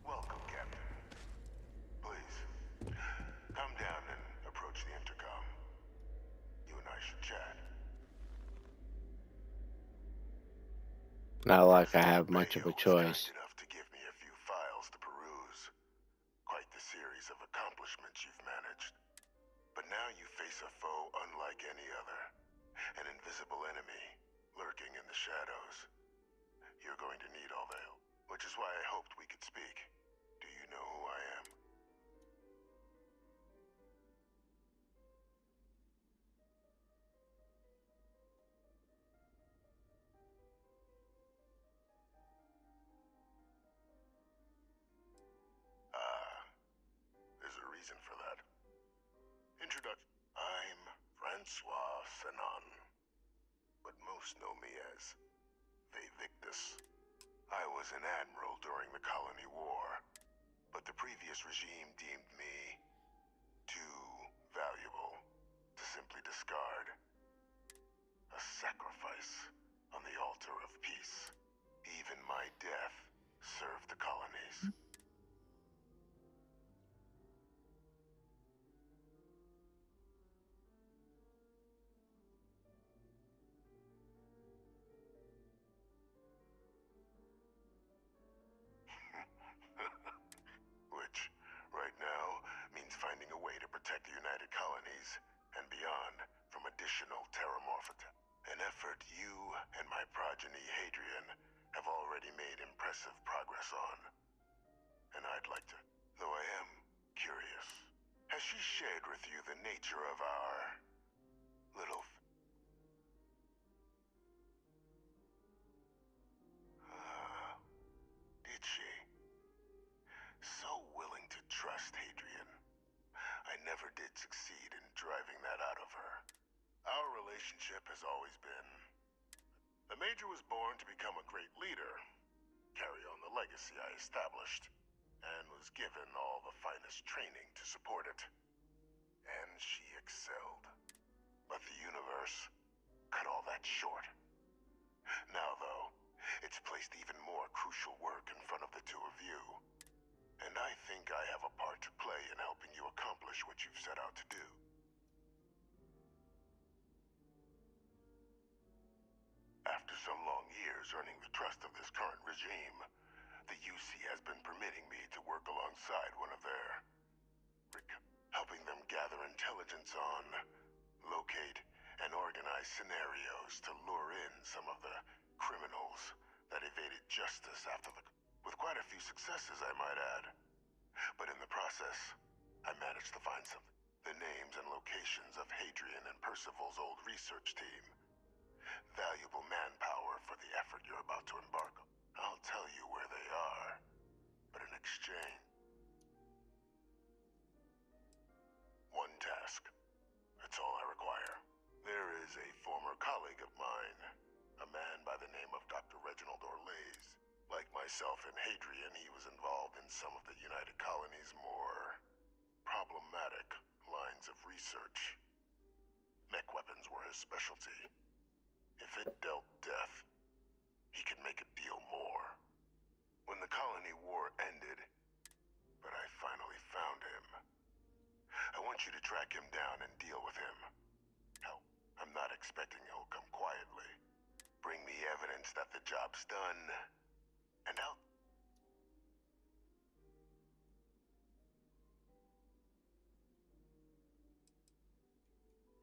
Welcome, Captain. Please, come down and approach the intercom. You and I should chat. Not like I have much of a choice. Enough to give me a few files to peruse. Quite the series of accomplishments you've managed. But now you face a foe unlike any other. An invisible enemy, lurking in the shadows. You're going to need all the help, which is why I hoped we could speak. Do you know who I am? There's a reason for that. Introduction. I'm Francois Sanon, but most know me as Vivictus. I was an admiral during the Colony War, but the previous regime deemed me too valuable to simply discard. A sacrifice on the altar of peace. Even my death served the colonies. Which, right now, means finding a way to protect the United Colonies and beyond from additional terramorph attacks. An effort you and my progeny Hadrian have already made impressive progress on. And I'd like to, though I am curious. Has she shared with you the nature of our little... Did she? So willing to trust Hadrian. I never did succeed in driving that out of her. Our relationship has always been... The Major was born to become a great leader, carry on the legacy I established, and was given all the finest training to support it. And she excelled. But the universe cut all that short. Now, though, it's placed even more crucial work in front of the two of you. And I think I have a part to play in helping you accomplish what you've set out to do. After some long years earning the trust of this current regime, the UC has been permitting me to work alongside one of their... helping them gather intelligence on, locate, and organize scenarios to lure in some of the criminals that evaded justice after the... with quite a few successes, I might add. But in the process, I managed to find something. The names and locations of Hadrian and Percival's old research team. Valuable manpower for the effort you're about to embark on. I'll tell you where they are, but in exchange... one task. That's all I require. There is a former colleague of mine, a man by the name of Dr. Reginald Orlaise. Like myself and Hadrian, he was involved in some of the United Colony's more problematic lines of research. Mech weapons were his specialty. If it dealt death, he could make it deal more. When the Colony War ended, but I finally found him. I want you to track him down and deal with him. Hell, I'm not expecting he'll come quietly. Bring me evidence that the job's done, and I'll...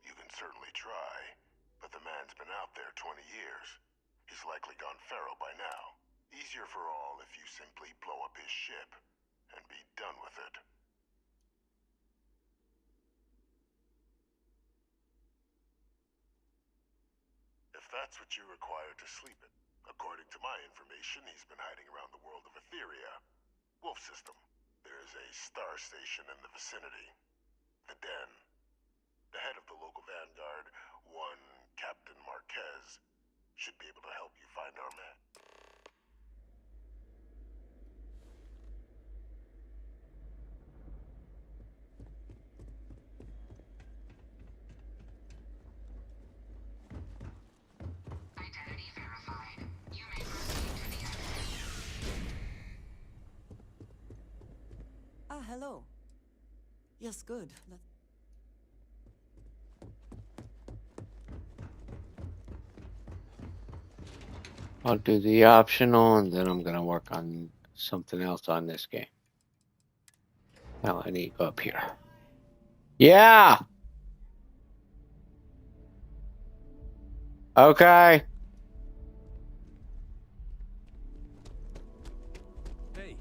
You can certainly try, but the man's been out there 20 years. He's likely gone feral by now. Easier for all if you simply blow up his ship and be done with it. If that's what you require to sleep it. According to my information, he's been hiding around the world of Etheria. Wolf system. There's a star station in the vicinity. The Den. The head of the local vanguard, one Captain Marquez, should be able to help you find our man. Identity verified. You may proceed to the exit. Ah, hello. Yes, good. I'll do the optional, and then I'm gonna work on something else on this game. Now I need to go up here. Yeah! Okay. Hey.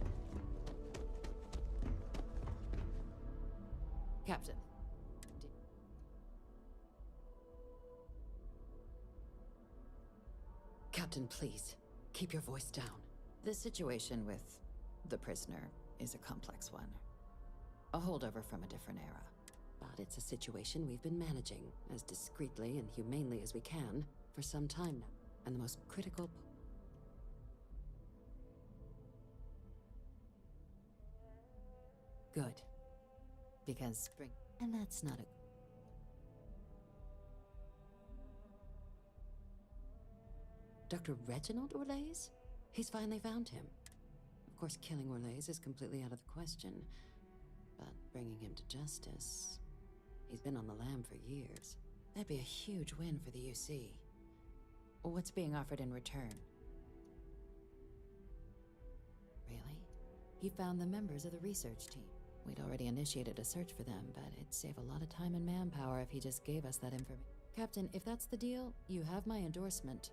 Captain. Captain, please, keep your voice down. The situation with the prisoner is a complex one. A holdover from a different era. But it's a situation we've been managing as discreetly and humanely as we can for some time now. And the most critical... Good. Because spring... And that's not a... Dr. Reginald Orlais? He's finally found him. Of course, killing Orlais is completely out of the question. But bringing him to justice... He's been on the lam for years. That'd be a huge win for the UC. What's being offered in return? Really? He found the members of the research team. We'd already initiated a search for them, but it'd save a lot of time and manpower if he just gave us that information. Captain, if that's the deal, you have my endorsement.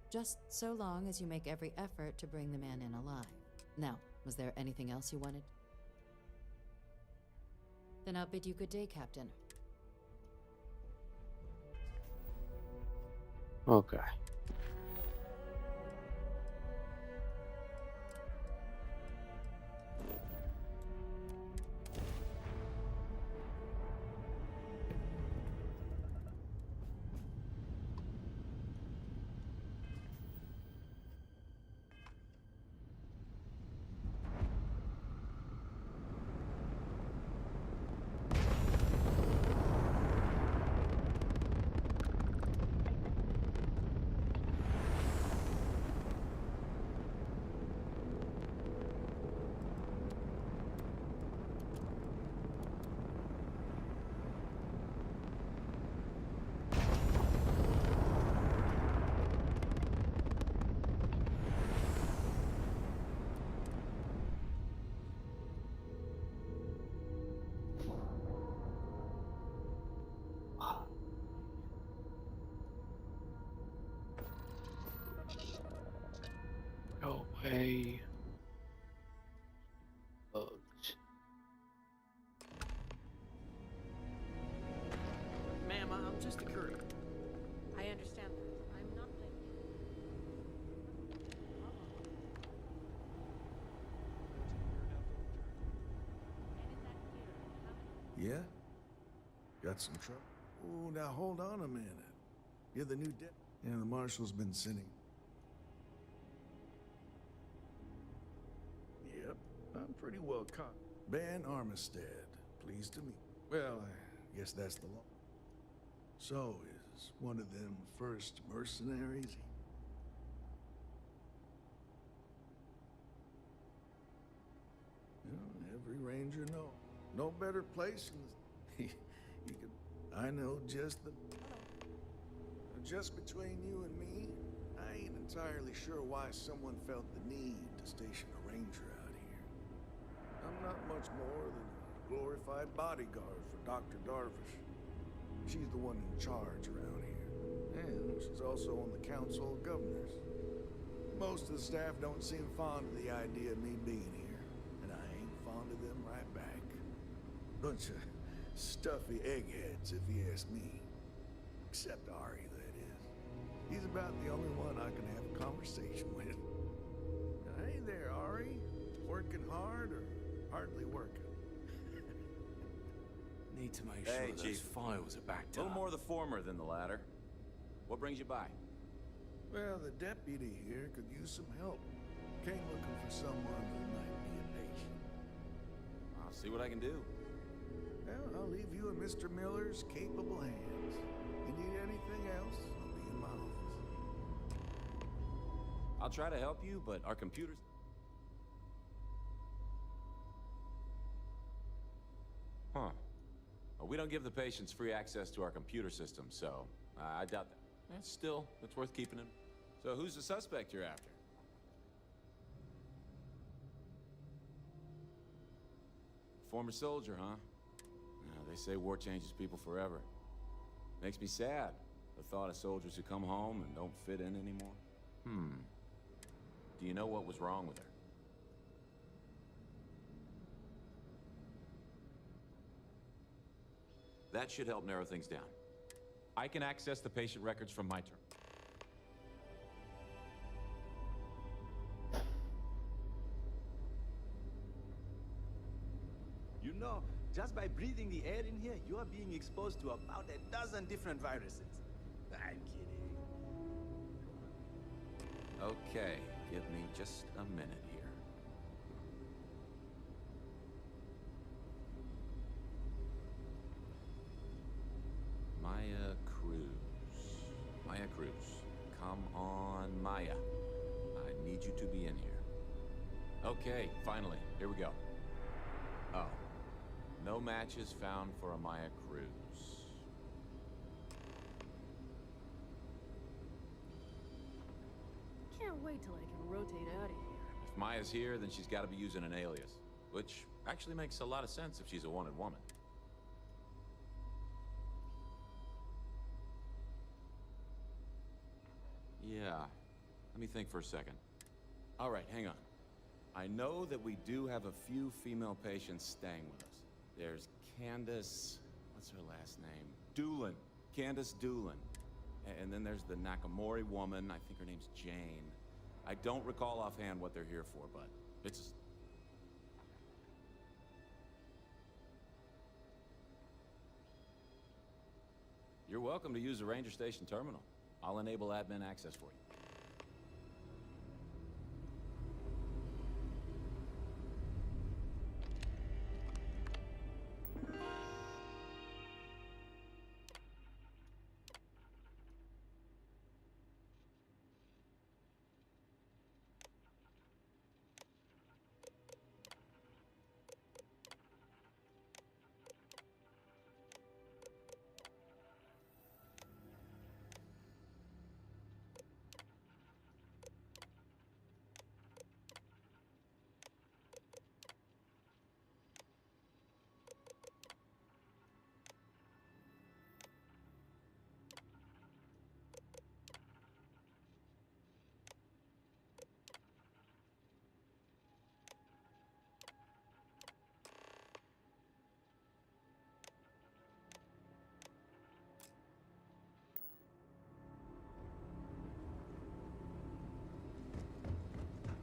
Just so long as you make every effort to bring the man in alive. Now, was there anything else you wanted? Then I'll bid you good day, Captain. Okay. Go away. Bugs. Ma'am, I'm just a courier. I understand that. I'm not Yeah? Got some trouble? Oh, now hold on a minute. You're the new Yeah, the marshal's been sitting. Yep, I'm pretty well caught. Ben Armistead, pleased to meet. Well, I guess that's the law. So, is one of them first mercenaries? Every ranger knows. No better place in the... you could... I know just the... Just between you and me, I ain't entirely sure why someone felt the need to station a ranger out here. I'm not much more than a glorified bodyguard for Dr. Darvish. She's the one in charge around here. And she's also on the Council of Governors. Most of the staff don't seem fond of the idea of me being here, and I ain't fond of them right back. Bunch of stuffy eggheads, if you ask me. Except Ari, that is. He's about the only one I can have a conversation with. Hey there, Ari. Working hard, or hardly working. Need to make sure those Chief. files are backed A little up. more the former than the latter. What brings you by? Well, the deputy here could use some help. Came looking for someone who might be a patient. I'll see what I can do. Well, I'll leave you in Mr. Miller's capable hands. You need anything else, I'll be in my office. I'll try to help you, but our computers... Huh. Well, we don't give the patients free access to our computer system, so I doubt that. Still, it's worth keeping in. So who's the suspect you're after? Former soldier, huh? They say war changes people forever. Makes me sad, the thought of soldiers who come home and don't fit in anymore. Do you know what was wrong with her? That should help narrow things down. I can access the patient records from my terminal. You know, just by breathing the air in here, you are being exposed to about a dozen different viruses. I'm kidding. Okay, give me just a minute here. Maya Cruz. Maya Cruz. Come on, Maya. I need you to be in here. Okay, finally. Here we go. Oh. No matches found for a Maya Cruz. Can't wait till I can rotate out of here. If Maya's here, then she's got to be using an alias. Which actually makes a lot of sense if she's a wanted woman. Yeah. Let me think for a second. All right, hang on. I know that we do have a few female patients staying with us. There's Candace... what's her last name? Doolin. Candace Doolin. And then there's the Nakamori woman. I think her name's Jane. I don't recall offhand what they're here for, but it's... You're welcome to use the Ranger Station terminal. I'll enable admin access for you.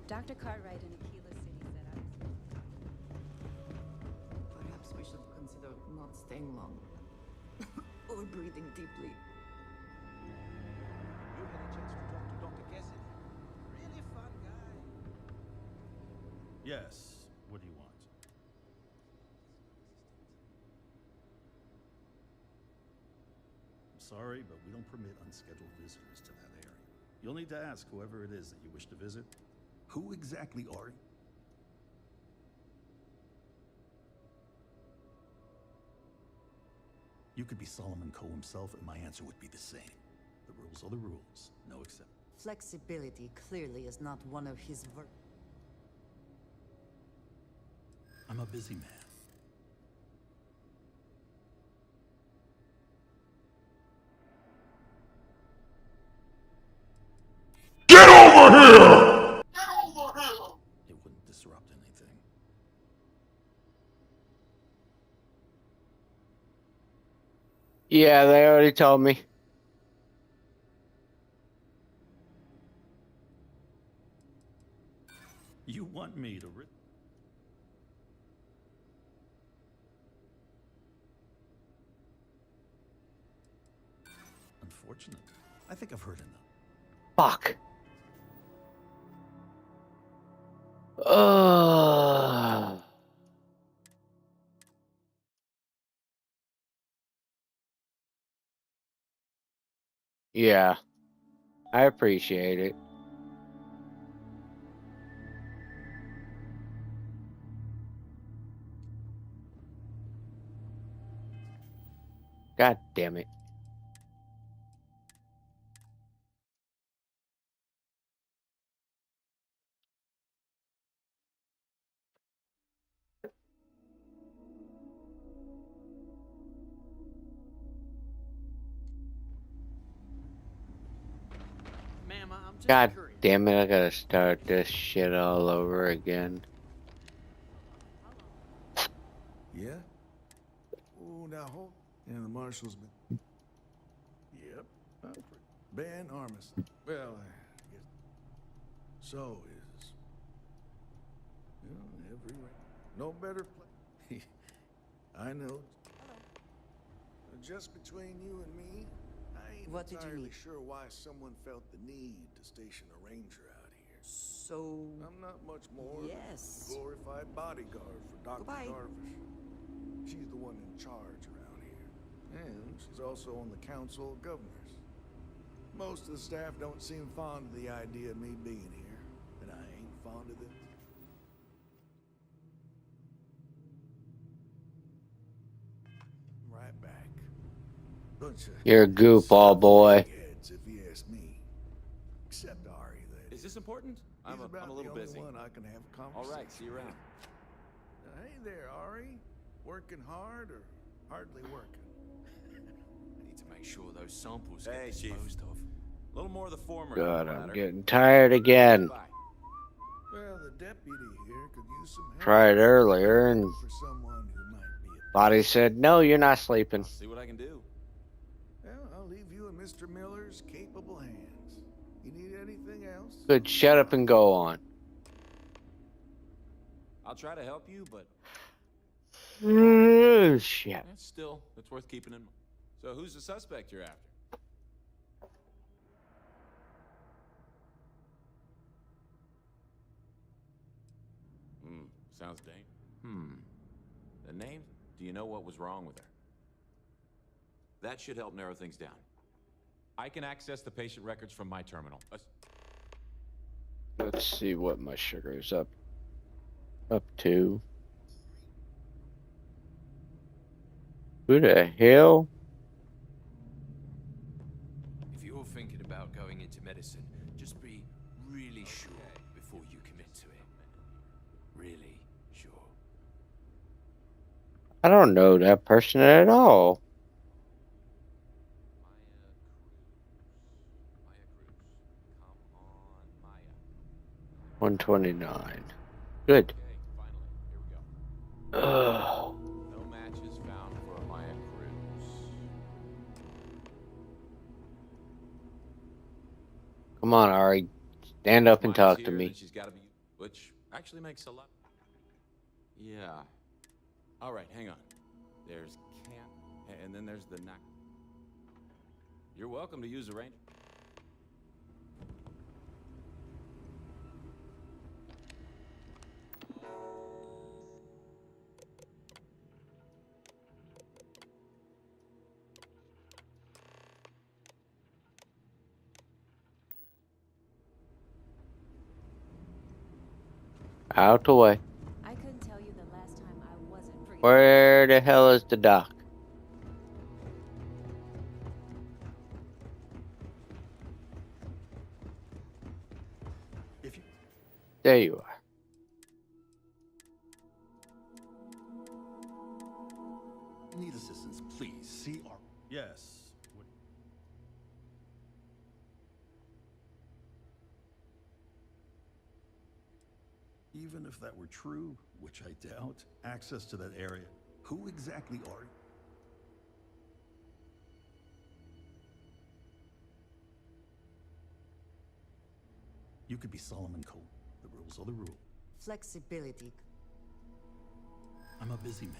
Dr. Cartwright in Aquila City said I was... Perhaps we should consider not staying long. Or breathing deeply. You had a chance to talk to Dr. Cassidy. Really fun guy. Yes. What do you want? I'm sorry, but we don't permit unscheduled visitors to that area. You'll need to ask whoever it is that you wish to visit. Who exactly are you? You could be Solomon Coe himself, and my answer would be the same. The rules are the rules, no exception. Flexibility clearly is not one of his I'm a busy man. Get over here! It wouldn't disrupt anything. Yeah, they already told me. You want me to unfortunate. I think I've heard enough. Fuck. Ugh. Yeah, I appreciate it. God damn it. Ma'am, I'm just God curious. damn it, I gotta start this shit all over again. Yeah? Oh, now hold. Yeah, the marshal's been. Yep. Ben Armistead. Well, I guess. So is. You know, everywhere. No better place. I know. Just between you and me, I ain't What did you entirely need? sure why someone felt the need to station a ranger out here. So... I'm not much more than Yes. a glorified bodyguard for Dr. Goodbye. Darvish. She's the one in charge around here. And she's also on the Council of Governors. Most of the staff don't seem fond of the idea of me being here, and I ain't fond of them. Right back. Bunch of You're a goofball, boy. heads, if you ask me. Except Ari, that Is this important? I'm He's a about little the busy. only one I can have a All conversation. right, see you around. Hey there, Ari. Working hard or hardly working? I need to make sure those samples Hey, get Chief. disposed of. A little more of the former. God, than the I'm latter. getting tired again. Bye. Well, the deputy here could use some help. Tried earlier and For someone who might be a... body said, no, you're not sleeping. I'll see what I can do. Well, I'll leave you in Mr. Miller's capable hands. You need anything else? Good, shut up and go on. I'll try to help you, but Shit. still, it's worth keeping in mind. So who's the suspect you're after? Sounds dangerous. The name? Do you know what was wrong with her? That should help narrow things down. I can access the patient records from my terminal. Let's see what my sugar's up to. Who the hell? If you're thinking about going into medicine, just be really sure before you commit to it. Really sure. I don't know that person at all. Maya Cruz. 129. Good. Okay, finally, here we go. Ugh. No matches found for Maya Cruz. Come on, Ari. Stand up and Maya's talk to here, me. then she's got to be, which actually makes a lot. Yeah. All right, hang on. There's Can, and then there's the Knock. You're welcome to use the range. Out the way. I couldn't tell you the last time I wasn't free. Where the hell is the doc? If you... There you are. Need assistance, please. See our... Yes. What... Even if that were true, which I doubt, access to that area, who exactly are you? You could be Solomon Cole. The rules are the rules. Flexibility. I'm a busy man.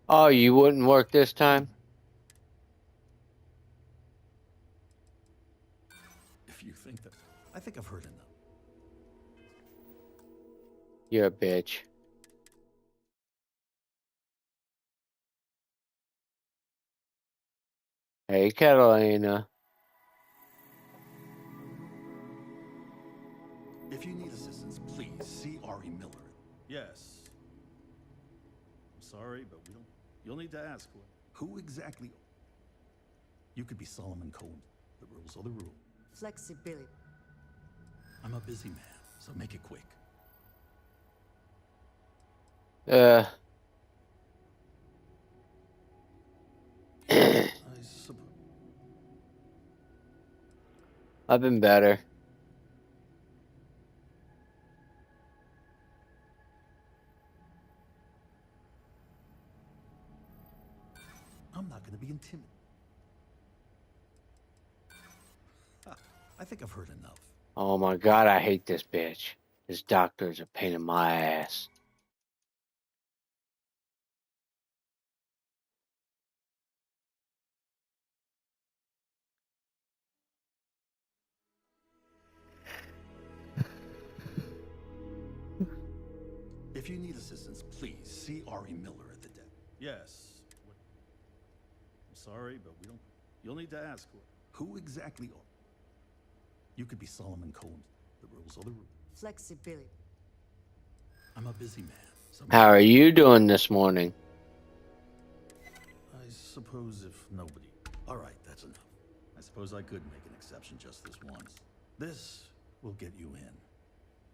Oh, you wouldn't work this time? If you think that... I think I've heard enough. You're a bitch. Hey, Catalina. If you need assistance, please see Ari Miller. Yes. I'm sorry, but we don't... You'll need to ask who exactly... You could be Solomon Cohen. The rules are the rule. Flexibility. I'm a busy man, so make it quick. I suppose. I've been better. I'm not going to be intimidated. I think I've heard enough. Oh my god, I hate this bitch. This doctor is a pain in my ass. If you need assistance, please see Ari Miller at the desk. Yes. I'm sorry, but we don't... You'll need to ask who exactly are... You could be Solomon Cohen. The rules are the rules. Flexibility. I'm a busy man. So How are you doing this morning? I suppose if nobody... All right, that's enough. I suppose I could make an exception just this once. This will get you in.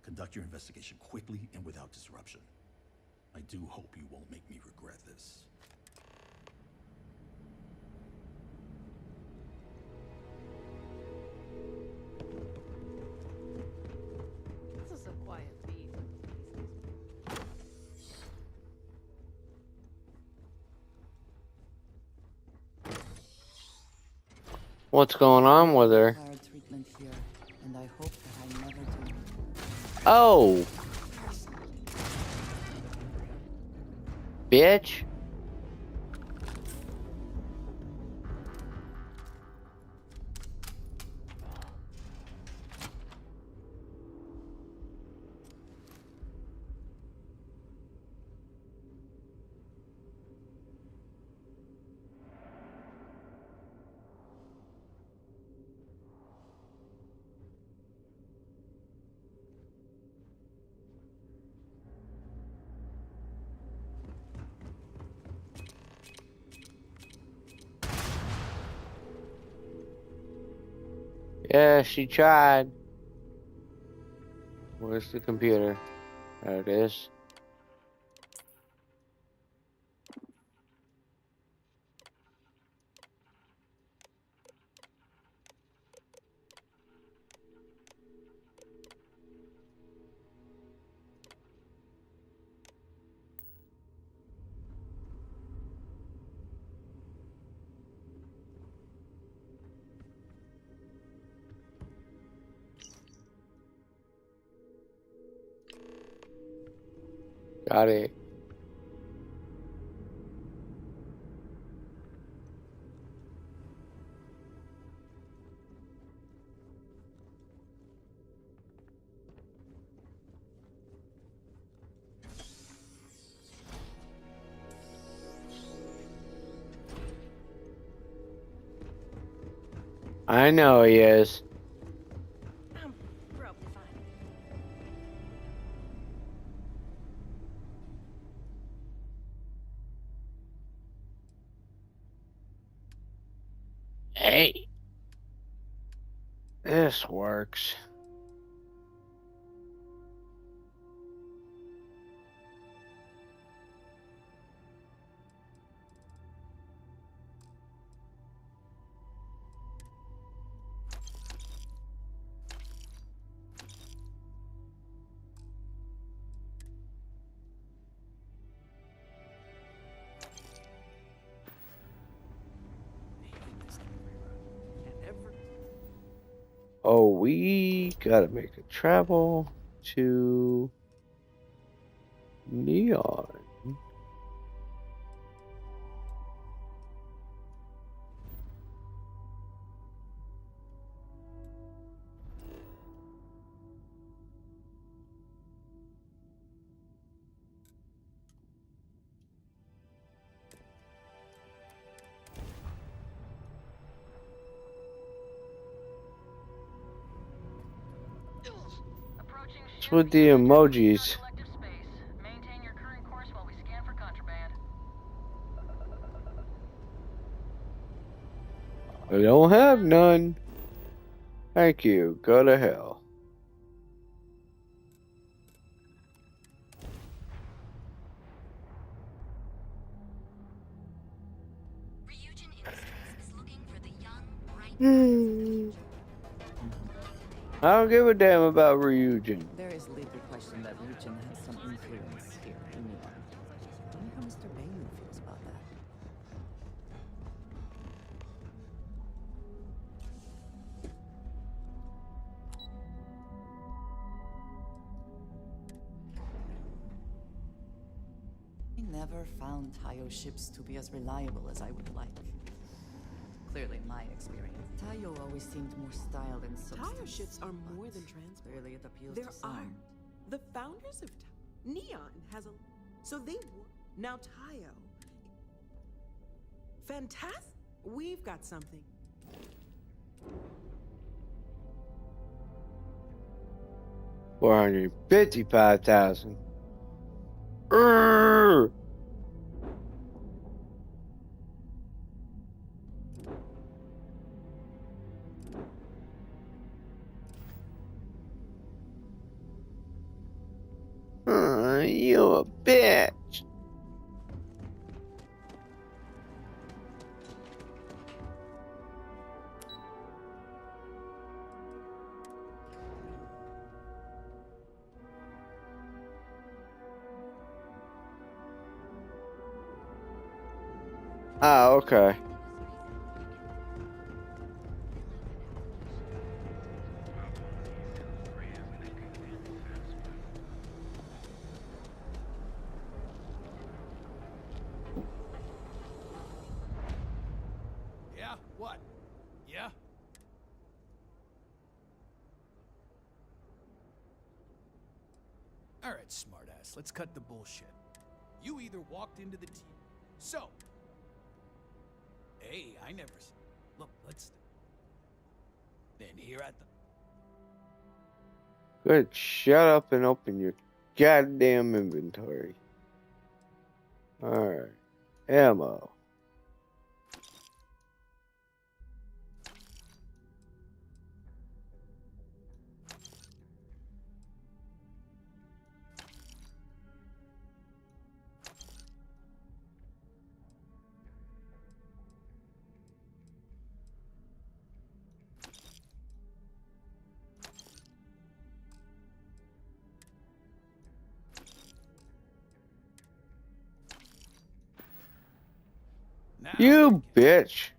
Conduct your investigation quickly and without disruption. I do hope you won't make me regret this. This is a quiet beat. What's going on with her? Treatment here, and I hope that I never do. Oh! Bitch! Yeah, she tried. Where's the computer? There it is. Got it. I know he is. I'm probably fine. Hey. This works. Oh, we gotta make a travel to Neon. with the emojis? I don't have none. Thank you. Go to hell. I don't give a damn about Ryujin. There is legal question that Ryujin has some influence here in New York. I wonder how Mr. Bailey feels about that. I never found Tayo ships to be as reliable as I would like. Clearly my experience. Tayo always seemed more styled and substance. Tayo ships are more than transport. Clearly it appeals There to some. are. The founders of Neon has a... So they were... Now Tayo... Fantastic. We've got something. $455,000. You a bitch. Ah, okay. Yeah? What? Yeah? Alright, smartass, let's cut the bullshit. You either walked into the team. So. Hey, I never. Look, let's. Then here at the. Good, shut up and open your goddamn inventory. Alright. Ammo. You bitch.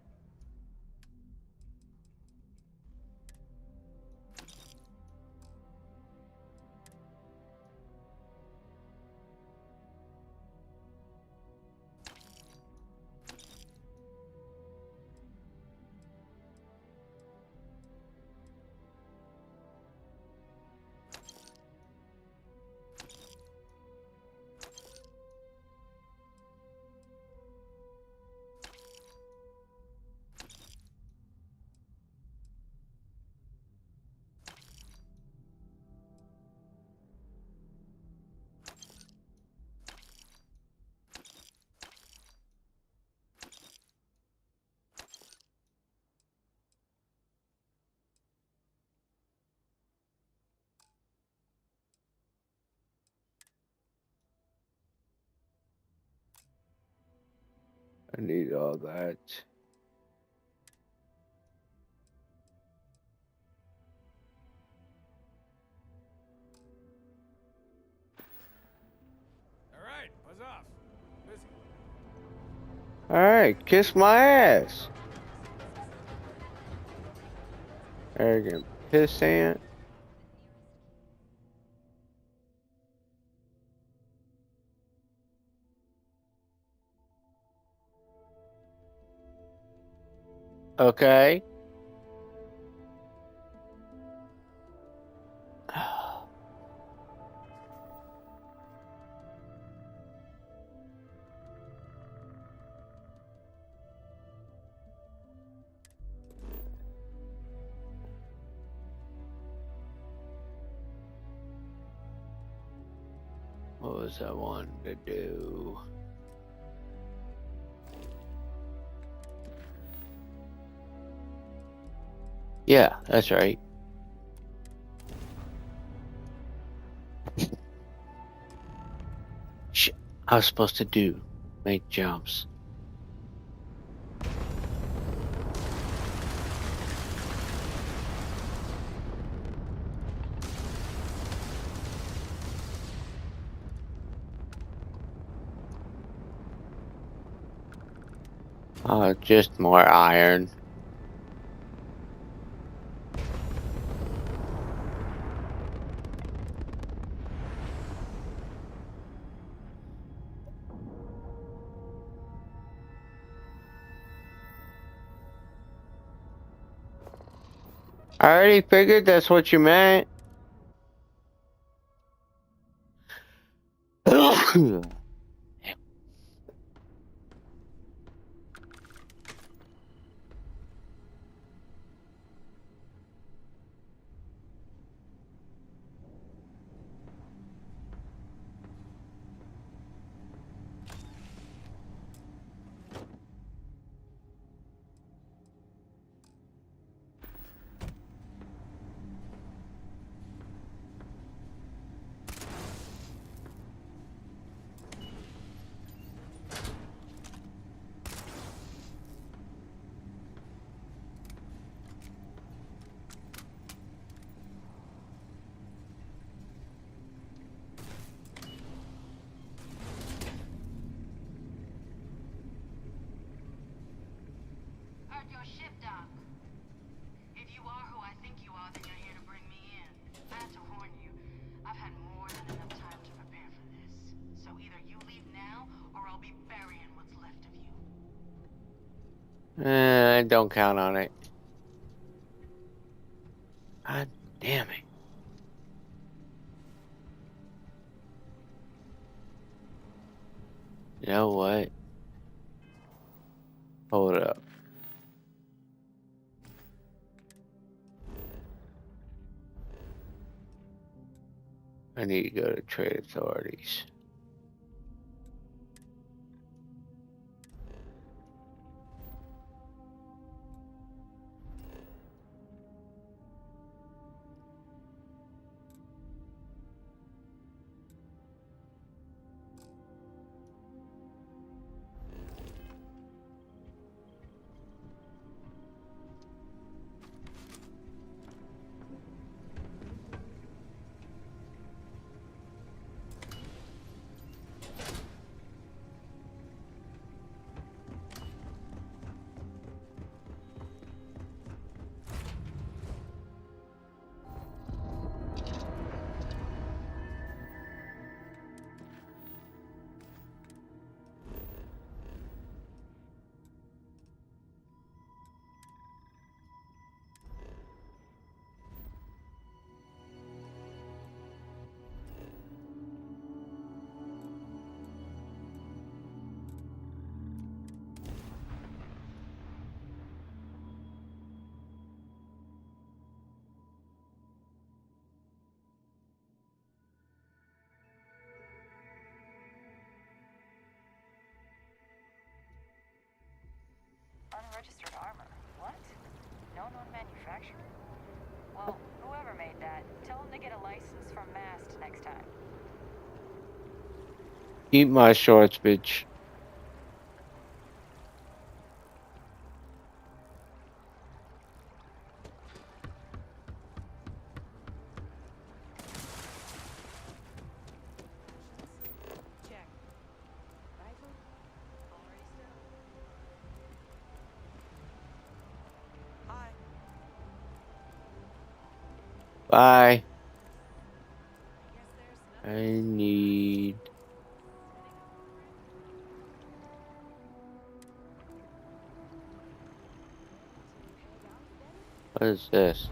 I need all that. Alright, buzz off. Busy. Alright, kiss my ass. Arrogant pissant. Okay. What was I wanting to do? Yeah, that's right. Shit, I was supposed to make jumps. Just more iron. I already figured that's what you meant. Heard your ship, Doc. If you are who I think you are, then you're here to bring me in. I have to warn you, I've had more than enough time to prepare for this. So either you leave now, or I'll be burying what's left of you. Don't count on it. God damn it. You know what? Hold up. I need to go to trade authorities. Unregistered armor. What? No known manufacturer? Well, whoever made that, tell them to get a license from Mast next time. Eat my shorts, bitch. Check. Rifle? Already set. Hi. Bye. I need... What is this?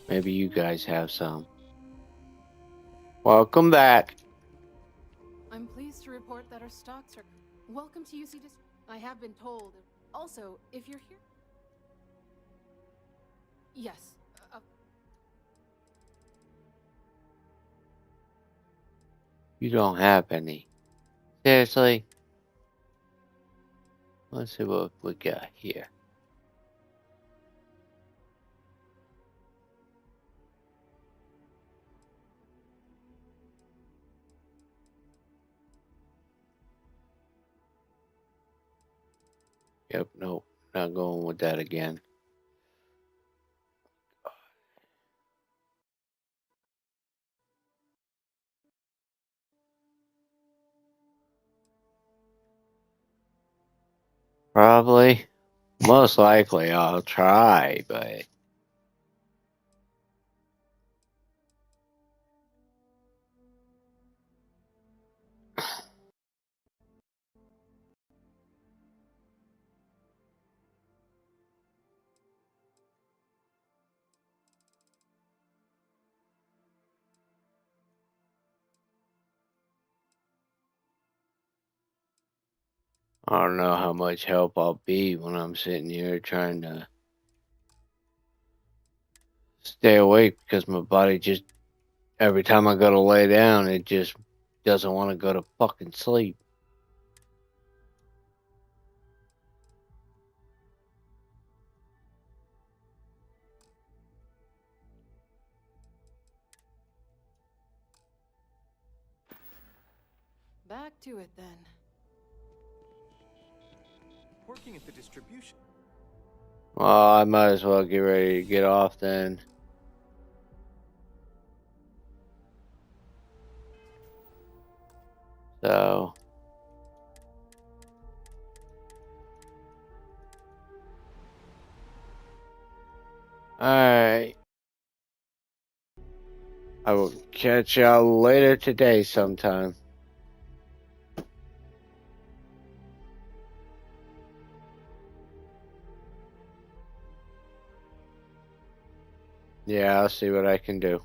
Maybe you guys have some. Welcome back. I'm pleased to report that our stocks are... Welcome to UC District. I have been told. Also, if you're here... Yes. You don't have any. Seriously? Let's see what we got here. Yep, nope, not going with that again. Probably. Most likely I'll try, but I don't know how much help I'll be when I'm sitting here trying to stay awake because my body just, every time I go to lay down, it just doesn't want to go to fucking sleep. Back to it then. Working at the distribution. Well, I might as well get ready to get off then. So, alright. I will catch y'all later today sometime. Yeah, I'll see what I can do.